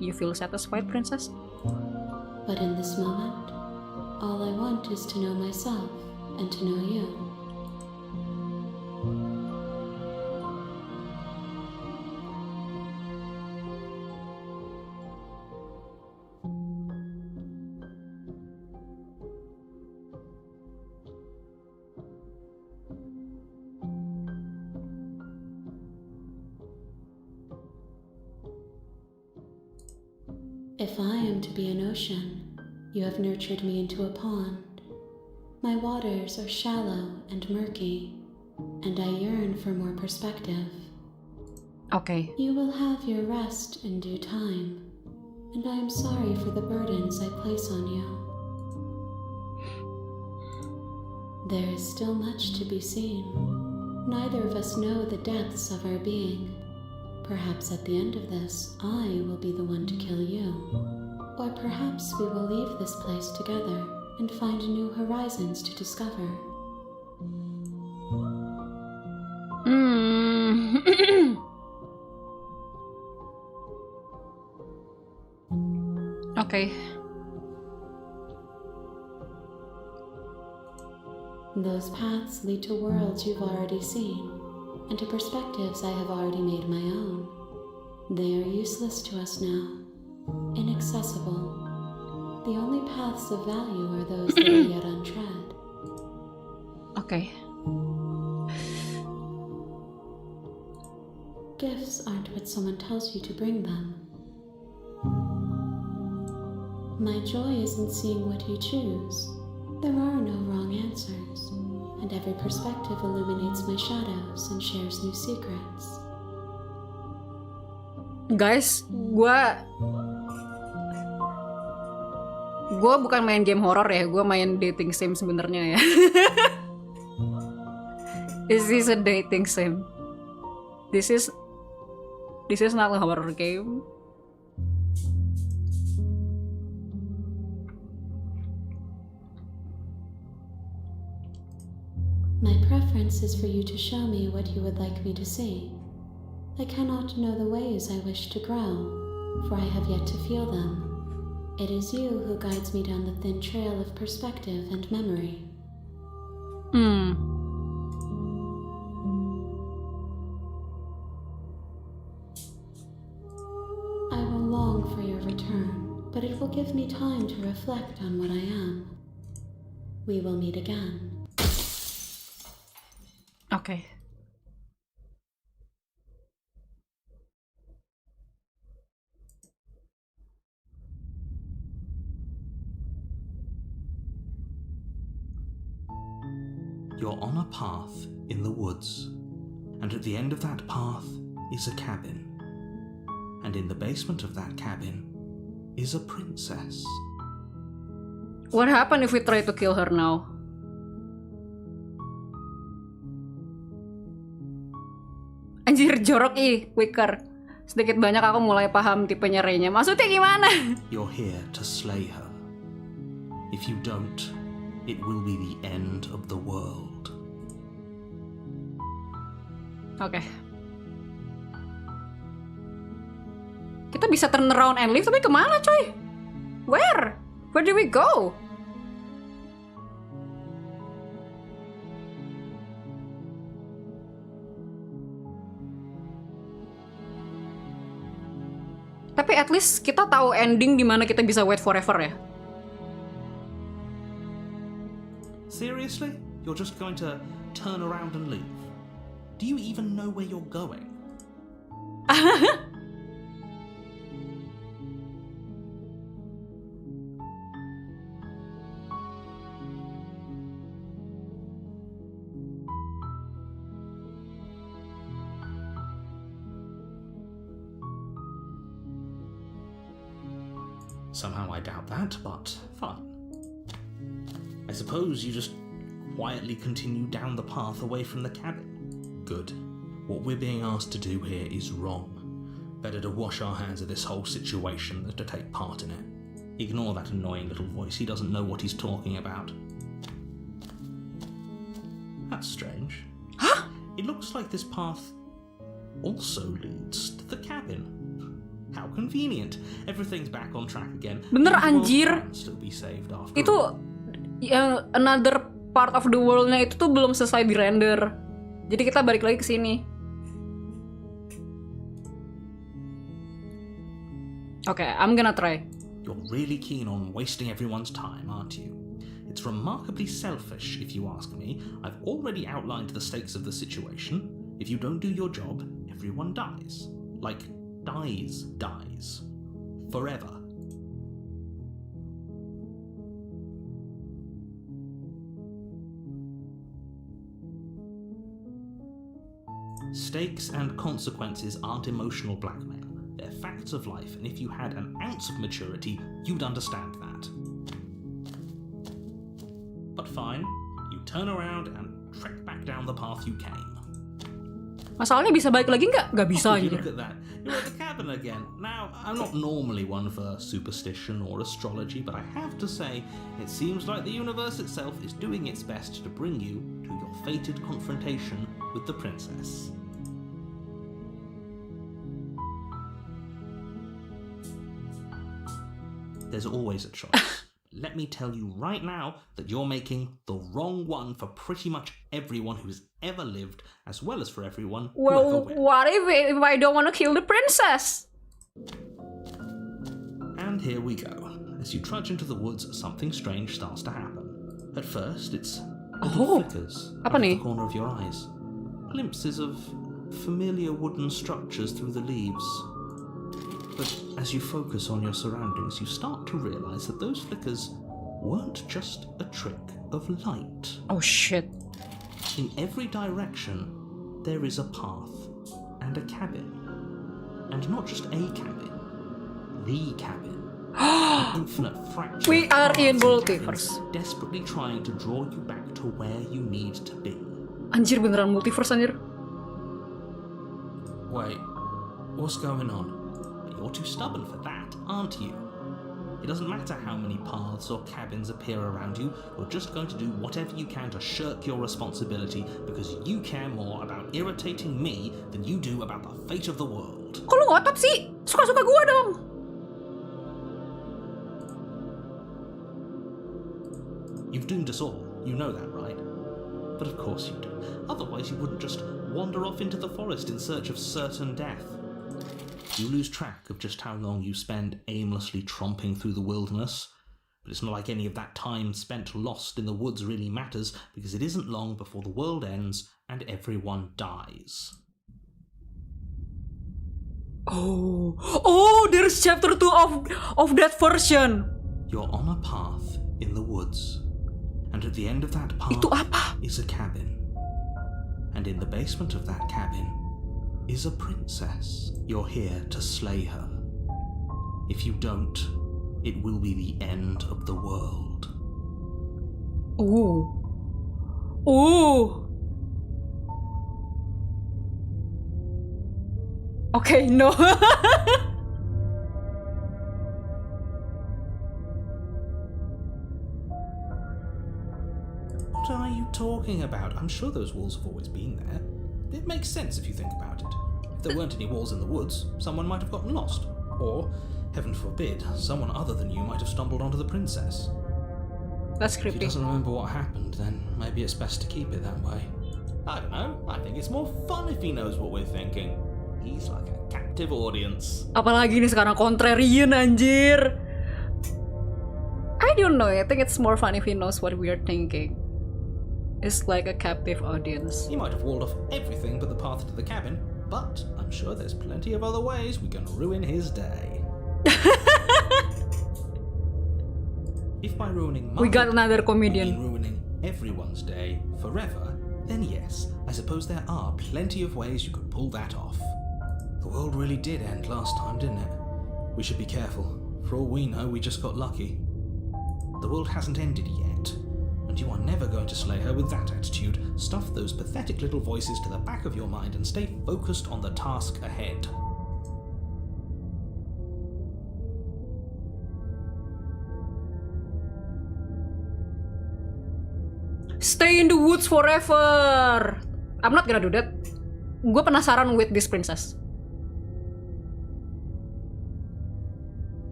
you feel satisfied, princess? But in this moment, all I want is to know myself and to know you. If I am to be an ocean, you have nurtured me into a pond. My waters are shallow and murky, and I yearn for more perspective. Okay. You will have your rest in due time, and I am sorry for the burdens I place on you. There is still much to be seen. Neither of us know the depths of our being. Perhaps at the end of this, I will be the one to kill you. Or perhaps we will leave this place together and find new horizons to discover. Okay. Those paths lead to worlds you've already seen, and to perspectives I have already made my own. They are useless to us now, inaccessible. The only paths of value are those that are yet untread. Okay. Gifts aren't what someone tells you to bring them. My joy is in seeing what you choose. There are no wrong answers, and every perspective illuminates my shadows and shares new secrets. Guys, gua bukan main game horror ya, gua main dating sim sebenarnya ya. This is a dating sim. This is not a horror game. My preference is for you to show me what you would like me to see. I cannot know the ways I wish to grow, for I have yet to feel them. It is you who guides me down the thin trail of perspective and memory. I will long for your return, but it will give me time to reflect on what I am. We will meet again. Okay. You're on a path in the woods, and at the end of that path is a cabin. And in the basement of that cabin is a princess. What happened if we try to kill her now? Anjir, jorok quicker. Sedikit banyak aku mulai paham tipe nyerainya. Maksudnya gimana? You're here to slay her. If you don't, it will be the end of the world. Oke. Kita bisa turn around and leave, tapi kemana coy? Where? Where do we go? Tapi at least kita tahu ending di mana kita bisa wait forever ya. Seriously? You're just going to turn around and leave? Do you even know where you're going? Somehow I doubt that, but fine. I suppose you just quietly continue down the path away from the cabin. Good. What we're being asked to do here is wrong. Better to wash our hands of this whole situation than to take part in it. Ignore that annoying little voice, he doesn't know what he's talking about. That's strange. Huh? It looks like this path also leads to the cabin. How convenient. Everything's back on track again. Bener, The world anjir. can still be saved after Itu all. yang another part of the world-nya itu tuh belum selesai di render. Jadi kita balik lagi ke sini. Okay, I'm gonna try. You're really keen on wasting everyone's time, aren't you? It's remarkably selfish, if you ask me. I've already outlined the stakes of the situation. If you don't do your job, everyone dies. Like, dies. Forever. Stakes and consequences aren't emotional blackmail. They're facts of life, and if you had an ounce of maturity, you'd understand that. But fine, you turn around and trek back down the path you came. Masalahnya bisa balik lagi nggak? Nggak bisa Oh, you anjir. look at that. You're at the cabin again. Now, I'm not normally one for superstition or astrology, but I have to say, it seems like the universe itself is doing its best to bring you to your fated confrontation with the princess. There's always a choice. Let me tell you right now that you're making the wrong one for pretty much everyone who's ever lived, as well as for everyone who ever Well, will. what if I don't want to kill the princess? And here we go. As you trudge into the woods, something strange starts to happen. At first, it's little flickers Apa out of nih? the corner of your eyes. Glimpses of familiar wooden structures through the leaves. But as you focus on your surroundings, you start to realize that those flickers weren't just a trick of light. Oh shit. In every direction, there is a path and a cabin. And not just a cabin, the cabin. An infinite fraction We of are in paths and cabins, multiverse. desperately trying to draw you back to where you need to be. Anjir, beneran multiverse anjir. Wait, what's going on? You're too stubborn for that, aren't you? It doesn't matter how many paths or cabins appear around you, you're just going to do whatever you can to shirk your responsibility because you care more about irritating me than you do about the fate of the world. Kok lu ngotot sih? Suka-suka gua dong. You've doomed us all, you know that, right? But of course you do. Otherwise you wouldn't just wander off into the forest in search of certain death. You lose track of just how long you spend aimlessly tromping through the wilderness. But it's not like any of that time spent lost in the woods really matters, because it isn't long before the world ends and everyone dies. Oh, there's chapter 2 of that version. You're on a path in the woods, and at the end of that path Itu apa? is a cabin. And in the basement of that cabin is a princess. You're here to slay her. If you don't, it will be the end of the world. Ooh. Ooh. Okay, no. What are you talking about? I'm sure those walls have always been there. It makes sense if you think about it. If there weren't any walls in the woods, someone might have gotten lost. Or, heaven forbid, someone other than you might have stumbled onto the princess. That's If he creepy. doesn't remember what happened, then maybe it's best to keep it that way. I don't know. I think it's more fun if he knows what we're thinking. He's like a captive audience. Apalagi nih sekarang contrarian anjir. I don't know. I think it's more fun if he knows what we're thinking. It's like a captive audience. He might have walled off everything but the path to the cabin, but I'm sure there's plenty of other ways we can ruin his day. If by ruining We got another you comedian. mean ruining everyone's day forever, then yes, I suppose there are plenty of ways you could pull that off. The world really did end last time, didn't it? We should be careful. For all we know, we just got lucky. The world hasn't ended yet, and you are never going to slay her with that attitude. Stuff those pathetic little voices to the back of your mind and stay focused on the task ahead. Stay in the woods forever. I'm not gonna do that. Gue penasaran with this princess.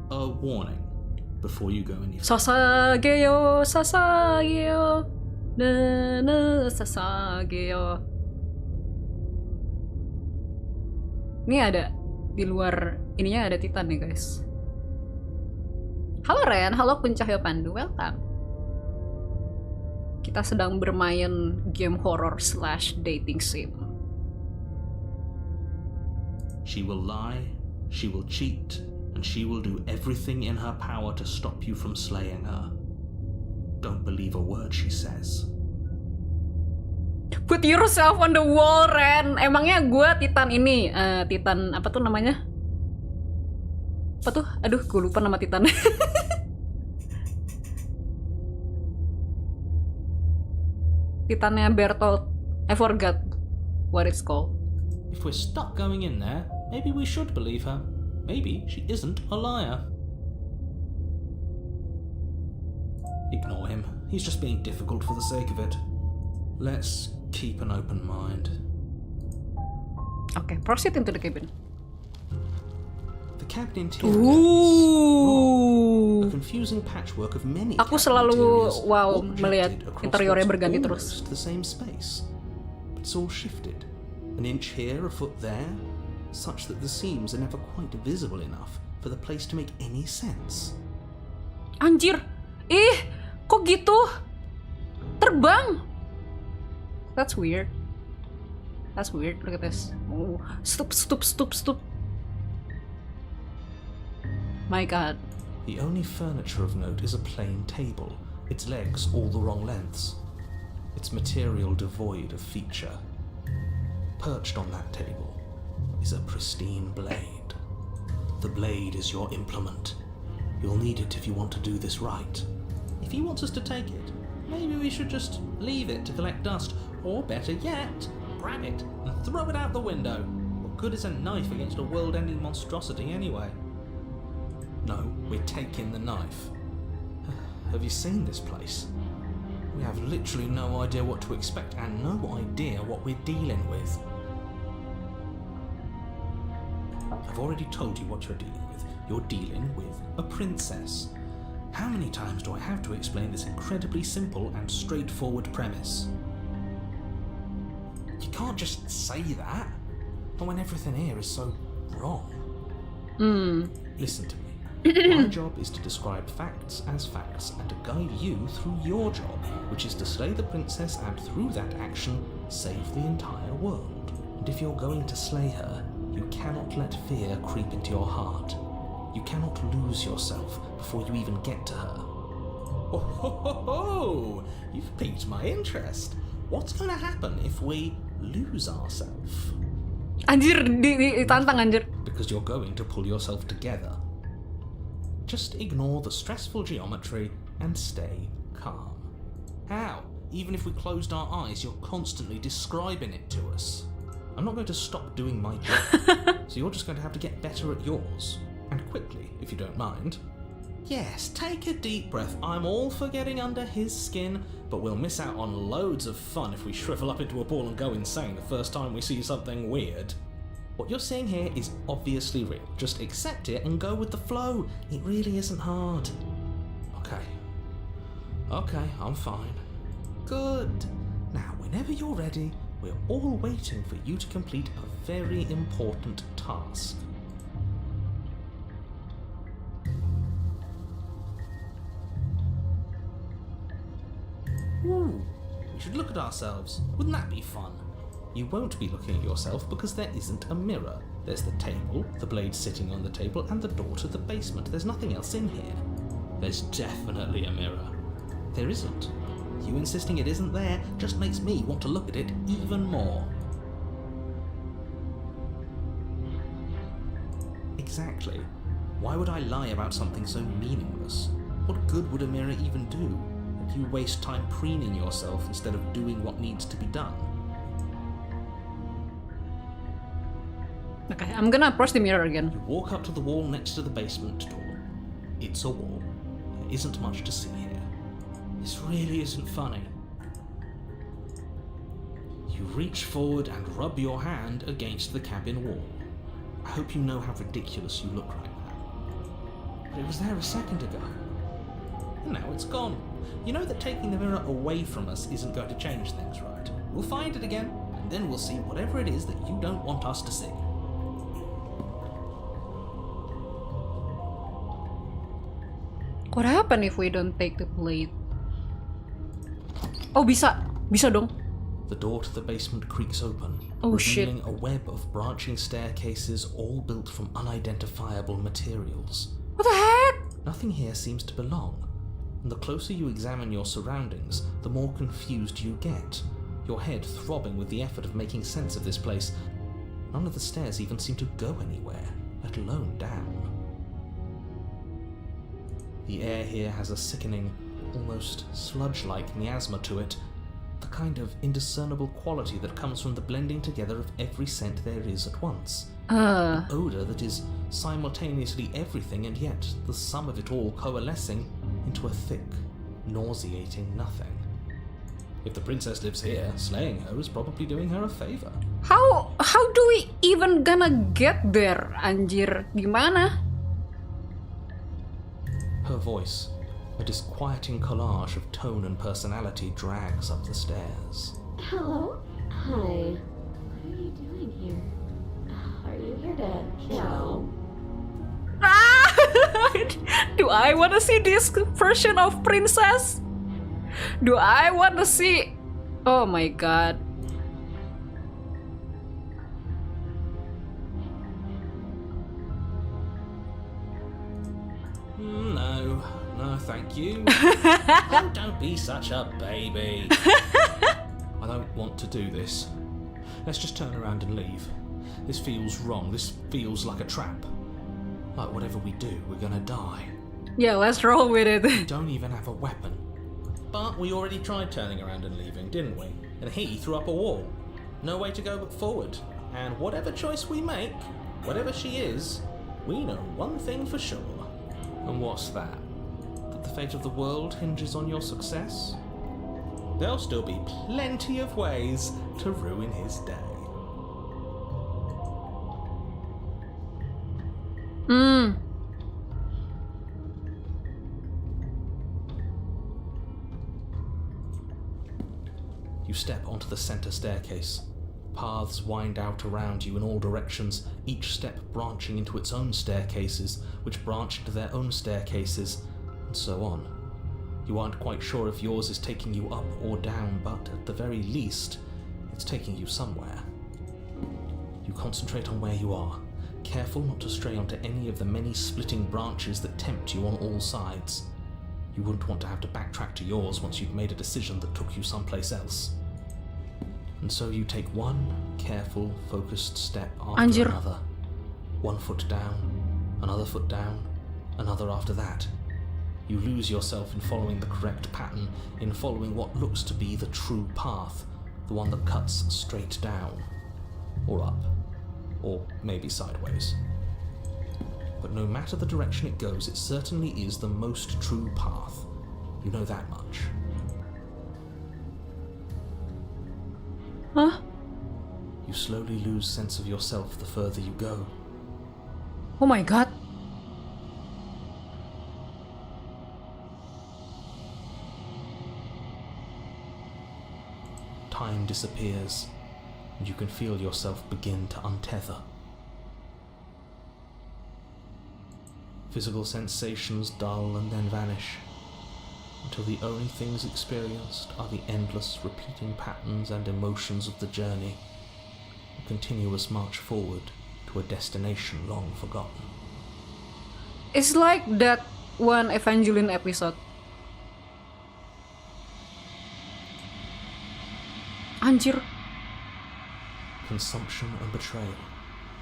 A warning before you go any further. Sasageo, Sasageo, na Sasageo. Ini ada di luar ininya ada Titan nih guys. Halo Ren, halo Pencahaya Pandu, welcome. Kita sedang bermain game horror / dating sim. She will lie, she will cheat, and she will do everything in her power to stop you from slaying her. Don't believe a word she says. Put yourself on the wall, Ren. Emangnya gue Titan ini, Titan apa tuh namanya? Apa tuh? Aduh, gue lupa nama Titan. Titannya Bertolt. I forgot what it's called. If we're stuck going in there, maybe we should believe her. Maybe she isn't a liar. Ignore him. He's just being difficult for the sake of it. Let's keep an open mind. Okay, proceed into the cabin. The cabin interior Ooh. is a confusing patchwork of many Aku cabin selalu interiors, wow all melihat projected across interiornya what's berganti terus. almost the same space. But it's all shifted. An inch here, a foot there, such that the seams are never quite visible enough for the place to make any sense. Anjir. Ih, kok gitu? Terbang. That's weird. That's weird. Look at this. Oh, stoop. My god. The only furniture of note is a plain table, its legs all the wrong lengths, its material devoid of feature. Perched on that table is a pristine blade. The blade is your implement. You'll need it if you want to do this right. If he wants us to take it, maybe we should just leave it to collect dust, or better yet, grab it and throw it out the window. What good is a knife against a world-ending monstrosity anyway? No, we're taking the knife. Have you seen this place? We have literally no idea what to expect and no idea what we're dealing with. I've already told you what you're dealing with. You're dealing with a princess. How many times do I have to explain this incredibly simple and straightforward premise? You can't just say that, but when everything here is so wrong. Listen to me. My job is to describe facts as facts and to guide you through your job, which is to slay the princess and through that action, save the entire world. And if you're going to slay her, you cannot let fear creep into your heart. You cannot lose yourself before you even get to her. Oh, you've piqued my interest. What's going to happen if we lose ourselves? Anjir, ditantang anjir. Because you're going to pull yourself together. Just ignore the stressful geometry and stay calm. How? Even if we closed our eyes, you're constantly describing it to us. I'm not going to stop doing my job, so you're just going to have to get better at yours. And quickly, if you don't mind. Yes, take a deep breath. I'm all for getting under his skin, but we'll miss out on loads of fun if we shrivel up into a ball and go insane the first time we see something weird. What you're seeing here is obviously real. Just accept it and go with the flow. It really isn't hard. Okay, I'm fine. Good. Now, whenever you're ready, we're all waiting for you to complete a very important task. Ooh, we should look at ourselves. Wouldn't that be fun? You won't be looking at yourself because there isn't a mirror. There's the table, the blade sitting on the table, and the door to the basement. There's nothing else in here. There's definitely a mirror. There isn't. You insisting it isn't there just makes me want to look at it even more. Exactly. Why would I lie about something so meaningless? What good would a mirror even do? That you waste time preening yourself instead of doing what needs to be done. Okay, I'm gonna approach the mirror again. You walk up to the wall next to the basement door. It's a wall. There isn't much to see here. This really isn't funny. You reach forward and rub your hand against the cabin wall. I hope you know how ridiculous you look right now. But it was there a second ago. And now it's gone. You know that taking the mirror away from us isn't going to change things, right? We'll find it again, and then we'll see whatever it is that you don't want us to see. What happen if we don't take the blade? Oh, bisa dong. The door to the basement creaks open, Oh, shit. revealing a web of branching staircases all built from unidentifiable materials. What the heck? Nothing here seems to belong, and the closer you examine your surroundings, the more confused you get, your head throbbing with the effort of making sense of this place. None of the stairs even seem to go anywhere, let alone down. The air here has a sickening, almost sludge-like miasma to it, the kind of indiscernible quality that comes from the blending together of every scent there is at once. An odour that is simultaneously everything and yet the sum of it all coalescing into a thick, nauseating nothing. If the princess lives here, slaying her is probably doing her a favour. How do we even gonna get there, anjir? Gimana? Her voice, a disquieting collage of tone and personality, drags up the stairs. Hello? Hi. What are you doing here? Are you here to kill? Do I want to see this version of princess? Do I want to see? Oh my god. No, thank you. Oh, don't be such a baby. I don't want to do this. Let's just turn around and leave. This feels wrong. This feels like a trap. Like whatever we do, we're gonna die. Yeah, let's roll with We it. don't even have a weapon. But we already tried turning around and leaving, didn't we? And he threw up a wall. No way to go but forward. And whatever choice we make, whatever she is, we know one thing for sure. And what's that? That the fate of the world hinges on your success? There'll still be plenty of ways to ruin his day. You step onto the center staircase. Paths wind out around you in all directions, each step branching into its own staircases, which branch into their own staircases, and so on. You aren't quite sure if yours is taking you up or down, but at the very least, it's taking you somewhere. You concentrate on where you are, careful not to stray onto any of the many splitting branches that tempt you on all sides. You wouldn't want to have to backtrack to yours once you'd made a decision that took you someplace else. And so you take one careful, focused step after Anjir. another. 1 foot down, another foot down, another after that. You lose yourself in following the correct pattern, in following what looks to be the true path, the one that cuts straight down, or up, or maybe sideways. But no matter the direction it goes, it certainly is the most true path. You know that much. Huh? You slowly lose sense of yourself the further you go. Oh my god. Time disappears, and you can feel yourself begin to untether. Physical sensations dull and then vanish, until the only things experienced are the endless repeating patterns and emotions of the journey, a continuous march forward to a destination long forgotten. It's like that one Evangeline episode. Anjir. Consumption and betrayal,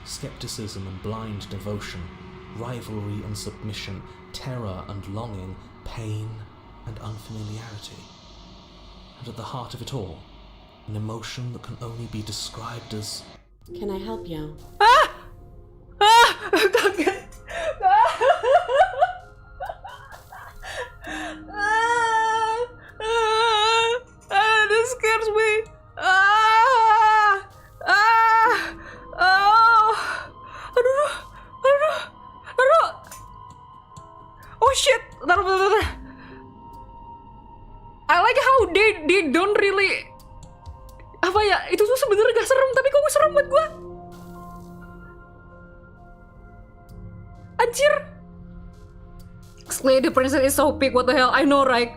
skepticism and blind devotion, rivalry and submission, terror and longing, pain and unfamiliarity. And at the heart of it all, an emotion that can only be described as... Can I help you? Takut. This scares me. Aduh. Oh shit. Bentar. I like how they don't really, apa ya, itu tuh sebenarnya gak serem tapi kok serem buat gua. Anjir. Slay the princess is so big, what the hell, I know right?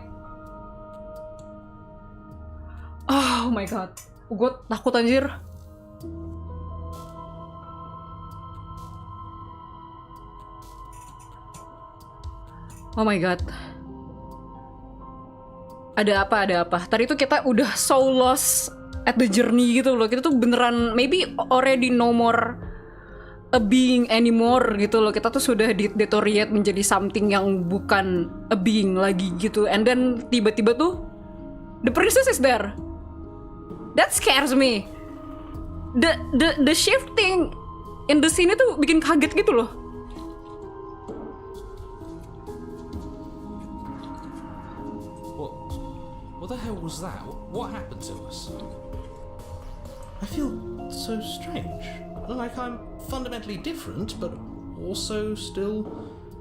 Oh my god, gue takut anjir. Oh my god. Ada apa? Tadi tuh kita udah so lost at the journey gitu loh. Kita tuh beneran maybe already no more a being anymore gitu loh. Kita tuh sudah deteriorate menjadi something yang bukan a being lagi gitu. And then tiba-tiba tuh the princess is there. That scares me. The shifting in the scene itu bikin kaget gitu loh. What the hell was that? What happened to us? I feel so strange. Like I'm fundamentally different, but also still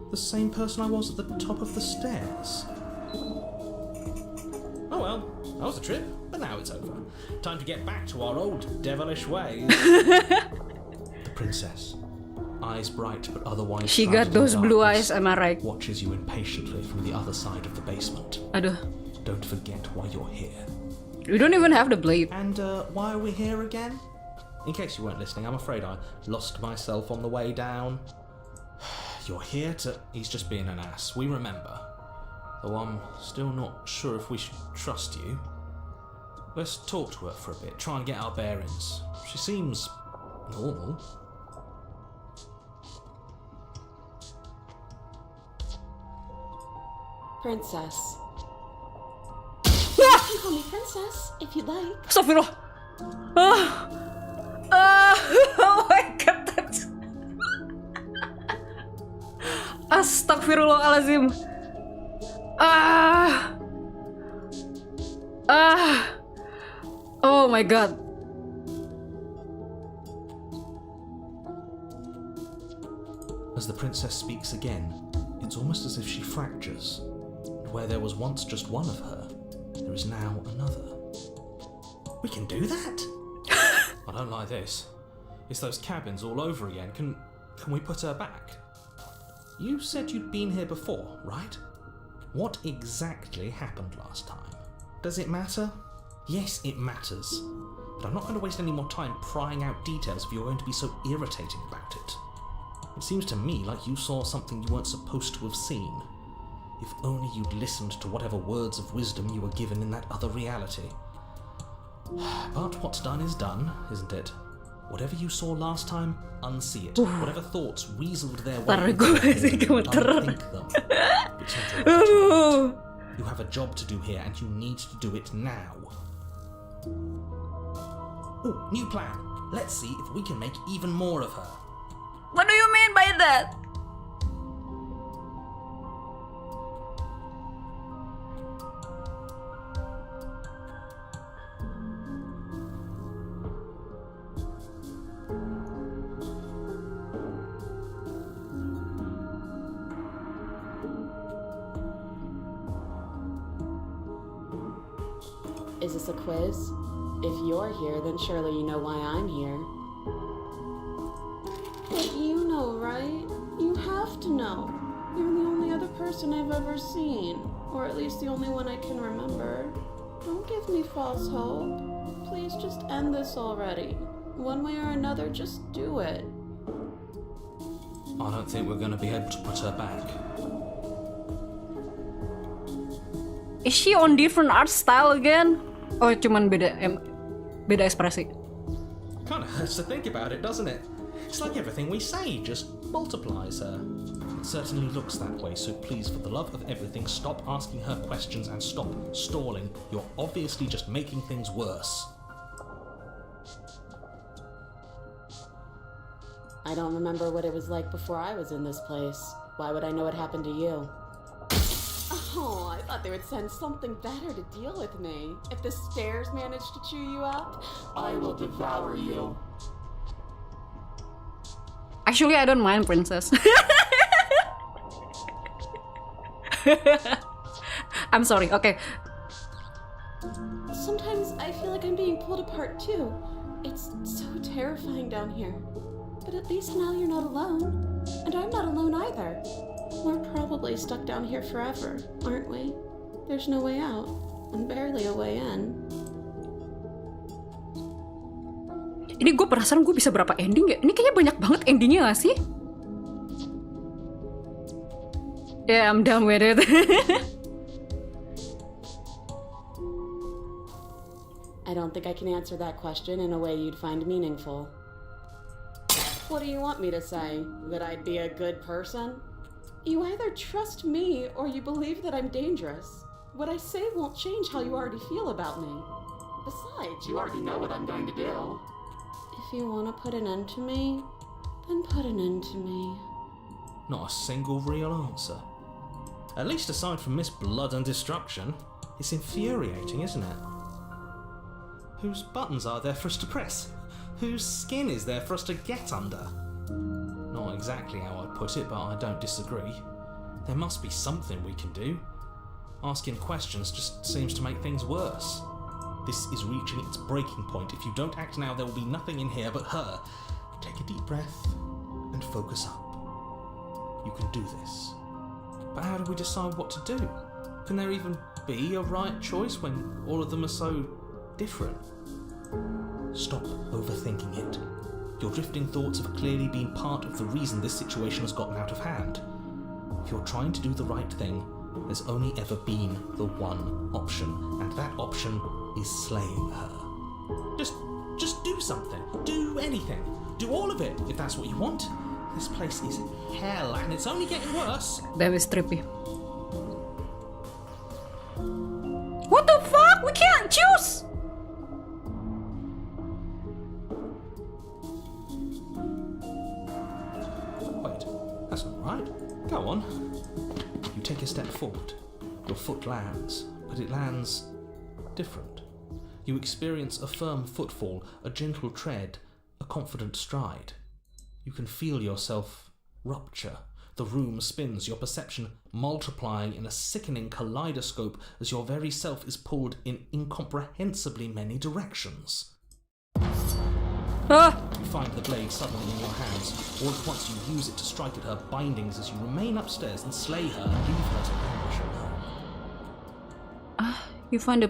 the same person I was at the top of the stairs. Oh well, that was a trip, but now it's over. Time to get back to our old devilish ways. The princess, eyes bright but otherwise She got those blue eyes, am I right? watches you impatiently from the other side of the basement. Aduh. Don't forget why you're here. We don't even have the blade. And why are we here again? In case you weren't listening, I'm afraid I lost myself on the way down. You're here to... He's just being an ass, we remember. Though I'm still not sure if we should trust you. Let's talk to her for a bit, try and get our bearings. She seems normal. Princess. You can call me Princess, if you'd like. Astagfirullah. Oh my god, that's... Astagfirullahaladzim. Oh my god. As the princess speaks again, it's almost as if she fractures. And where there was once just one of her, there is now another. We can do that? I don't like this. It's those cabins all over again. Can we put her back? You said you'd been here before, right? What exactly happened last time? Does it matter? Yes, it matters. But I'm not going to waste any more time prying out details if you're going to be so irritating about it. It seems to me like you saw something you weren't supposed to have seen. If only you'd listened to whatever words of wisdom you were given in that other reality. But what's done is done, isn't it? Whatever you saw last time, unsee it. Whatever thoughts weaseled their way into your head, unthink them. It's not your right. You have a job to do here, and you need to do it now. Ooh, new plan. Let's see if we can make even more of her. What do you mean by that? Is this a quiz? If you're here, then surely you know why I'm here. But you know, right? You have to know. You're the only other person I've ever seen. Or at least the only one I can remember. Don't give me false hope. Please just end this already. One way or another, just do it. I don't think we're going to be able to put her back. Is she on different art style again? Oh, cuman beda ekspresi. Kind of hurts to think about it, doesn't it? It's like everything we say just multiplies her. It certainly looks that way, so please, for the love of everything, stop asking her questions and stop stalling. You're obviously just making things worse. I don't remember what it was like before I was in this place. Why would I know what happened to you? Oh, I thought they would send something better to deal with me. If the stairs managed to chew you up, I will devour you. Actually, I don't mind, princess. I'm sorry, okay. Sometimes I feel like I'm being pulled apart too. It's so terrifying down here. But at least now you're not alone. And I'm not alone either. We're probably stuck down here forever, aren't we? There's no way out, and barely a way in. Ini gue penasaran gue bisa berapa ending ya? Ini kayaknya banyak banget endingnya gak sih? Yeah, I'm done with it. I don't think I can answer that question in a way you'd find meaningful. What do you want me to say? That I'd be a good person? You either trust me or you believe that I'm dangerous. What I say won't change how you already feel about me. Besides, you already know what I'm going to do. If you want to put an end to me, then put an end to me. Not a single real answer. At least aside from Miss Blood and Destruction, it's infuriating, isn't it? Whose buttons are there for us to press? Whose skin is there for us to get under? Not exactly how I'd put it, but I don't disagree. There must be something we can do. Asking questions just seems to make things worse. This is reaching its breaking point. If you don't act now, there will be nothing in here but her. Take a deep breath and focus up. You can do this. But how do we decide what to do? Can there even be a right choice when all of them are so different? Stop overthinking it. Your drifting thoughts have clearly been part of the reason this situation has gotten out of hand. If you're trying to do the right thing, there's only ever been the one option, and that option is slaying her. Just do something. Do anything. Do all of it, if that's what you want. This place is hell, and it's only getting worse. That was trippy. What the fuck? We can't choose! Wait, that's not right. Go on. You take a step forward. Your foot lands, but it lands different. You experience a firm footfall, a gentle tread, a confident stride. You can feel yourself rupture. The room spins, your perception multiplying in a sickening kaleidoscope as your very self is pulled in incomprehensibly many directions. Ah! You find the blade suddenly in your hands. All at once you use it to strike at her bindings as you remain upstairs and slay her and leave her to anguish alone. You find a...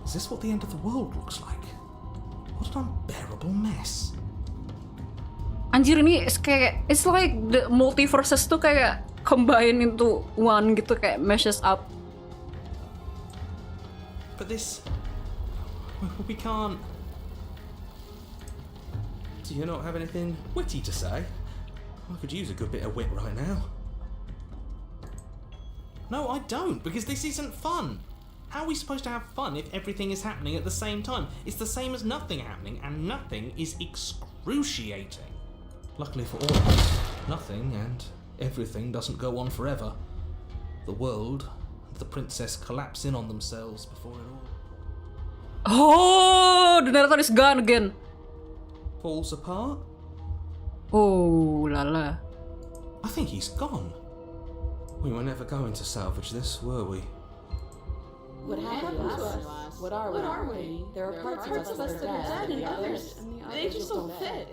Is this what the end of the world looks like? What an unbearable mess. Anjir, ini kayak it's like the multiverses tuh kayak combine into one gitu, kayak meshes up. But this... we can't... Do you not have anything witty to say? I could use a good bit of wit right now. No, I don't, because this isn't fun. How are we supposed to have fun if everything is happening at the same time? It's the same as nothing happening, and nothing is excruciating. Luckily for all of us, nothing and everything doesn't go on forever. The world and the princess collapse in on themselves before it all Oh, the narrator is gone again. falls apart. Oh, lala. I think he's gone. We were never going to salvage this, were we? What happened to us? What are we? There are parts of us that are dead, and others, they just don't fit.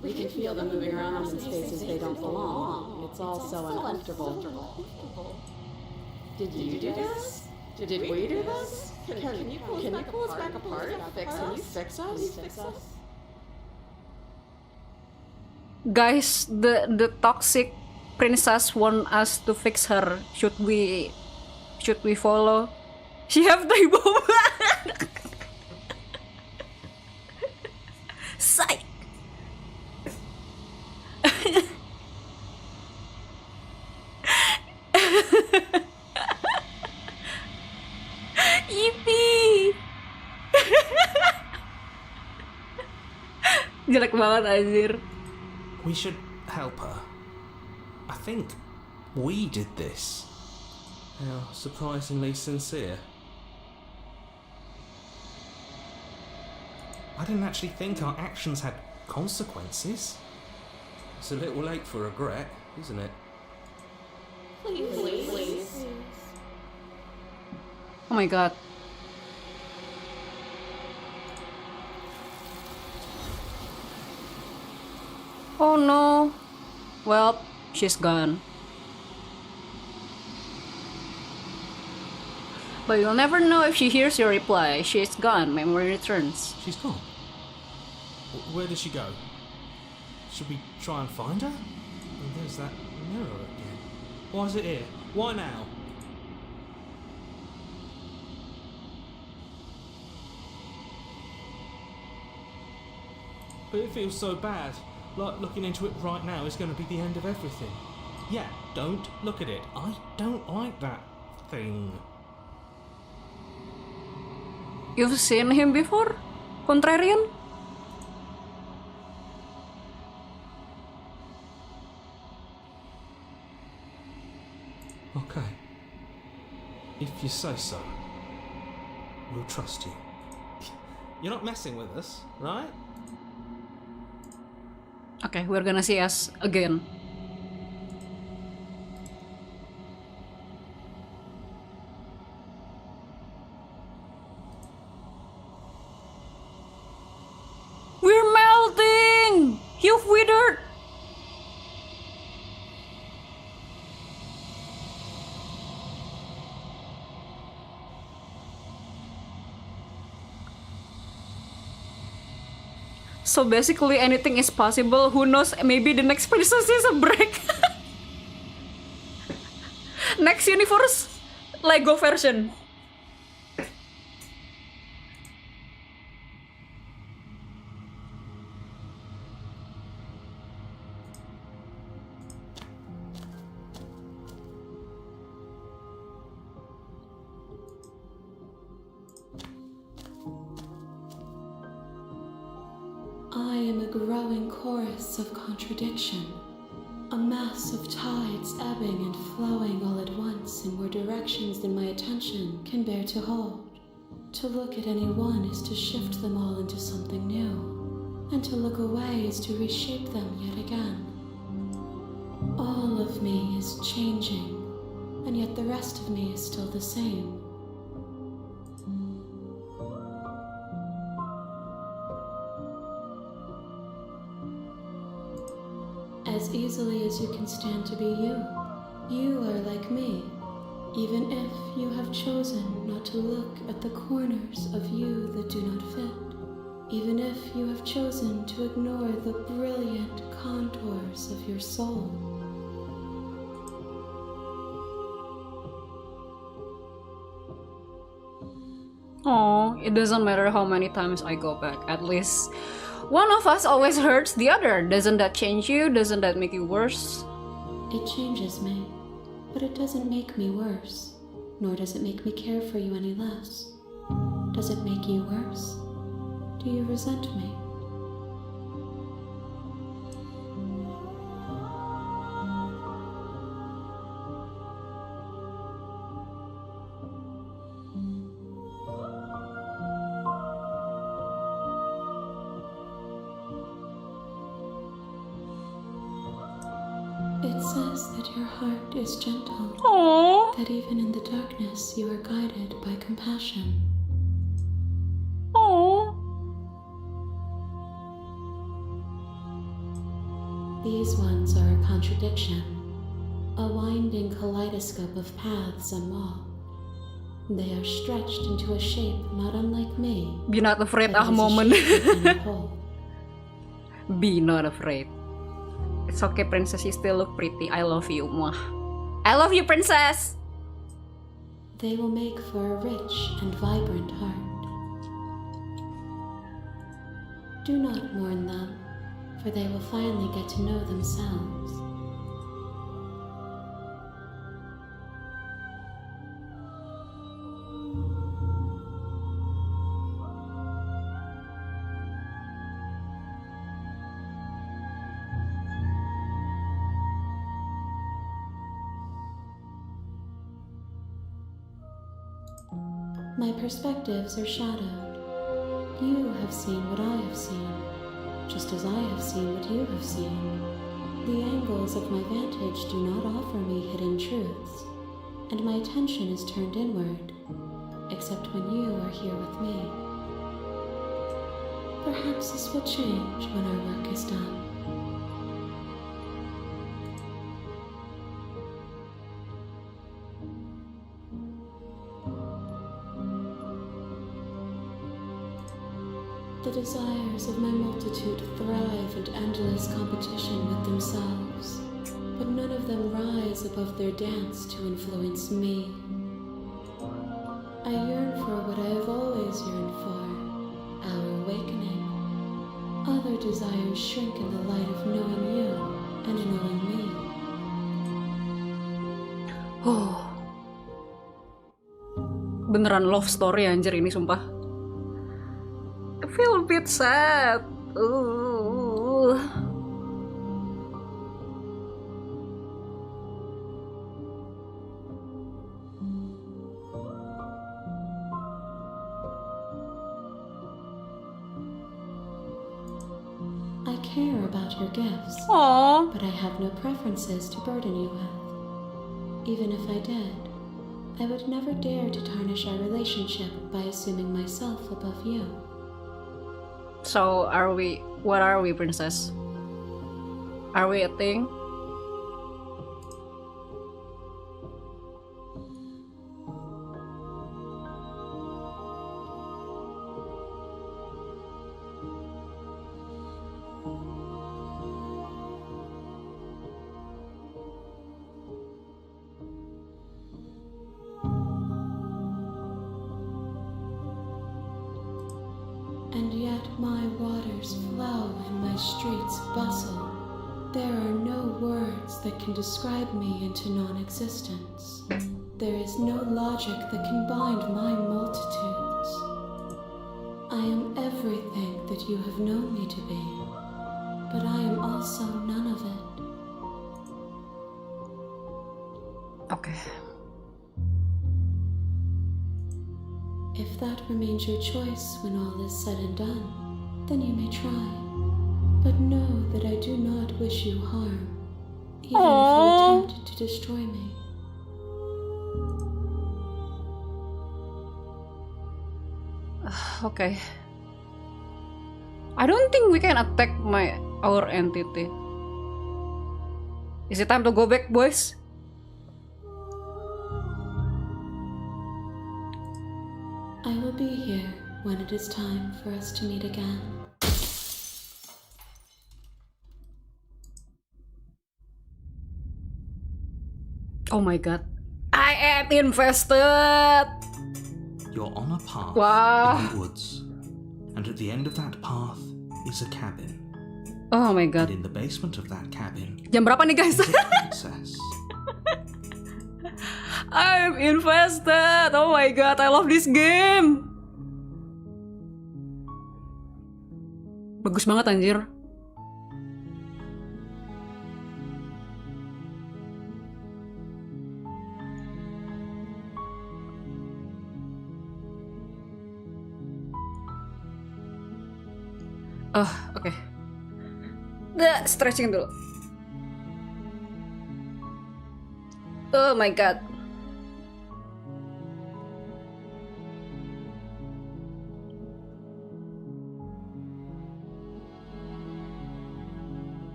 We can feel them moving around in spaces they don't belong. It's all so uncomfortable. Did you do this? Did we do this? Can you pull us back apart? Can you fix us? Guys, the toxic princess want us to fix her. Should we follow? She have the bomb. Psych. Yippee. Jelek banget anjir. We should help her. I think we did this. How surprisingly sincere. I didn't actually think our actions had consequences. It's a little late for regret, isn't it? Please. Oh my god. Oh no. Well, she's gone. But you'll never know if she hears your reply. She's gone. Memory returns. She's gone. Where did she go? Should we try and find her? Oh, there's that mirror again. Why is it here? Why now? But it feels so bad. Like looking into it right now is going to be the end of everything. Yeah, don't look at it. I don't like that thing. You've seen him before? Contrarian? Okay. If you say so, we'll trust you. You're not messing with us, right? Okay, we're gonna see us again. We're melting! You've withered! So basically anything is possible. Who knows, maybe the next princess is a break. Next universe, Lego version. I am a growing chorus of contradiction, a mass of tides ebbing and flowing all at once in more directions than my attention can bear to hold. To look at any one is to shift them all into something new, and to look away is to reshape them yet again. All of me is changing, and yet the rest of me is still the same. As easily as you can stand to be you, you are like me, even if you have chosen not to look at the corners of you that do not fit. even if you have chosen to ignore the brilliant contours of your soul. Oh, it doesn't matter how many times I go back. At least one of us always hurts the other. Doesn't that change you? Doesn't that make you worse? It changes me, but it doesn't make me worse, nor does it make me care for you any less. Does it make you worse? Do you resent me? It says that your heart is gentle, Oh, that even in the darkness you are guided by compassion. oh. These ones are a contradiction, a winding kaleidoscope of paths and law. They are stretched into a shape not unlike me. Be not afraid, but as a moment. shape within a whole. Be not afraid. It's okay, princess. You still look pretty. I love you. Mwah. I love you, princess. They will make for a rich and vibrant heart. Do not mourn them, for they will finally get to know themselves. My perspectives are shadowed. You have seen what I have seen, just as I have seen what you have seen. The angles of my vantage do not offer me hidden truths, and my attention is turned inward, except when you are here with me. Perhaps this will change when our work is done. The desires of my multitude thrive in endless competition with themselves, but none of them rise above their dance to influence me. I yearn for what I have always yearned for, our awakening. Other desires shrink in the light of knowing you and knowing me. Oh. Beneran love story anjir ini sumpah. I feel a bit sad. I care about your gifts, Aww. but I have no preferences to burden you with. Even if I did, I would never dare to tarnish our relationship by assuming myself above you. So what are we, princess? Are we a thing? And yet my waters flow and my streets bustle. There are no words that can describe me into non-existence. There is no logic that can bind my multitudes. I am everything that you have known me to be, but I am also none of it. Okay. If that remains your choice when all is said and done, then you may try. But know that I do not wish you harm, even if you attempt to destroy me. Okay. I don't think we can attack our entity. Is it time to go back, boys? I will be here when it is time for us to meet again. Oh my god. I am invested! You're on a path Wow. in the woods, and at the end of that path is a cabin. Oh my god. And in the basement of that cabin Jam berapa nih guys? is a princess. I'm invested! Oh my god, I love this game! Bagus banget anjir. Oh, oke. Stretching dulu. Oh my god.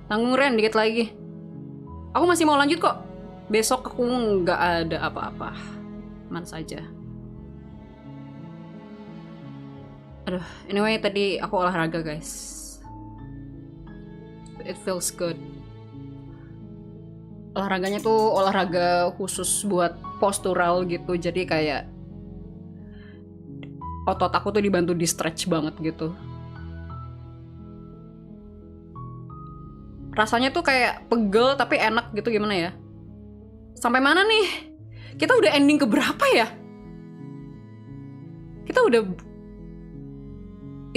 Tanggung Ren, dikit lagi. Aku masih mau lanjut kok. Besok aku nggak ada apa-apa. Aman saja. Aduh, anyway tadi aku olahraga guys. It feels good. Olahraganya tuh olahraga khusus buat postural gitu. Jadi kayak otot aku tuh dibantu di stretch banget gitu. Rasanya tuh kayak pegel tapi enak gitu, gimana ya? Sampai mana nih? Kita udah ending keberapa ya? Kita udah...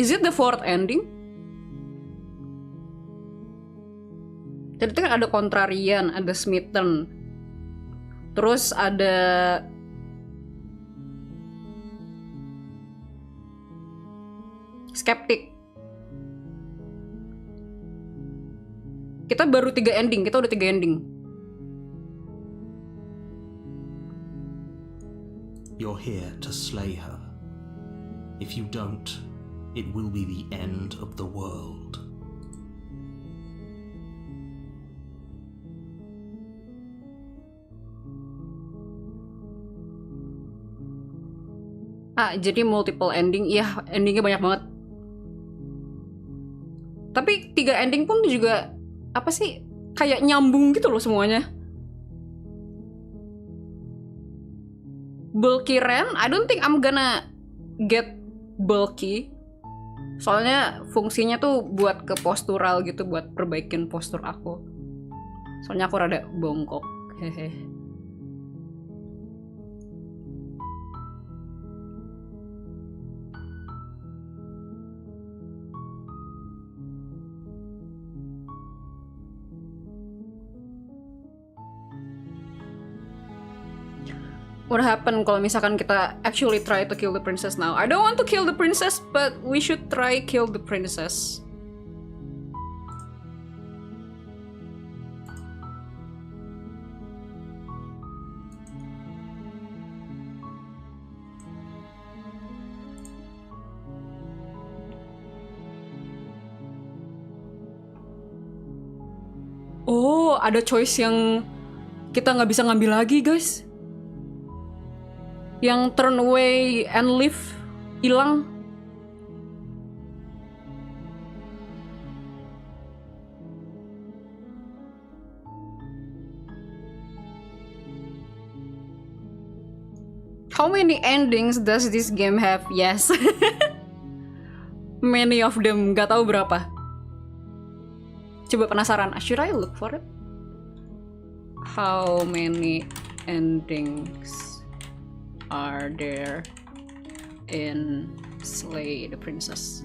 Is it the fourth ending? Jadi kan ada Contrarian, ada Smitten. Terus ada... Skeptik. Kita baru 3 ending, kita udah 3 ending. You're here to slay her. If you don't, it will be the end of the world. Ah, jadi multiple ending. Iya, endingnya banyak banget. Tapi 3 ending pun juga apa sih, kayak nyambung gitu loh semuanya. Bulky Ren, I don't think I'm gonna get bulky. Soalnya fungsinya tuh buat ke postural gitu, buat perbaikin postur aku. Soalnya aku rada bongkok. Hehe. What happen kalau misalkan kita actually try to kill the princess now? I don't want to kill the princess, but we should try kill the princess. Oh, ada choice yang kita nggak bisa ngambil lagi, guys. Yang turn away and leave hilang. How many endings does this game have? Yes. Many of them, gak tahu berapa. Coba penasaran, should I look for it? How many endings are there in Slay the Princess?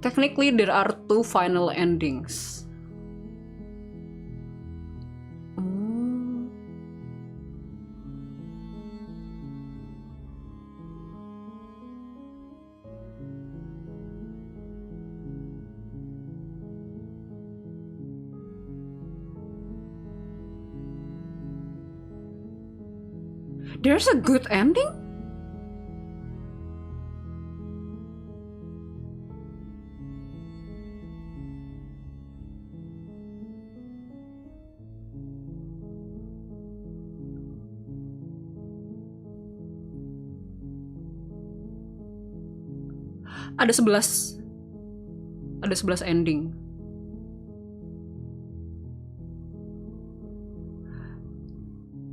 Technically, there are 2 final endings. There's a good ending? Ada 11 ending.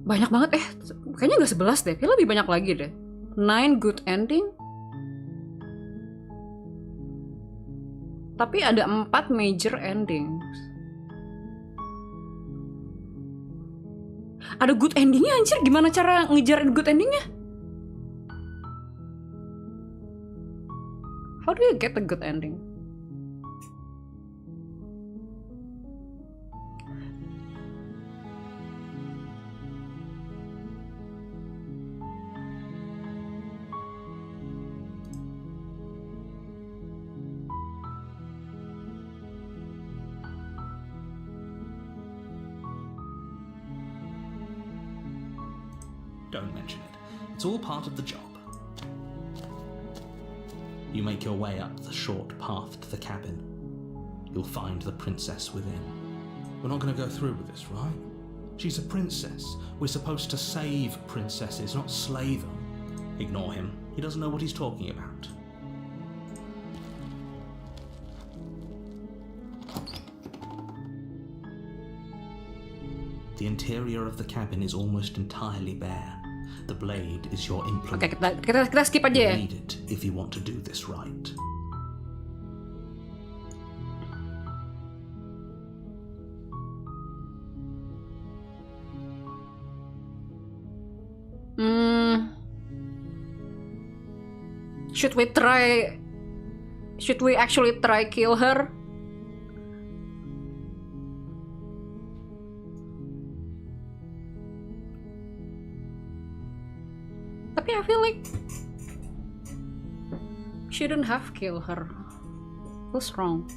Banyak banget kayaknya nggak 11 deh, kayak lebih banyak lagi deh. 9 good ending. Tapi ada 4 major endings. Ada good endingnya anjir, gimana cara ngejar good endingnya? How do you get a good ending? Don't mention it. It's all part of the job. You make your way up the short path to the cabin. You'll find the princess within. We're not going to go through with this, right? She's a princess. We're supposed to save princesses, not slay them. Ignore him. He doesn't know what he's talking about. The interior of the cabin is almost entirely bare. The blade is your implement. Oke, kita skip aja ya. You need it if you want to do this right. Should we actually try kill her? Tapi I feel like shouldn't have killed her. What's wrong?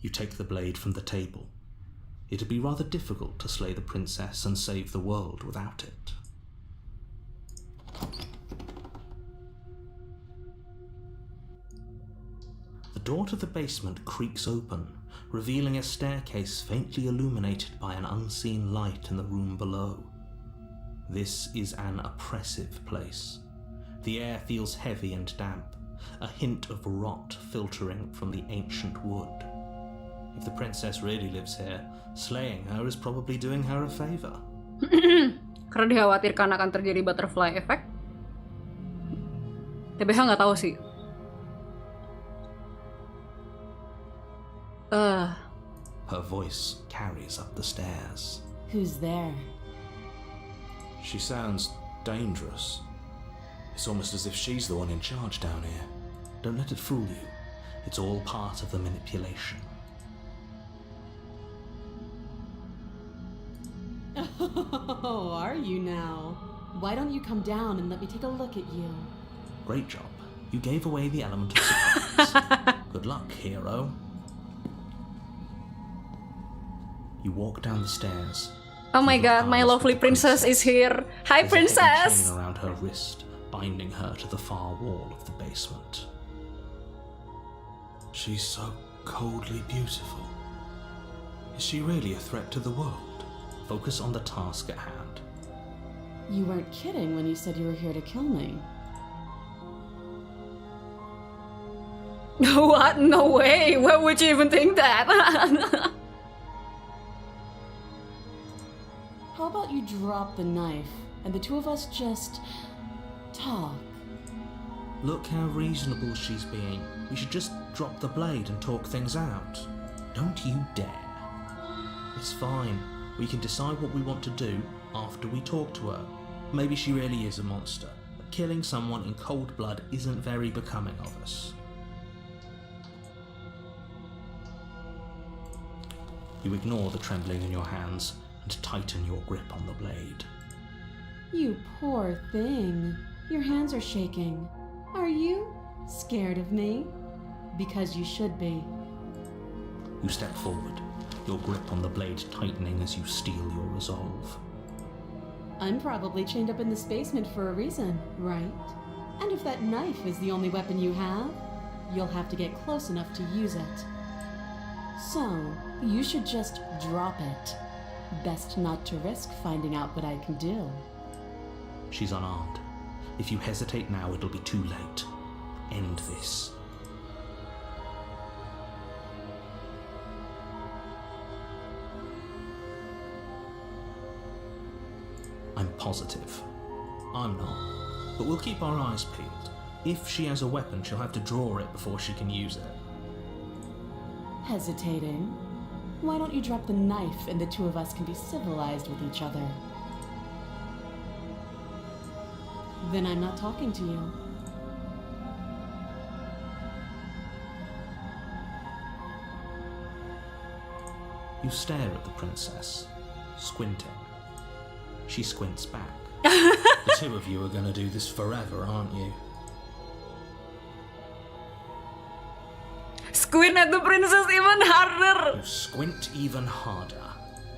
You take the blade from the table. It'd be rather difficult to slay the princess and save the world without it. The door to the basement creaks open, revealing a staircase faintly illuminated by an unseen light in the room below. This is an oppressive place. The air feels heavy and damp, a hint of rot filtering from the ancient wood. If the princess really lives here, slaying her is probably doing her a favor. Karena dikhawatirkan akan terjadi butterfly effect. TBH nggak tahu sih. Her voice carries up the stairs. Who's there? She sounds dangerous. It's almost as if she's the one in charge down here. Don't let it fool you. It's all part of the manipulation. Oh, are you now? Why don't you come down and let me take a look at you? Great job. You gave away the element of surprise. Good luck, hero. You walk down the stairs. Oh my god, my lovely princess is here. Hi, There's princess! a chain around her wrist, binding her to the far wall of the basement. She's so coldly beautiful. Is she really a threat to the world? Focus on the task at hand. You weren't kidding when you said you were here to kill me. What? No way! Why would you even think that? How about you drop the knife and the two of us just talk? Look how reasonable she's being. We should just drop the blade and talk things out. Don't you dare. It's fine. We can decide what we want to do after we talk to her. Maybe she really is a monster, but killing someone in cold blood isn't very becoming of us. You ignore the trembling in your hands and tighten your grip on the blade. You poor thing. Your hands are shaking. Are you scared of me? Because you should be. You step forward, your grip on the blade tightening as you steel your resolve. I'm probably chained up in this basement for a reason, right? And if that knife is the only weapon you have, you'll have to get close enough to use it. So, you should just drop it. Best not to risk finding out what I can do. She's unarmed. If you hesitate now, it'll be too late. End this. I'm positive. I'm not. But we'll keep our eyes peeled. If she has a weapon, she'll have to draw it before she can use it. Hesitating? Why don't you drop the knife and the two of us can be civilized with each other? Then I'm not talking to you. You stare at the princess, squinting. She squints back. The two of you are going to do this forever, aren't you? Squint at the princess even harder. You squint even harder.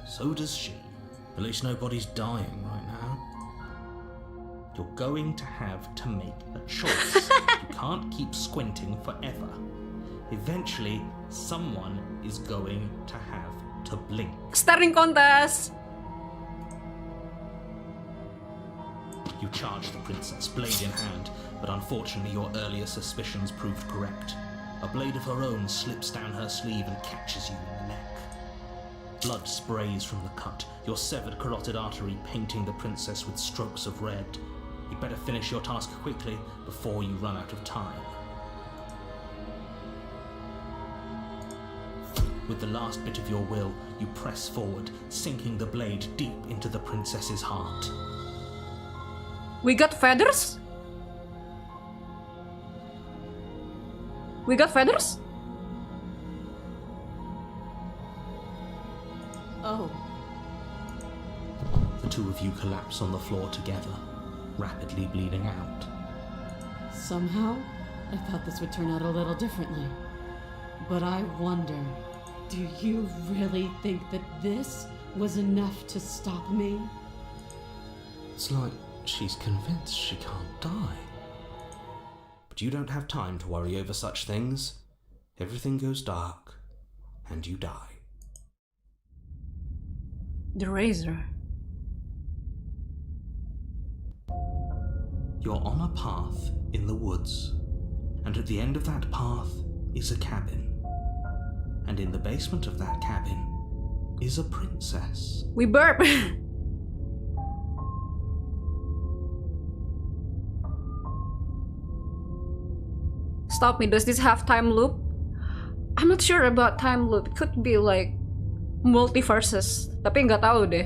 So does she. At least nobody's dying right now. You're going to have to make a choice. You can't keep squinting forever. Eventually, someone is going to have to blink. Staring contest. You charge the princess, blade in hand, but unfortunately your earlier suspicions proved correct. A blade of her own slips down her sleeve and catches you in the neck. Blood sprays from the cut, your severed carotid artery painting the princess with strokes of red. You'd better finish your task quickly before you run out of time. With the last bit of your will, you press forward, sinking the blade deep into the princess's heart. We got feathers? We got feathers? Oh. The two of you collapse on the floor together, rapidly bleeding out. Somehow, I thought this would turn out a little differently. But I wonder, do you really think that this was enough to stop me? It's like she's convinced she can't die. But you don't have time to worry over such things. Everything goes dark, and you die. The razor. You're on a path in the woods, and at the end of that path is a cabin. And in the basement of that cabin is a princess. We burp. Stop me, does this have time loop? I'm not sure about time loop. It could be like multiverses, tapi nggak tahu deh.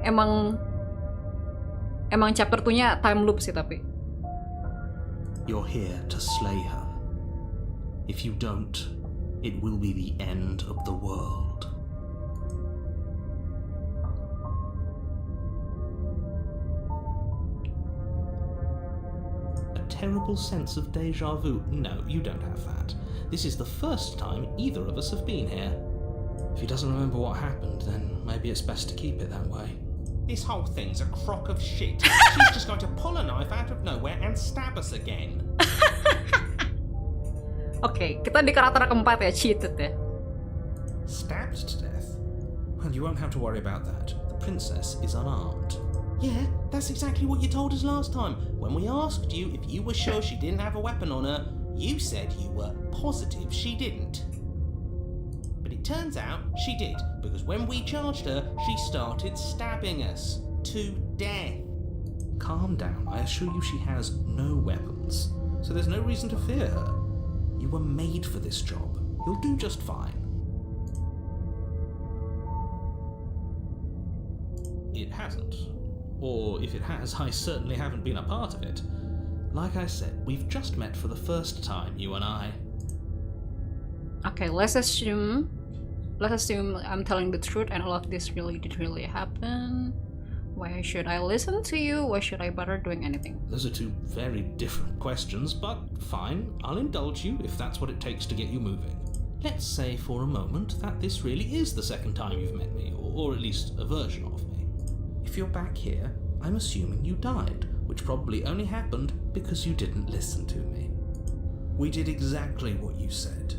Emang chapter 2-nya time loop sih tapi. You're here to slay her. If you don't, it will be the end of the world. A terrible sense of deja vu. No, you don't have that. This is the first time either of us have been here. If he doesn't remember what happened, then maybe it's best to keep it that way. This whole thing's a crock of shit. She's just going to pull a knife out of nowhere and stab us again. Oke, kita di karakter keempat ya, cheated ya. Stabbed to death? Well, you won't have to worry about that. The princess is unarmed. Yeah, that's exactly what you told us last time. When we asked you if you were sure she didn't have a weapon on her, you said you were positive she didn't. But it turns out she did, because when we charged her, she started stabbing us to death. Calm down. I assure you she has no weapons, so there's no reason to fear her. You were made for this job. You'll do just fine. It hasn't. Or if it has, I certainly haven't been a part of it. Like I said, we've just met for the first time, you and I. Okay, let's assume I'm telling the truth and all of this really did really happen. Why should I listen to you? Why should I bother doing anything? Those are two very different questions, but fine, I'll indulge you if that's what it takes to get you moving. Let's say for a moment that this really is the second time you've met me, or at least a version of me. If you're back here, I'm assuming you died, which probably only happened because you didn't listen to me. We did exactly what you said.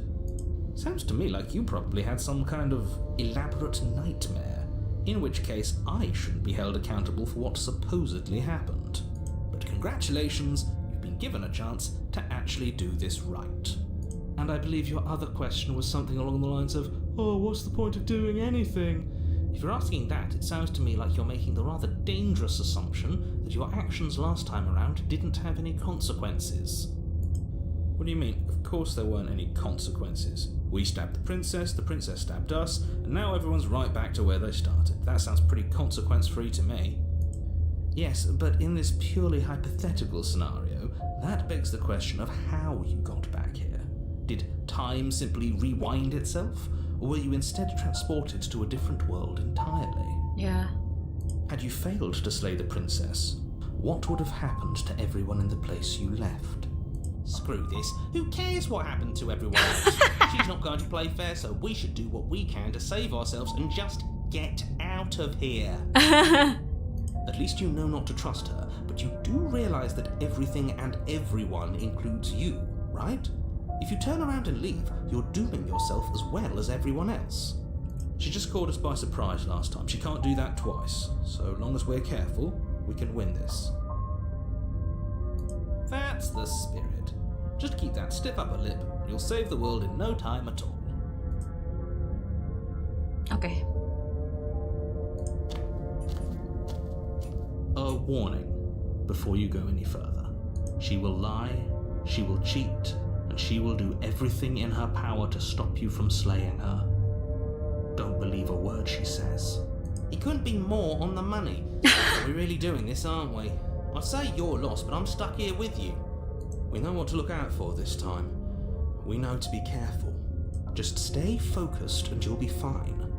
Sounds to me like you probably had some kind of elaborate nightmare, in which case I shouldn't be held accountable for what supposedly happened. But congratulations, you've been given a chance to actually do this right. And I believe your other question was something along the lines of, oh, what's the point of doing anything? If you're asking that, it sounds to me like you're making the rather dangerous assumption that your actions last time around didn't have any consequences. What do you mean? Of course there weren't any consequences. We stabbed the princess stabbed us, and now everyone's right back to where they started. That sounds pretty consequence-free to me. Yes, but in this purely hypothetical scenario, that begs the question of how you got back here. Did time simply rewind itself, or were you instead transported to a different world entirely? Yeah. Had you failed to slay the princess, what would have happened to everyone in the place you left? Screw this. Who cares what happened to everyone else? She's not going to play fair, so we should do what we can to save ourselves and just get out of here. At least you know not to trust her, but you do realise that everything and everyone includes you, right? If you turn around and leave, you're dooming yourself as well as everyone else. She just caught us by surprise last time. She can't do that twice. So long as we're careful, we can win this. That's the spirit. Just keep that stiff upper lip, and you'll save the world in no time at all. Okay. A warning before you go any further. She will lie, she will cheat, and she will do everything in her power to stop you from slaying her. Don't believe a word she says. It couldn't be more on the money. We're really doing this, aren't we? I'd say you're lost, but I'm stuck here with you. We know what to look out for this time. We know to be careful. Just stay focused and you'll be fine.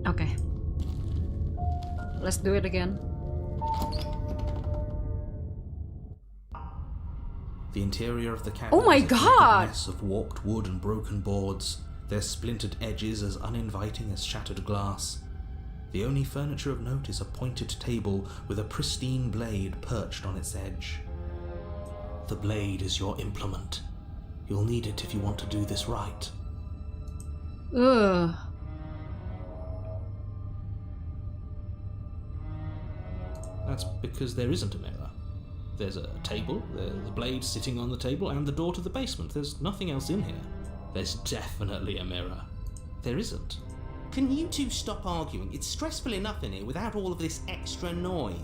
Okay. Let's do it again. The interior of the cabin Oh my is a God! mess of warped wood and broken boards, their splintered edges as uninviting as shattered glass. The only furniture of note is a pointed table with a pristine blade perched on its edge. The blade is your implement. You'll need it if you want to do this right. Ugh. That's because there isn't a mirror. There's a table, the blade sitting on the table, and the door to the basement. There's nothing else in here. There's definitely a mirror. There isn't. Can you two stop arguing? It's stressful enough in here without all of this extra noise.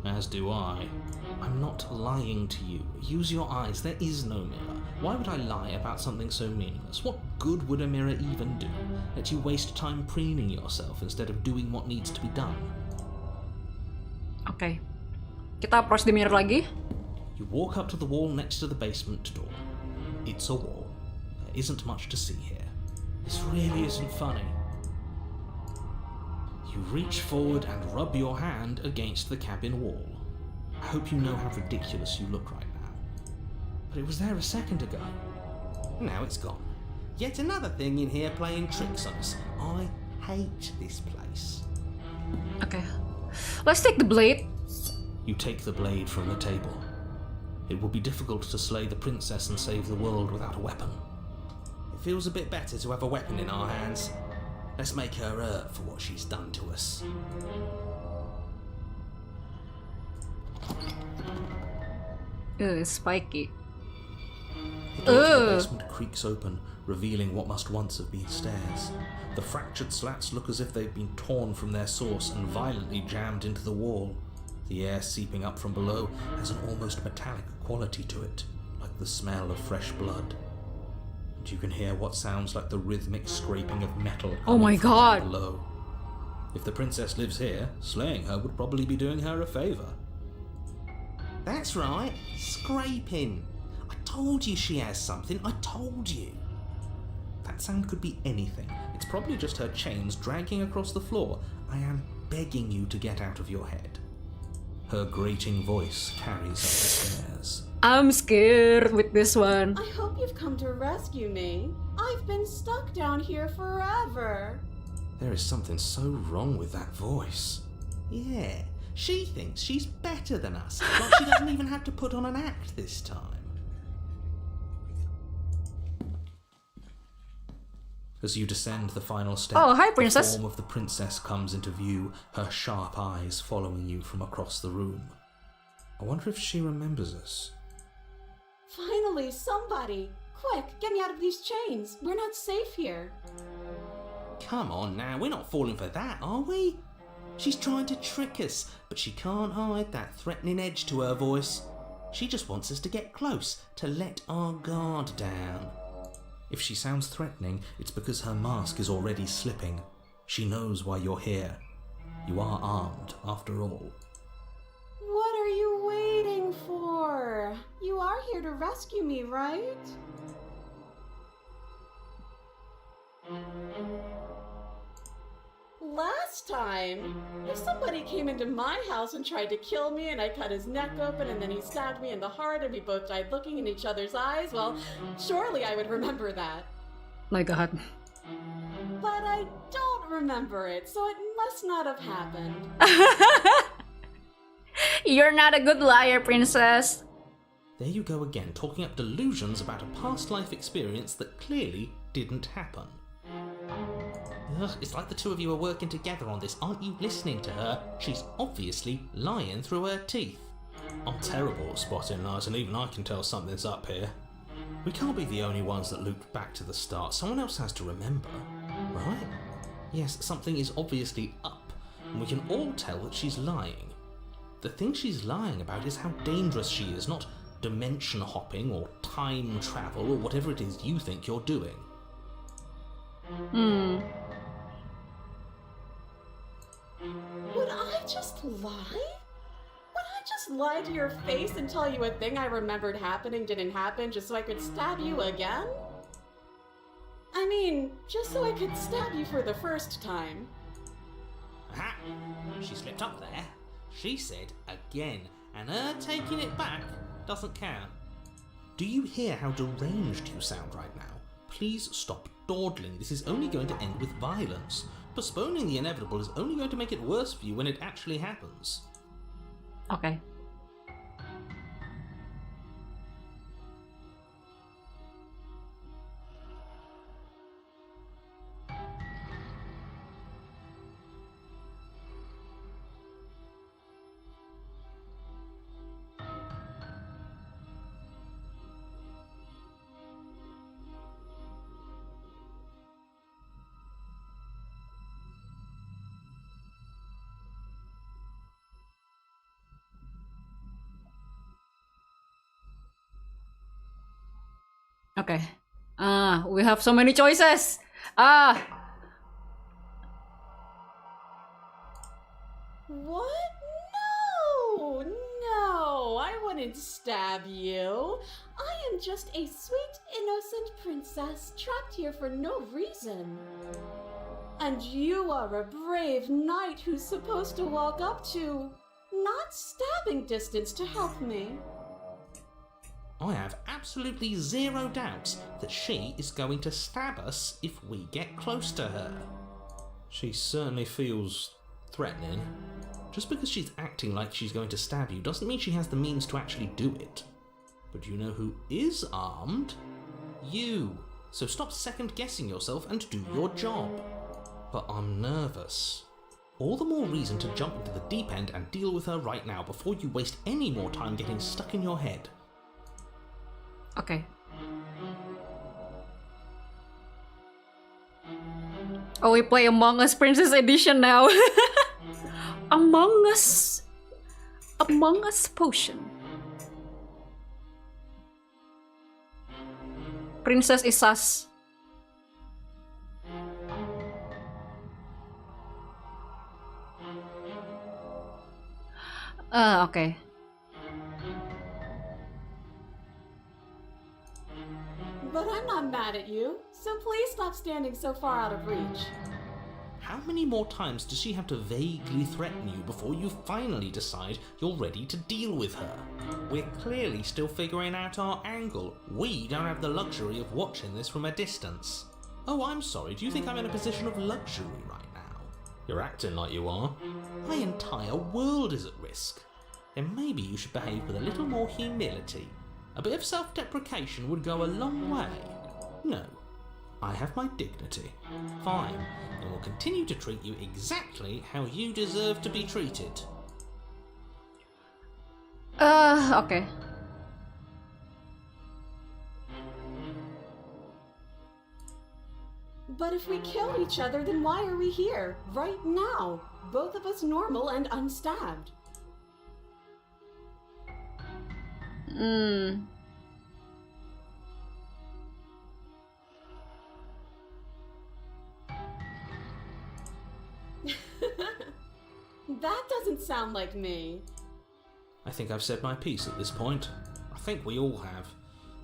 As do I. I'm not lying to you. Use your eyes. There is no mirror. Why would I lie about something so meaningless? What good would a mirror even do? Let you waste time preening yourself instead of doing what needs to be done. Okay. Kita approach the mirror lagi. You walk up to the wall next to the basement door. It's a wall. There isn't much to see here. This really isn't funny. You reach forward and rub your hand against the cabin wall. I hope you know how ridiculous you look right now. But it was there a second ago. Now it's gone. Yet another thing in here playing tricks on us. I hate this place. Okay. Let's take the blade. You take the blade from the table. It will be difficult to slay the princess and save the world without a weapon. It feels a bit better to have a weapon in our hands. Let's make her hurt for what she's done to us. It's spiky. The door to the basement creaks open, revealing what must once have been stairs. The fractured slats look as if they've been torn from their source and violently jammed into the wall. The air seeping up from below has an almost metallic quality to it, like the smell of fresh blood. And you can hear what sounds like the rhythmic scraping of metal Oh my coming from God. below. If the princess lives here, slaying her would probably be doing her a favour. That's right, scraping. I told you she has something. I told you. That sound could be anything. It's probably just her chains dragging across the floor. I am begging you to get out of your head. Her grating voice carries up the stairs. I'm scared with this one. I hope you've come to rescue me. I've been stuck down here forever. There is something so wrong with that voice. Yeah, she thinks she's better than us. Like she doesn't even have to put on an act this time. As you descend the final step, Oh, hi, princess. the form of the princess comes into view, her sharp eyes following you from across the room. I wonder if she remembers us. Finally, somebody! Quick, get me out of these chains. We're not safe here. Come on now, we're not falling for that, are we? She's trying to trick us, but she can't hide that threatening edge to her voice. She just wants us to get close, to let our guard down. If she sounds threatening, it's because her mask is already slipping. She knows why you're here. You are armed, after all. What are you waiting for? You are here to rescue me, right? Last time, if somebody came into my house and tried to kill me and I cut his neck open and then he stabbed me in the heart and we both died looking in each other's eyes, well, surely I would remember that. My god. But I don't remember it, so it must not have happened. You're not a good liar, princess. There you go again, talking up delusions about a past life experience that clearly didn't happen. Ugh, it's like the two of you are working together on this. Aren't you listening to her? She's obviously lying through her teeth. I'm terrible at spotting lies, and even I can tell something's up here. We can't be the only ones that looped back to the start. Someone else has to remember, right? Yes, something is obviously up, and we can all tell that she's lying. The thing she's lying about is how dangerous she is, not dimension hopping or time travel or whatever it is you think you're doing. Would I just lie? Would I just lie to your face and tell you a thing I remembered happening didn't happen just so I could stab you again? I mean, just so I could stab you for the first time. Aha! She slipped up there. She said again, and her taking it back doesn't count. Do you hear how deranged you sound right now? Please stop dawdling. This is only going to end with violence. Postponing the inevitable is only going to make it worse for you when it actually happens. Okay. Okay. We have so many choices. What? No! No! I wouldn't stab you. I am just a sweet, innocent princess trapped here for no reason. And you are a brave knight who's supposed to walk up to not stabbing distance to help me. I have absolutely zero doubts that she is going to stab us if we get close to her. She certainly feels threatening. Just because she's acting like she's going to stab you doesn't mean she has the means to actually do it. But you know who is armed? You. So stop second guessing yourself and do your job. But I'm nervous. All the more reason to jump into the deep end and deal with her right now before you waste any more time getting stuck in your head. Okay. Oh, we play Among Us Princess Edition now. Among Us. Among Us potion. Princess is sus. Okay. mad at you, so please stop standing so far out of reach. How many more times does she have to vaguely threaten you before you finally decide you're ready to deal with her? We're clearly still figuring out our angle. We don't have the luxury of watching this from a distance. Oh, I'm sorry, do you think I'm in a position of luxury right now? You're acting like you are. My entire world is at risk. Then maybe you should behave with a little more humility. A bit of self-deprecation would go a long way. No, I have my dignity. Fine, and will continue to treat you exactly how you deserve to be treated. Okay. But if we killed each other, then why are we here, right now? Both of us normal and unstabbed. That doesn't sound like me. I think I've said my piece at this point. I think we all have.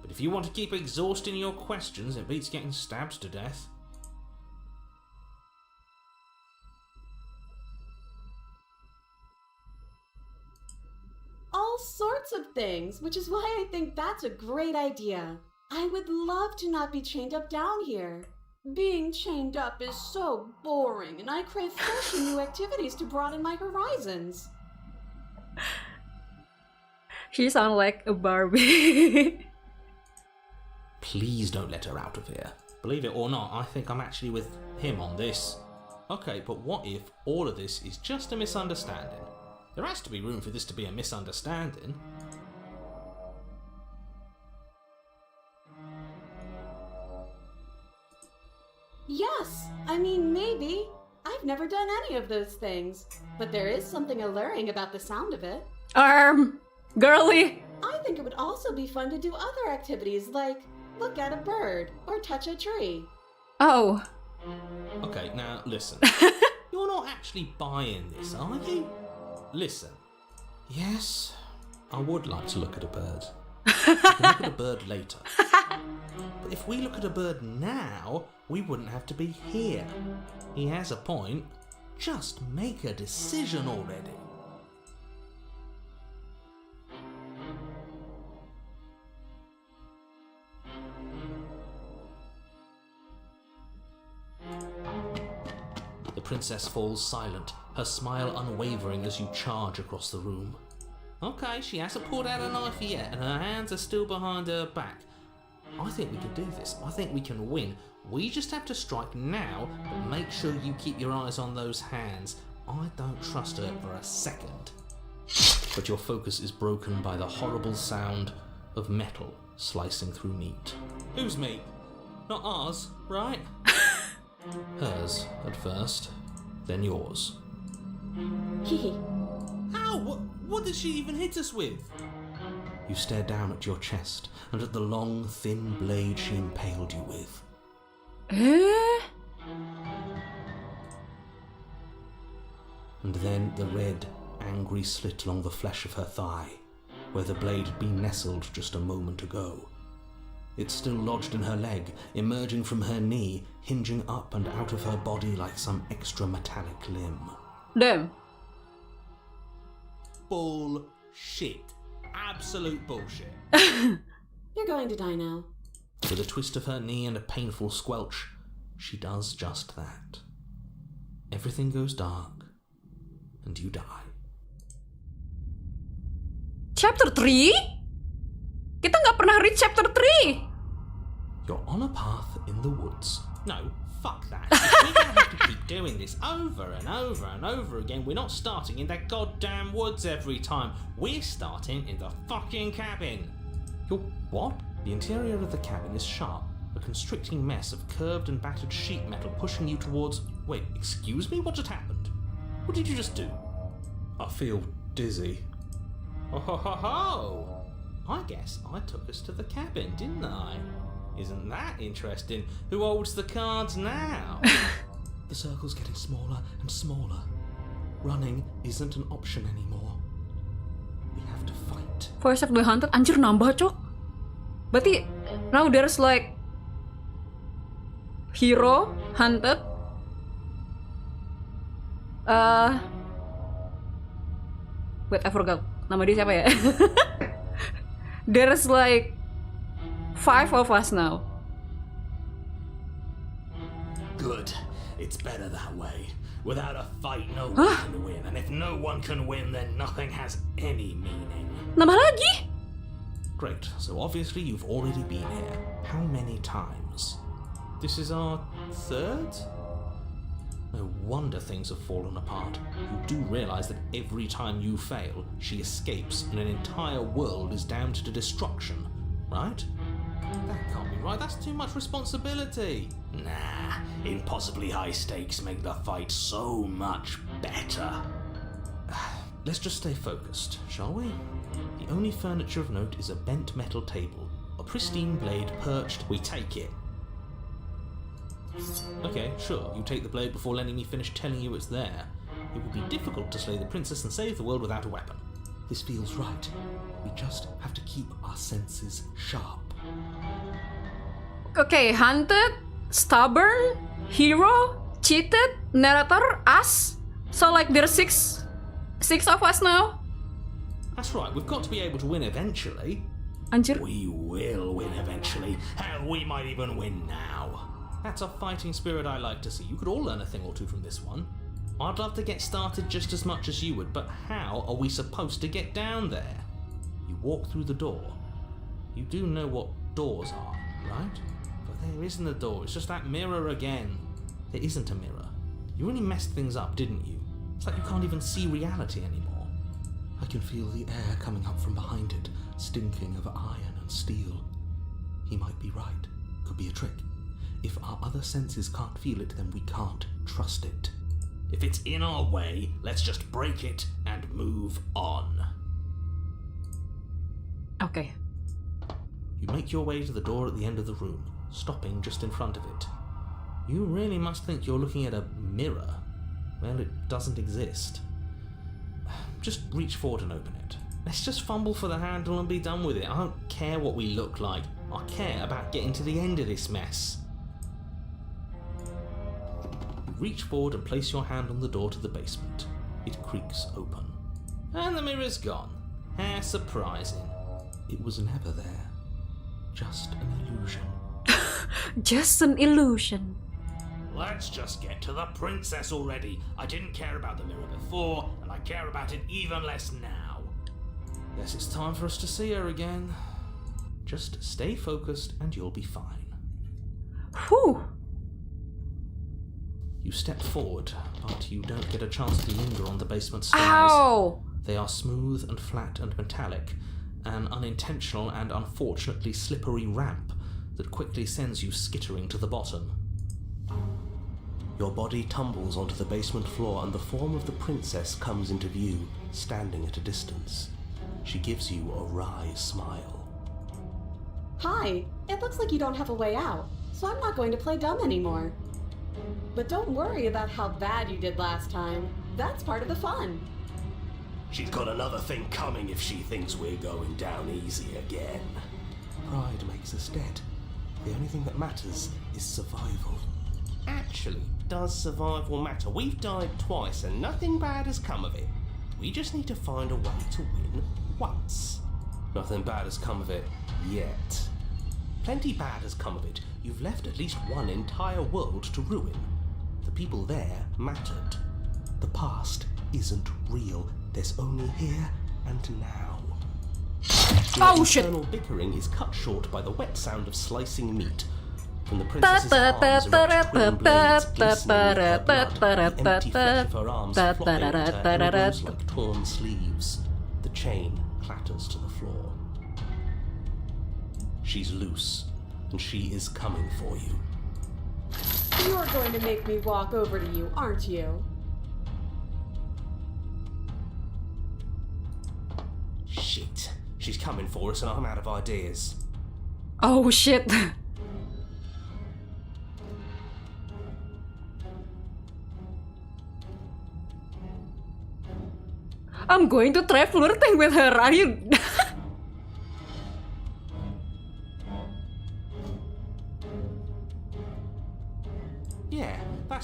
But if you want to keep exhausting your questions, it beats getting stabbed to death. All sorts of things, which is why I think that's a great idea. I would love to not be chained up down here. Being chained up is so boring, and I crave fresh and new activities to broaden my horizons. She sounds like a Barbie. Please don't let her out of here. Believe it or not, I think I'm actually with him on this. Okay, but what if all of this is just a misunderstanding? There has to be room for this to be a misunderstanding. Yes, I mean, maybe. I've never done any of those things, but there is something alluring about the sound of it. Girly. I think it would also be fun to do other activities like look at a bird or touch a tree. Oh. Okay, now listen. You're not actually buying this, are you? Listen. Yes, I would like to look at a bird. We can look at a bird later. But if we look at a bird now, we wouldn't have to be here. He has a point. Just make a decision already. The princess falls silent, her smile unwavering as you charge across the room. Okay, she hasn't pulled out a knife yet, and her hands are still behind her back. I think we can do this. I think we can win. We just have to strike now, but make sure you keep your eyes on those hands. I don't trust her for a second. But your focus is broken by the horrible sound of metal slicing through meat. Whose meat? Not ours, right? Hers at first, then yours. Hehe. How? What did she even hit us with? You stare down at your chest and at the long, thin blade she impaled you with. And then the red, angry slit along the flesh of her thigh, where the blade had been nestled just a moment ago. It's still lodged in her leg, emerging from her knee, hinging up and out of her body like some extra metallic limb. Damn. Bullshit. Absolute bullshit. You're going to die now. With a twist of her knee and a painful squelch, she does just that. Everything goes dark, and you die. Chapter 3? Kita nggak pernah read chapter 3. You're on a path in the woods. No, fuck that. If we're gonna have to keep doing this over and over and over again, we're not starting in that goddamn woods every time. We're starting in the fucking cabin. You're what? The interior of the cabin is sharp, a constricting mess of curved and battered sheet metal pushing you towards... Wait, excuse me? What just happened? What did you just do? I feel dizzy. Oh ho ho ho! I guess I took us to the cabin, didn't I? Isn't that interesting? Who holds the cards now? The circle's getting smaller and smaller. Running isn't an option anymore. We have to fight. Voice of the Hunted, anjir nambah cok. Berarti now there's like hero, hunted. Wait, I forgot. Nama dia siapa ya? There's like 5 of us now. Good. It's better that way. Without a fight, no one can win. And if no one can win, then nothing has any meaning. Nambah lagi? Great, so obviously you've already been here. How many times? This is our third? No wonder things have fallen apart. You do realise that every time you fail, she escapes and an entire world is damned to destruction, right? That can't be right, that's too much responsibility. Nah, impossibly high stakes make the fight so much better. Let's just stay focused, shall we? The only furniture of note is a bent metal table. A pristine blade perched. We take it. Okay, sure, you take the blade before letting me finish telling you it's there. It would be difficult to slay the princess and save the world without a weapon. This feels right. We just have to keep our senses sharp. Okay, hunted, stubborn, hero, cheated, narrator, us. So like there's six of us now. That's right, we've got to be able to win eventually. Anjir. We will win eventually. Hell, we might even win now. That's a fighting spirit I like to see. You could all learn a thing or two from this one. I'd love to get started just as much as you would, but how are we supposed to get down there? You walk through the door. You do know what doors are, right? But there isn't a door, it's just that mirror again. There isn't a mirror. You really messed things up, didn't you? It's like you can't even see reality anymore. I can feel the air coming up from behind it, stinking of iron and steel. He might be right. Could be a trick. If our other senses can't feel it, then we can't trust it. If it's in our way, let's just break it and move on. Okay. You make your way to the door at the end of the room, stopping just in front of it. You really must think you're looking at a mirror. Well, it doesn't exist. Just reach forward and open it. Let's just fumble for the handle and be done with it. I don't care what we look like. I care about getting to the end of this mess. You reach forward and place your hand on the door to the basement. It creaks open. And the mirror's gone. How surprising. It was never there. Just an illusion. Just an illusion. Let's just get to the princess already. I didn't care about the mirror before, and I care about it even less now. Guess it's time for us to see her again. Just stay focused and you'll be fine. Whew. You step forward, but you don't get a chance to linger on the basement stairs. Ow! They are smooth and flat and metallic, an unintentional and unfortunately slippery ramp that quickly sends you skittering to the bottom. Your body tumbles onto the basement floor and the form of the princess comes into view, standing at a distance. She gives you a wry smile. Hi, it looks like you don't have a way out, so I'm not going to play dumb anymore. But don't worry about how bad you did last time. That's part of the fun. She's got another thing coming if she thinks we're going down easy again. Pride makes us dead. The only thing that matters is survival. Actually, does survival matter? We've died twice and nothing bad has come of it. We just need to find a way to win once. Nothing bad has come of it yet. Plenty bad has come of it. You've left at least one entire world to ruin. The people there mattered. The past isn't real. There's only here and now. Your internal bickering is cut short by the wet sound of slicing meat. From the princess's arms erupt twin blades glistening with her blood. The empty flesh of her arms flopping into her elbows like torn sleeves. The chain clatters to the floor. She's loose, and she is coming for you. You're going to make me walk over to you, aren't you? Shit. She's coming for us and I'm out of ideas. Oh shit. I'm going to try flirting with her. Are you?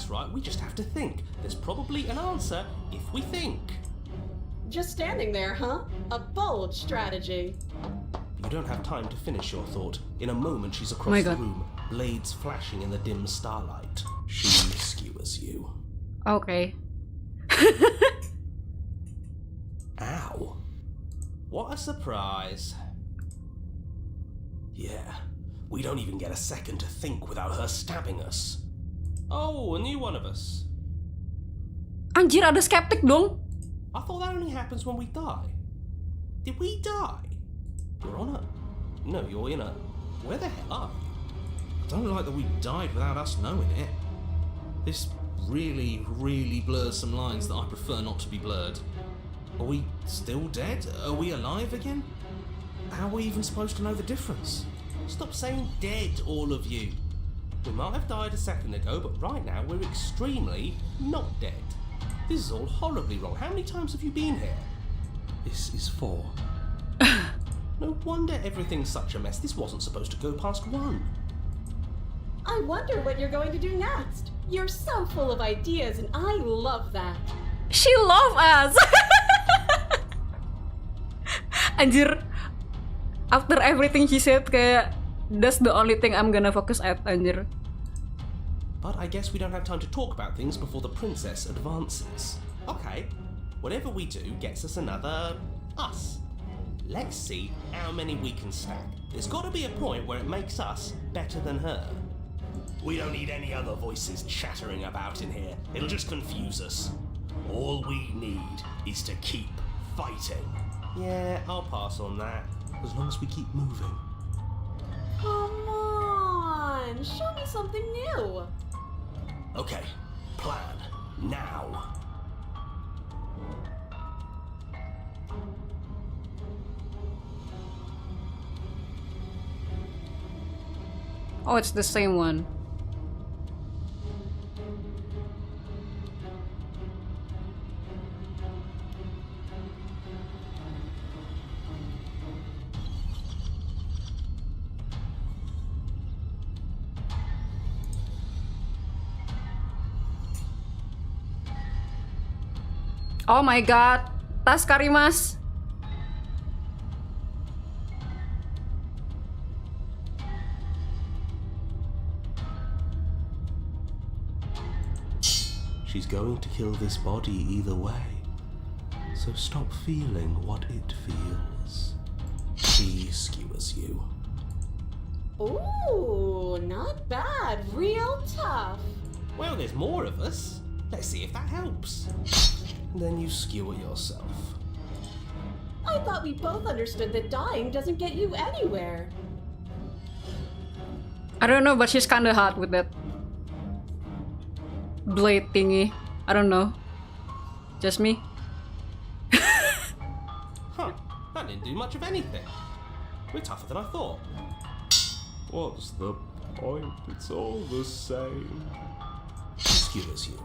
That's right, we just have to think. There's probably an answer if we think. Just standing there, huh? A bold strategy. You don't have time to finish your thought. In a moment, she's across My the God. room, blades flashing in the dim starlight. She skewers you. Okay. Ow. What a surprise. Yeah, we don't even get a second to think without her stabbing us. Oh, a new one of us. Anjir, ada skeptik dong. I thought that only happens when we die. Did we die? You're on a... No, you're in a... Where the hell are you? I don't like that we died without us knowing it. This really, really blurs some lines that I prefer not to be blurred. Are we still dead? Are we alive again? How are we even supposed to know the difference? Stop saying dead, all of you. We might have died a second ago, but right now we're extremely not dead. This is all horribly wrong. How many times have you been here? This is 4. No wonder everything's such a mess. This wasn't supposed to go past 1. I wonder what you're going to do next. You're so full of ideas, and I love that. She love us. Anjir. After everything she said, kayak that's the only thing I'm gonna focus at, anjir. But I guess we don't have time to talk about things before the princess advances. Okay, whatever we do gets us another us. Let's see how many we can stack. There's got to be a point where it makes us better than her. We don't need any other voices chattering about in here. It'll just confuse us. All we need is to keep fighting. Yeah, I'll pass on that. As long as we keep moving. Come on, show me something new. Okay, plan now. Oh, it's the same one. Oh my god, tas Karimas. She's going to kill this body either way. So stop feeling what it feels. She skewers you. Ooh, not bad. Real tough. Well, there's more of us. Let's see if that helps. Then you skewer yourself. I thought we both understood that dying doesn't get you anywhere. I don't know, but she's kinda hot with that blade thingy. I don't know. Just me? Huh, that didn't do much of anything. We're tougher than I thought. What's the point? It's all the same. She skewers you.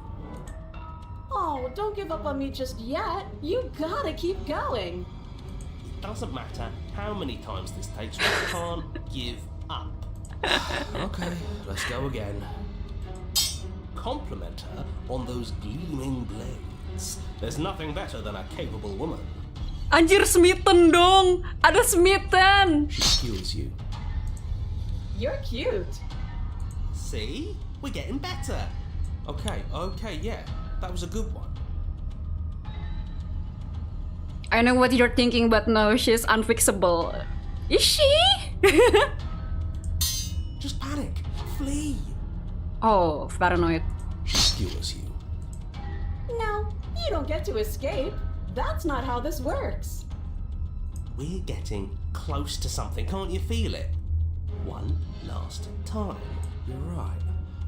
Oh, don't give up on me just yet. You gotta keep going. It doesn't matter how many times this takes, we can't give up. Okay, let's go again. Compliment her on those gleaming blades. There's nothing better than a capable woman. Anjir, smitten dong. Ada smitten. She skewers you. You're cute. See? We're getting better. Okay, yeah. That was a good one. I know what you're thinking, but no, she's unfixable. Is she? Just panic. Flee. Oh, paranoid. She skewers you. No, you don't get to escape. That's not how this works. We're getting close to something. Can't you feel it? One last time. You're right.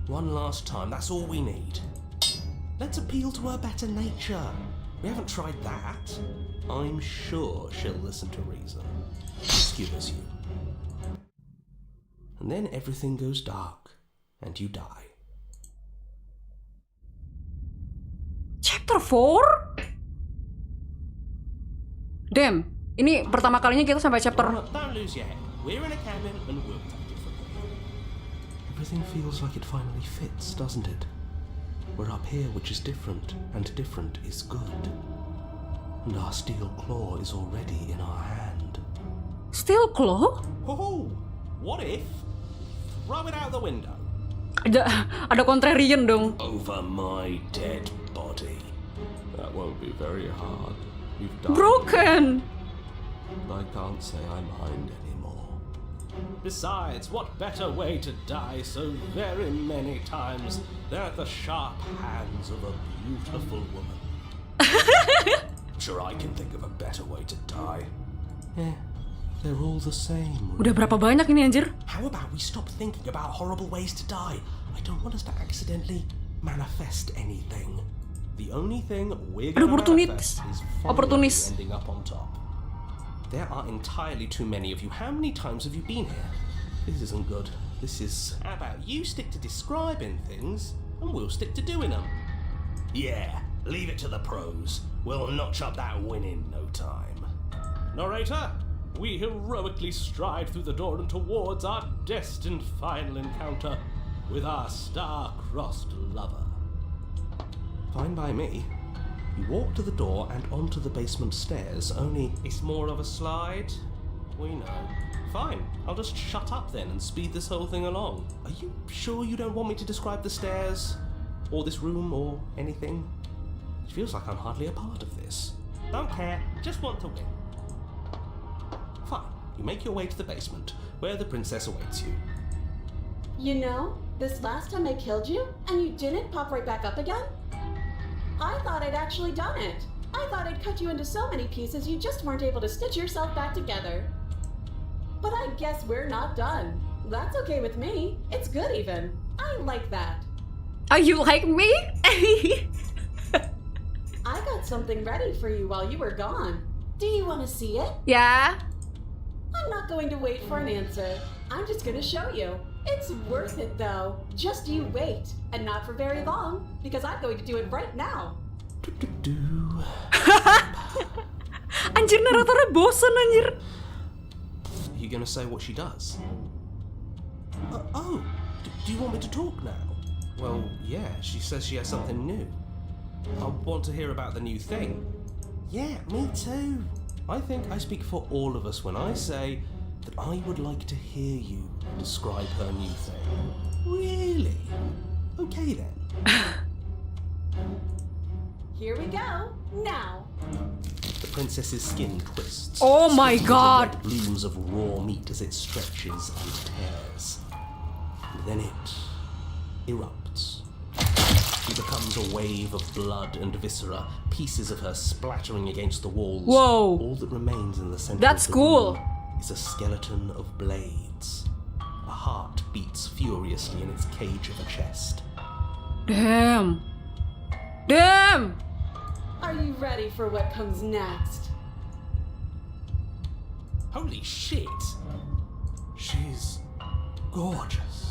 One last time. That's all we need. Let's appeal to her better nature. We haven't tried that. I'm sure she'll listen to reason. She skewers you. And then everything goes dark, and you die. Chapter 4? Damn, ini pertama kalinya kita sampai chapter... Don't lose your head. We're in a cabin and we'll take it from there. Everything feels like it finally fits, doesn't it? We're up here, which is different, and different is good. And our steel claw is already in our hand. Steel claw? Oh, what if? Throw it out the window. Ada contrarian dong. Over my dead body. That won't be very hard. You've done Broken. I can't say I mind anymore. Besides, what better way to die so very many times than at the sharp hands of a beautiful woman? Sure, I can think of a better way to die. Yeah, they're all the same. Udah berapa banyak ini anjir? How about we stop thinking about horrible ways to die? I don't want us to accidentally manifest anything. The only thing we're going to manifest is finally ending up on top. There are entirely too many of you. How many times have you been here? This isn't good. This is... How about you stick to describing things, and we'll stick to doing them. Yeah, leave it to the pros. We'll notch up that win in no time. Narrator, we heroically stride through the door and towards our destined final encounter with our star-crossed lover. Fine by me. You walk to the door and onto the basement stairs, only it's more of a slide. We know. Fine, I'll just shut up then and speed this whole thing along. Are you sure you don't want me to describe the stairs? Or this room, or anything? It feels like I'm hardly a part of this. Don't care, just want to win. Fine, you make your way to the basement, where the princess awaits you. You know, this last time I killed you, and you didn't pop right back up again? I thought I'd actually done it. I thought I'd cut you into so many pieces you just weren't able to stitch yourself back together. But I guess we're not done. That's okay with me. It's good even. I like that. Are you like me? I got something ready for you while you were gone. Do you want to see it? Yeah. I'm not going to wait for an answer. I'm just going to show you. It's worth it though. Just you wait. And not for very long, because I'm going to do it right now. Anjir, naratornya bosen anjir. Are you gonna say what she does? Do you want me to talk now? Well, yeah, she says she has something new. I want to hear about the new thing. Yeah, me too. I think I speak for all of us when I say that I would like to hear you describe her new thing. Really? Okay then. Here we go. Now. The princess's skin twists. Oh my god! Red blooms of raw meat as it stretches and tears. And then it erupts. She becomes a wave of blood and viscera, pieces of her splattering against the walls. Whoa! All that remains in the center That's of the cool. room is a skeleton of blades. A heart beats furiously in its cage of a chest. Damn. Damn! Are you ready for what comes next? Holy shit! She's gorgeous.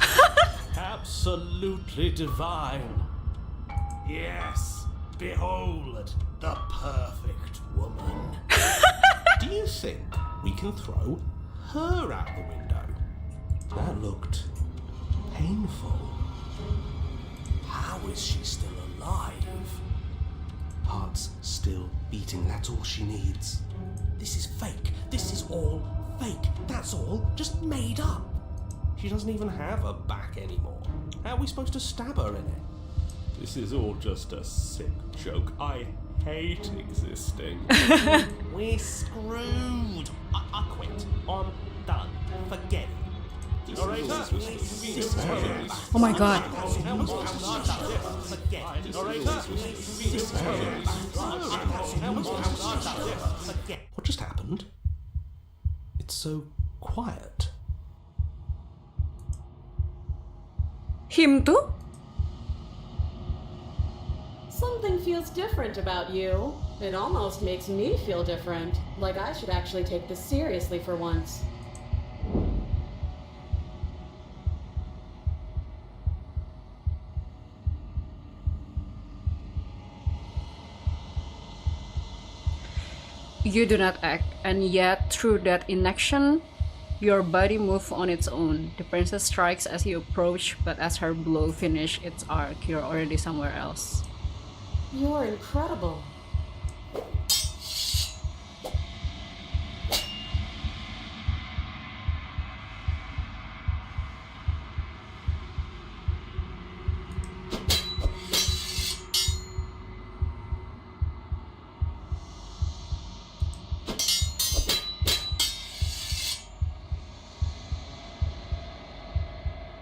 Absolutely divine. Yes, behold the perfect woman. Do you think we can throw her out the window? That looked painful. How is she still alive? Heart's still beating, that's all she needs. This is fake. This is all fake. That's all just made up. She doesn't even have a back anymore. How are we supposed to stab her in it? This is all just a sick joke. I hate existing. We're screwed. I quit. I'm done. Forget it. Oh my god. What just happened? It's so quiet. Him too? Something feels different about you. It almost makes me feel different. Like I should actually take this seriously for once. You do not act, and yet through that inaction, Your body moves on its own. The princess strikes as you approach, but as her blow finishes its arc, you're already somewhere else. You're incredible.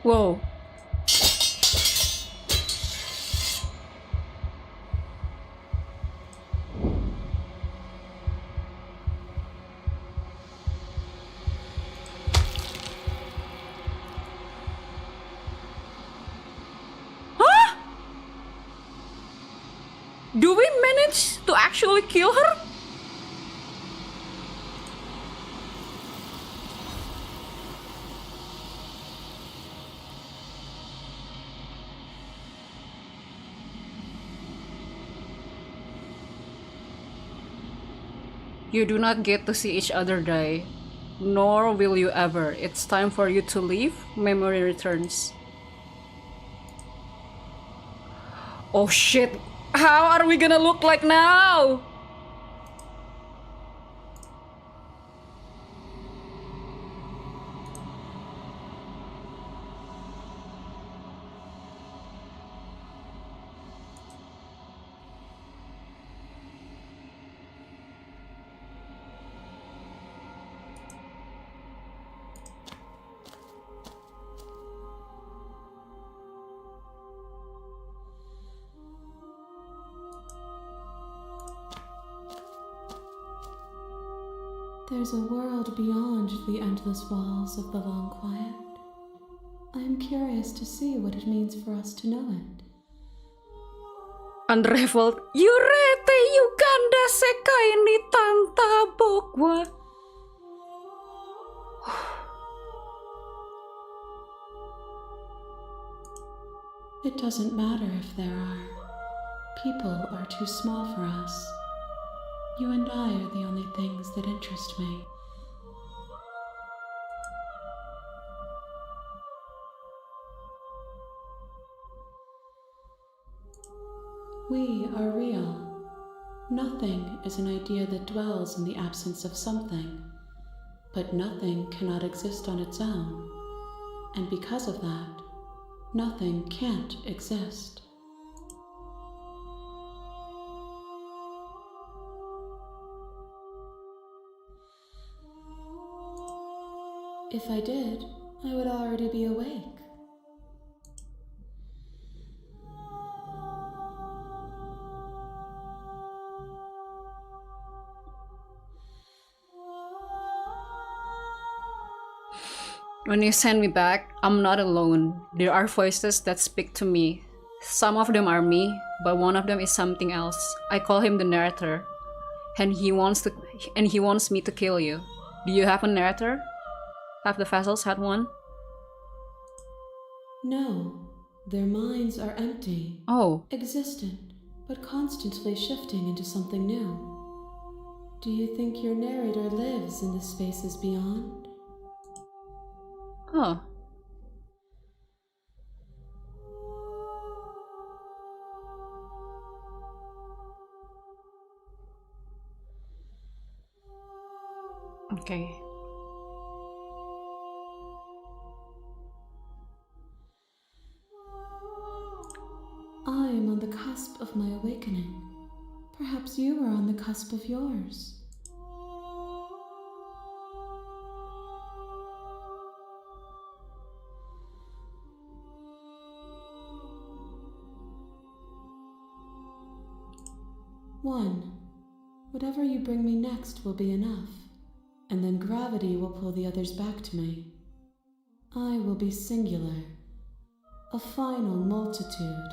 Whoa. Huh? Do we manage to actually kill her? You do not get to see each other die, nor will you ever. It's time for you to leave. Memory returns. Oh shit! How are we gonna look like now? There's a world beyond the endless walls of the long quiet. I am curious to see what it means for us to know it. Unraveled. Yurete Uganda Sekai ni Tantabok wa. It doesn't matter if there are. People are too small for us. You and I are the only things that interest me. We are real. Nothing is an idea that dwells in the absence of something, but nothing cannot exist on its own, and because of that, nothing can't exist. If I did, I would already be awake. When you send me back, I'm not alone. There are voices that speak to me. Some of them are me, but one of them is something else. I call him the narrator, and he wants me to kill you. Do you have a narrator? Have the vessels had one? No, their minds are empty. Oh. Existent, but constantly shifting into something new. Do you think your narrator lives in the spaces beyond? Huh. Okay. I am on the cusp of my awakening. Perhaps you are on the cusp of yours. One, whatever you bring me next will be enough, and then gravity will pull the others back to me. I will be singular, a final multitude.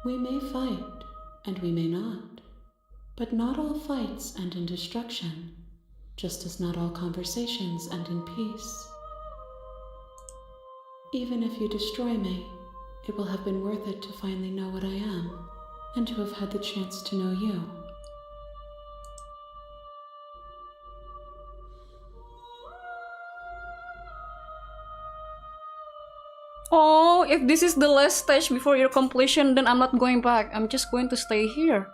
We may fight, and we may not. But not all fights end in destruction, just as not all conversations end in peace. Even if you destroy me, it will have been worth it to finally know what I am, and to have had the chance to know you. Oh, if this is the last stage before your completion, then I'm not going back. I'm just going to stay here.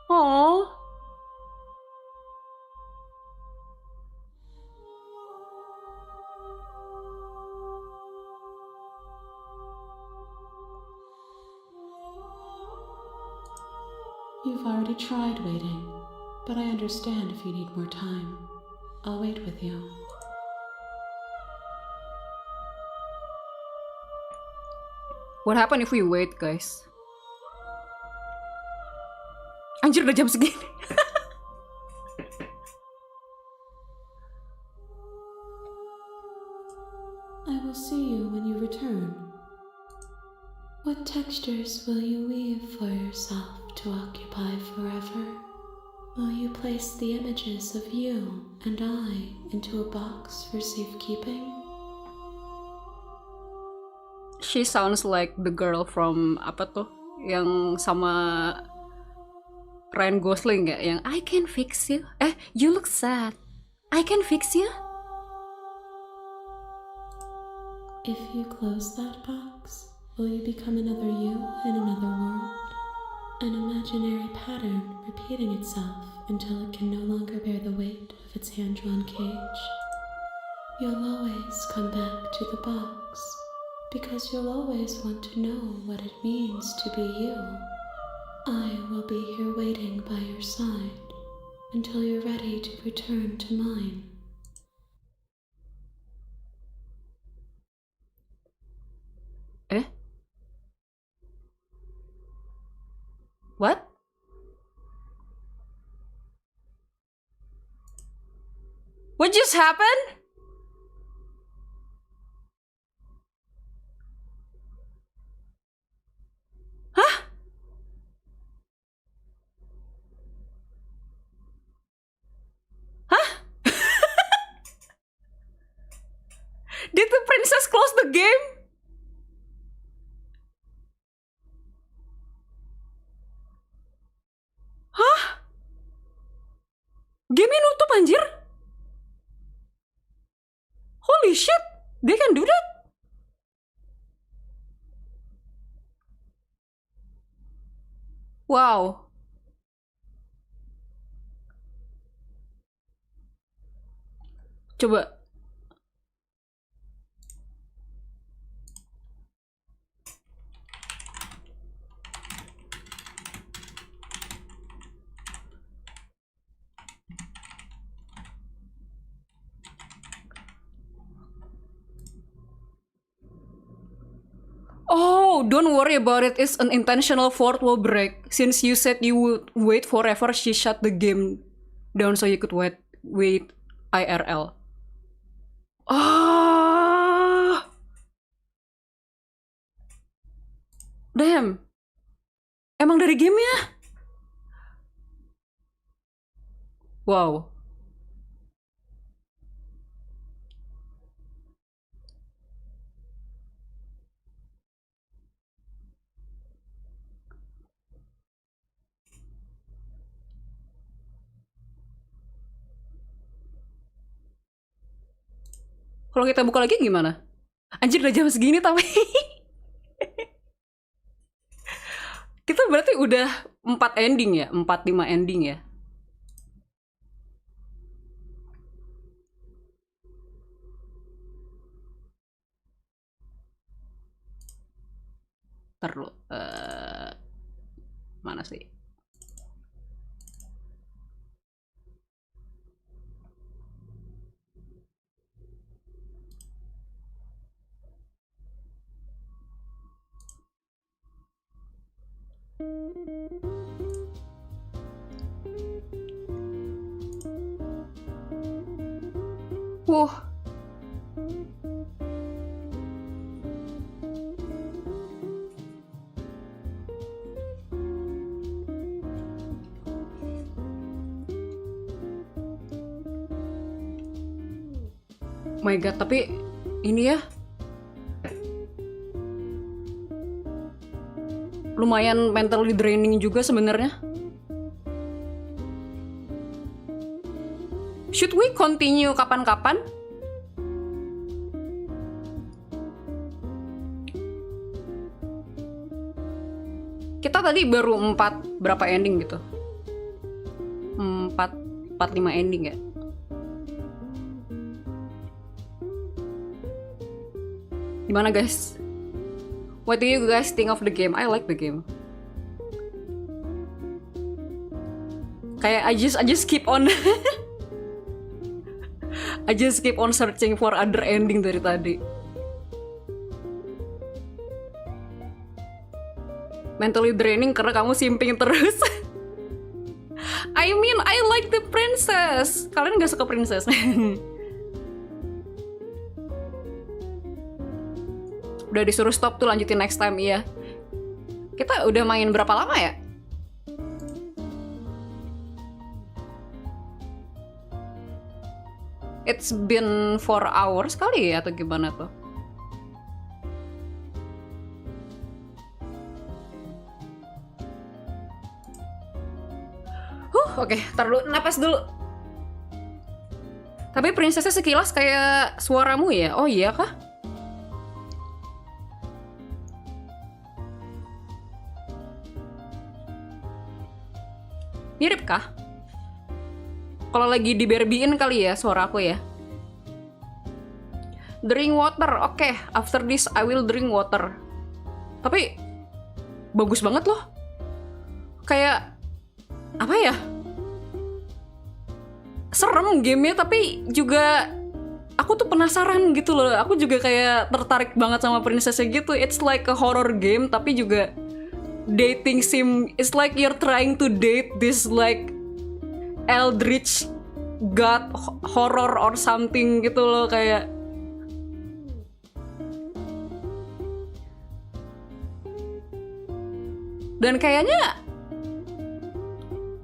Oh. You've already tried waiting, but I understand if you need more time. I'll wait with you. What happened if we wait, guys? Anjir, udah jam segini. I will see you when you return. What textures will you weave for yourself to occupy forever? Will you place the images of you and I into a box for safekeeping? She sounds like the girl from apa tuh? Yang sama Ryan Gosling ya? Yang I can fix you. You look sad. I can fix you. If you close that box, will you become another you in another world? An imaginary pattern repeating itself until it can no longer bear the weight of its hand-drawn cage. You'll always come back to the box, because you'll always want to know what it means to be you. I will be here waiting by your side until you're ready to return to mine. What? What just happened? Huh? Huh? Did the princess close the game? Hah? Game-nya nutup anjir? Holy shit, they can do that? Wow. Coba. Oh, don't worry about it. It's an intentional fourth wall break. Since you said you would wait forever, she shut the game down so you could wait IRL. Ah, damn. Emang dari gamenya? Wow. Kalau kita buka lagi gimana? Anjir, udah jam segini tapi kita berarti udah 4 ending ya? 4-5 ending ya? Ntar dulu. Mana sih? Wah. My god, tapi ini ya lumayan mentally draining juga sebenarnya. Should we continue kapan-kapan? Kita tadi baru 4 berapa ending gitu? 4 5 ending ya. Gimana guys? What do you guys think of the game? I like the game. Kayak I just keep on I just keep on searching for other ending dari tadi. Mentally draining karena kamu simping terus. I mean, I like the princess. Kalian gak suka princess? Udah disuruh stop tuh, lanjutin next time. Iya. Kita udah main berapa lama ya? It's been 4 hours kali ya atau gimana tuh? Oke, tar dulu, napas dulu. Tapi princessnya sekilas kayak suaramu ya? Oh iya kah? Mirip kah? Kalau lagi di Barbie-in kali ya suara aku ya. Drink water, oke. After this I will drink water. Tapi bagus banget loh. Kayak apa ya? Serem gamenya, tapi juga aku tuh penasaran gitu loh. Aku juga kayak tertarik banget sama princessnya gitu. It's like a horror game, tapi juga dating sim. It's like you're trying to date this like eldritch god horror or something gitu loh, kayak dan kayaknya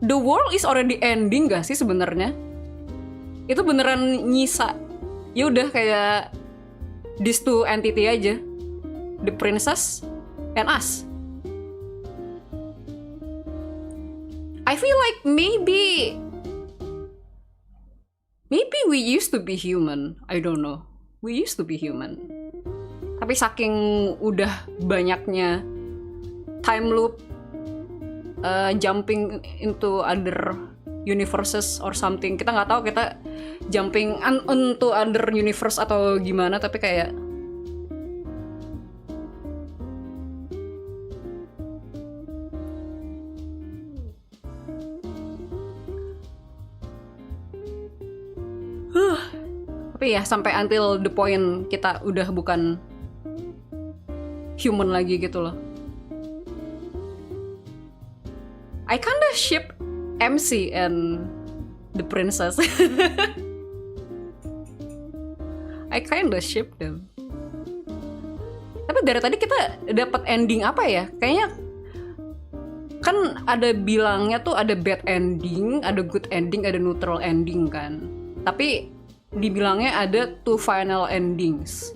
the world is already ending gak sih sebenarnya? Itu beneran nyisa. Ya udah kayak these two entity aja. The princess and us. I feel like maybe we used to be human. I don't know. We used to be human. Tapi saking udah banyaknya time loop, jumping into other universes or something. Kita nggak tahu kita jumping into other universe atau gimana, tapi kayak tapi ya sampai until the point kita udah bukan human lagi gitu loh. I kinda ship MC and the princess. I kinda ship them. Tapi dari tadi kita dapat ending apa ya? Kayaknya kan ada bilangnya tuh ada bad ending, ada good ending, ada neutral ending kan. Tapi dibilangnya ada 2 final endings.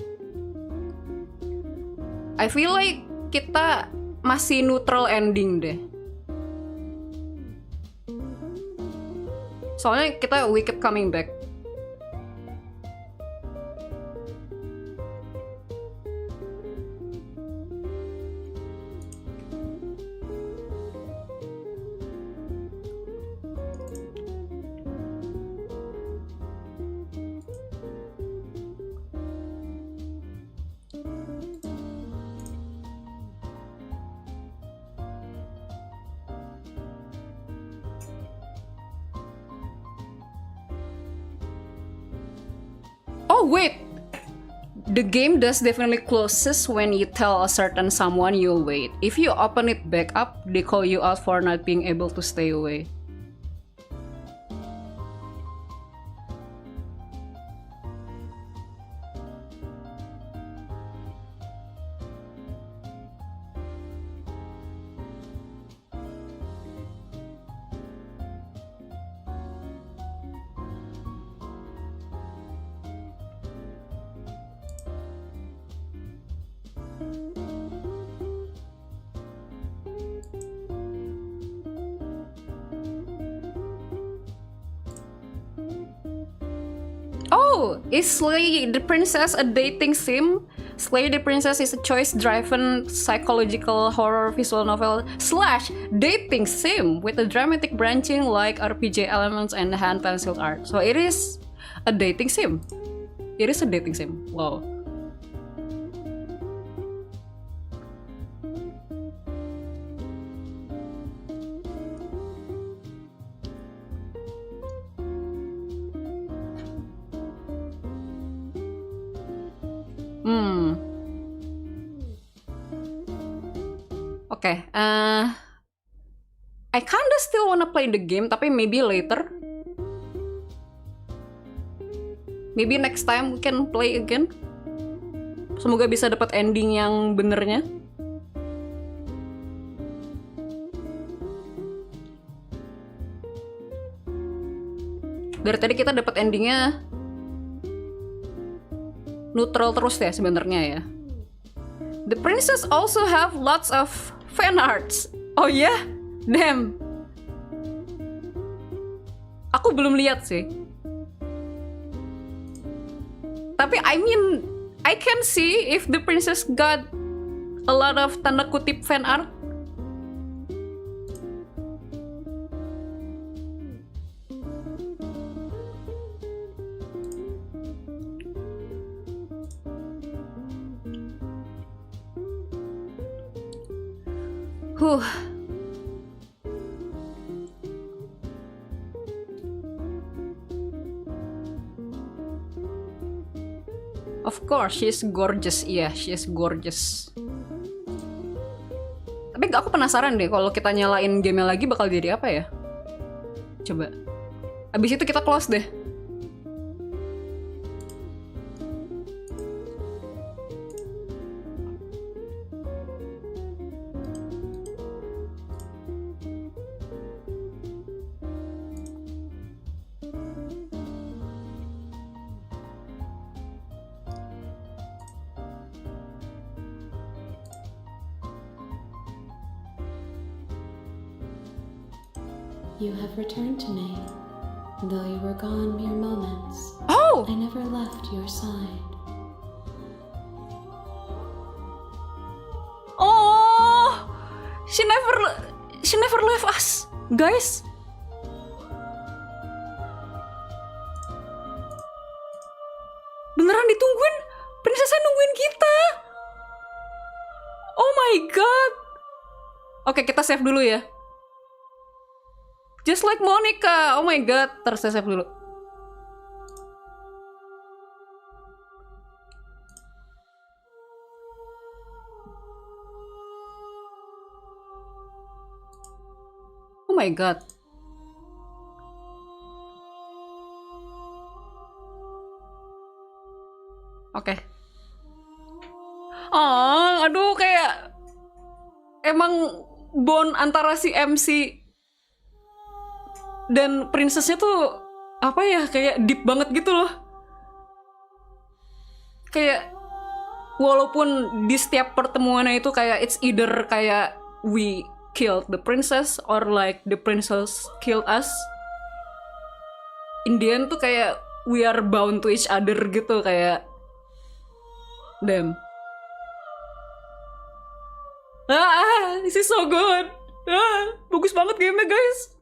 I feel like kita masih neutral ending deh. Soalnya we keep coming back. Oh wait, the game does definitely closes when you tell a certain someone you'll wait. If you open it back up, they call you out for not being able to stay away. Oh, is Slay the Princess a dating sim? Slay the Princess is a choice-driven psychological horror visual novel slash dating sim with a dramatic branching like RPG elements and hand-penciled art. So it is a dating sim. It is a dating sim. Wow. Okay, I kinda still wanna play the game, tapi maybe later. Maybe next time we can play again. Semoga bisa dapat ending yang benernya. Dari tadi kita dapat endingnya neutral terus ya sebenarnya ya. The princess also have lots of fan arts. Oh ya? Yeah? Damn. Aku belum lihat sih. Tapi I mean, I can see if the princess got a lot of tanda kutip fan art. Of course, she's gorgeous. Iya, yeah, she's gorgeous. Tapi aku penasaran deh, kalau kita nyalain game lagi bakal jadi apa ya? Coba. Abis itu kita close deh. You have returned to me, though you were gone mere moments. Oh! I never left your side. Oh! She never left us, guys. Beneran ditungguin, prinsesnya nungguin kita. Oh my god. Oke, kita save dulu ya. Just like Monica. Oh my god. Terus saya save dulu. Oh my god. Oke. Oh, aduh kayak emang bond antara si MC dan princessnya tuh apa ya, kayak deep banget gitu loh. Kayak walaupun di setiap pertemuannya itu kayak it's either kayak we killed the princess or like the princess killed us, in the end tuh kayak we are bound to each other gitu, kayak damn. This is so good. Bagus banget gamenya guys.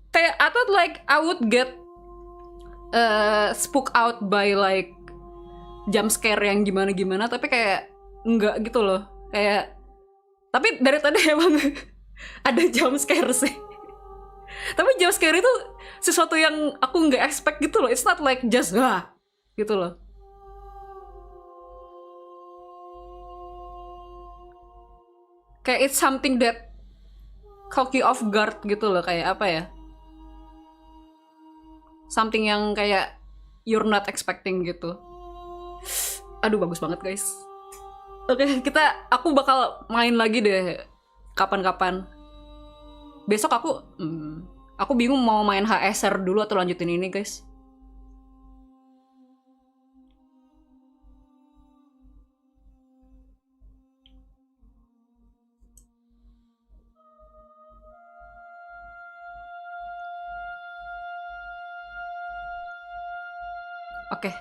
Kayak I thought like I would get spooked out by like jump scare yang gimana-gimana, tapi kayak enggak gitu loh. Kayak tapi dari tadi emang ada jump scare sih. Tapi jump scare itu sesuatu yang aku nggak expect gitu loh. It's not like just gitu loh. Kayak it's something that caught you off guard gitu loh, kayak apa ya? Something yang kayak you're not expecting gitu. Aduh bagus banget guys. Oke, aku bakal main lagi deh kapan-kapan. Besok aku bingung mau main HSR dulu atau lanjutin ini guys. Oke.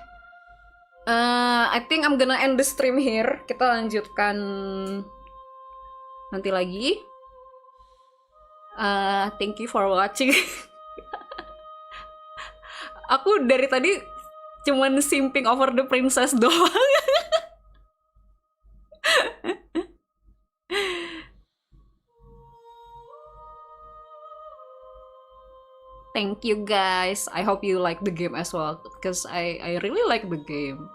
I think I'm gonna end the stream here. Kita lanjutkan nanti lagi. Thank you for watching. Aku dari tadi cuman simping over the princess doang. Thank you guys. I hope you like the game as well, because I really like the game.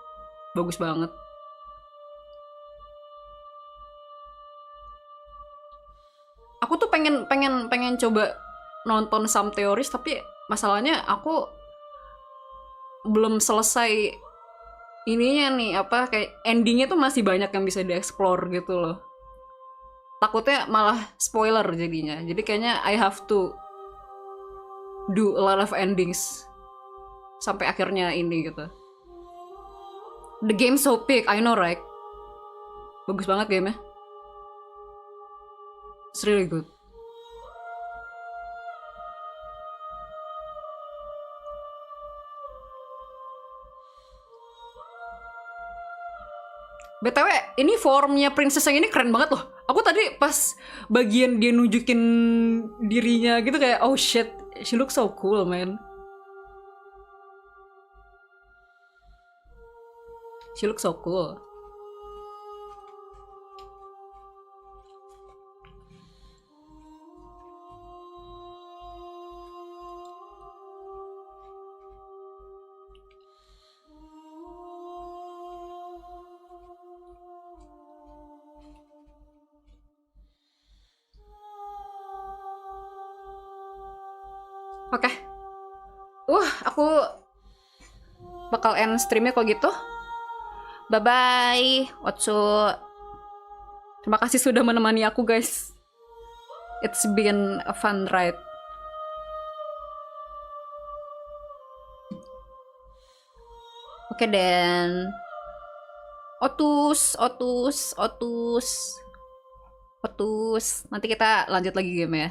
Bagus banget. Aku tuh pengen coba nonton some theories, tapi masalahnya aku belum selesai ininya nih, apa kayak endingnya tuh masih banyak yang bisa dieksplor gitu loh. Takutnya malah spoiler jadinya. Jadi kayaknya I have to do a lot of endings sampai akhirnya ini gitu. The game so big, I know right? Bagus banget gamenya. It's really good. BTW, ini formnya princess yang ini keren banget loh. Aku tadi pas bagian dia nunjukin dirinya gitu kayak, oh shit, she looks so cool, man. She looks so cool. Oke. Aku bakal end streamnya kalau gitu. Bye-bye. Terima kasih sudah menemani aku, guys. It's been a fun ride. Oke, dan Otus. Nanti kita lanjut lagi game ya.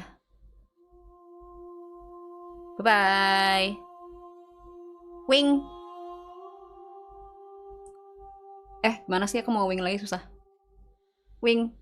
Bye-bye. Wing. Mana sih aku mau wing lagi susah. Wing.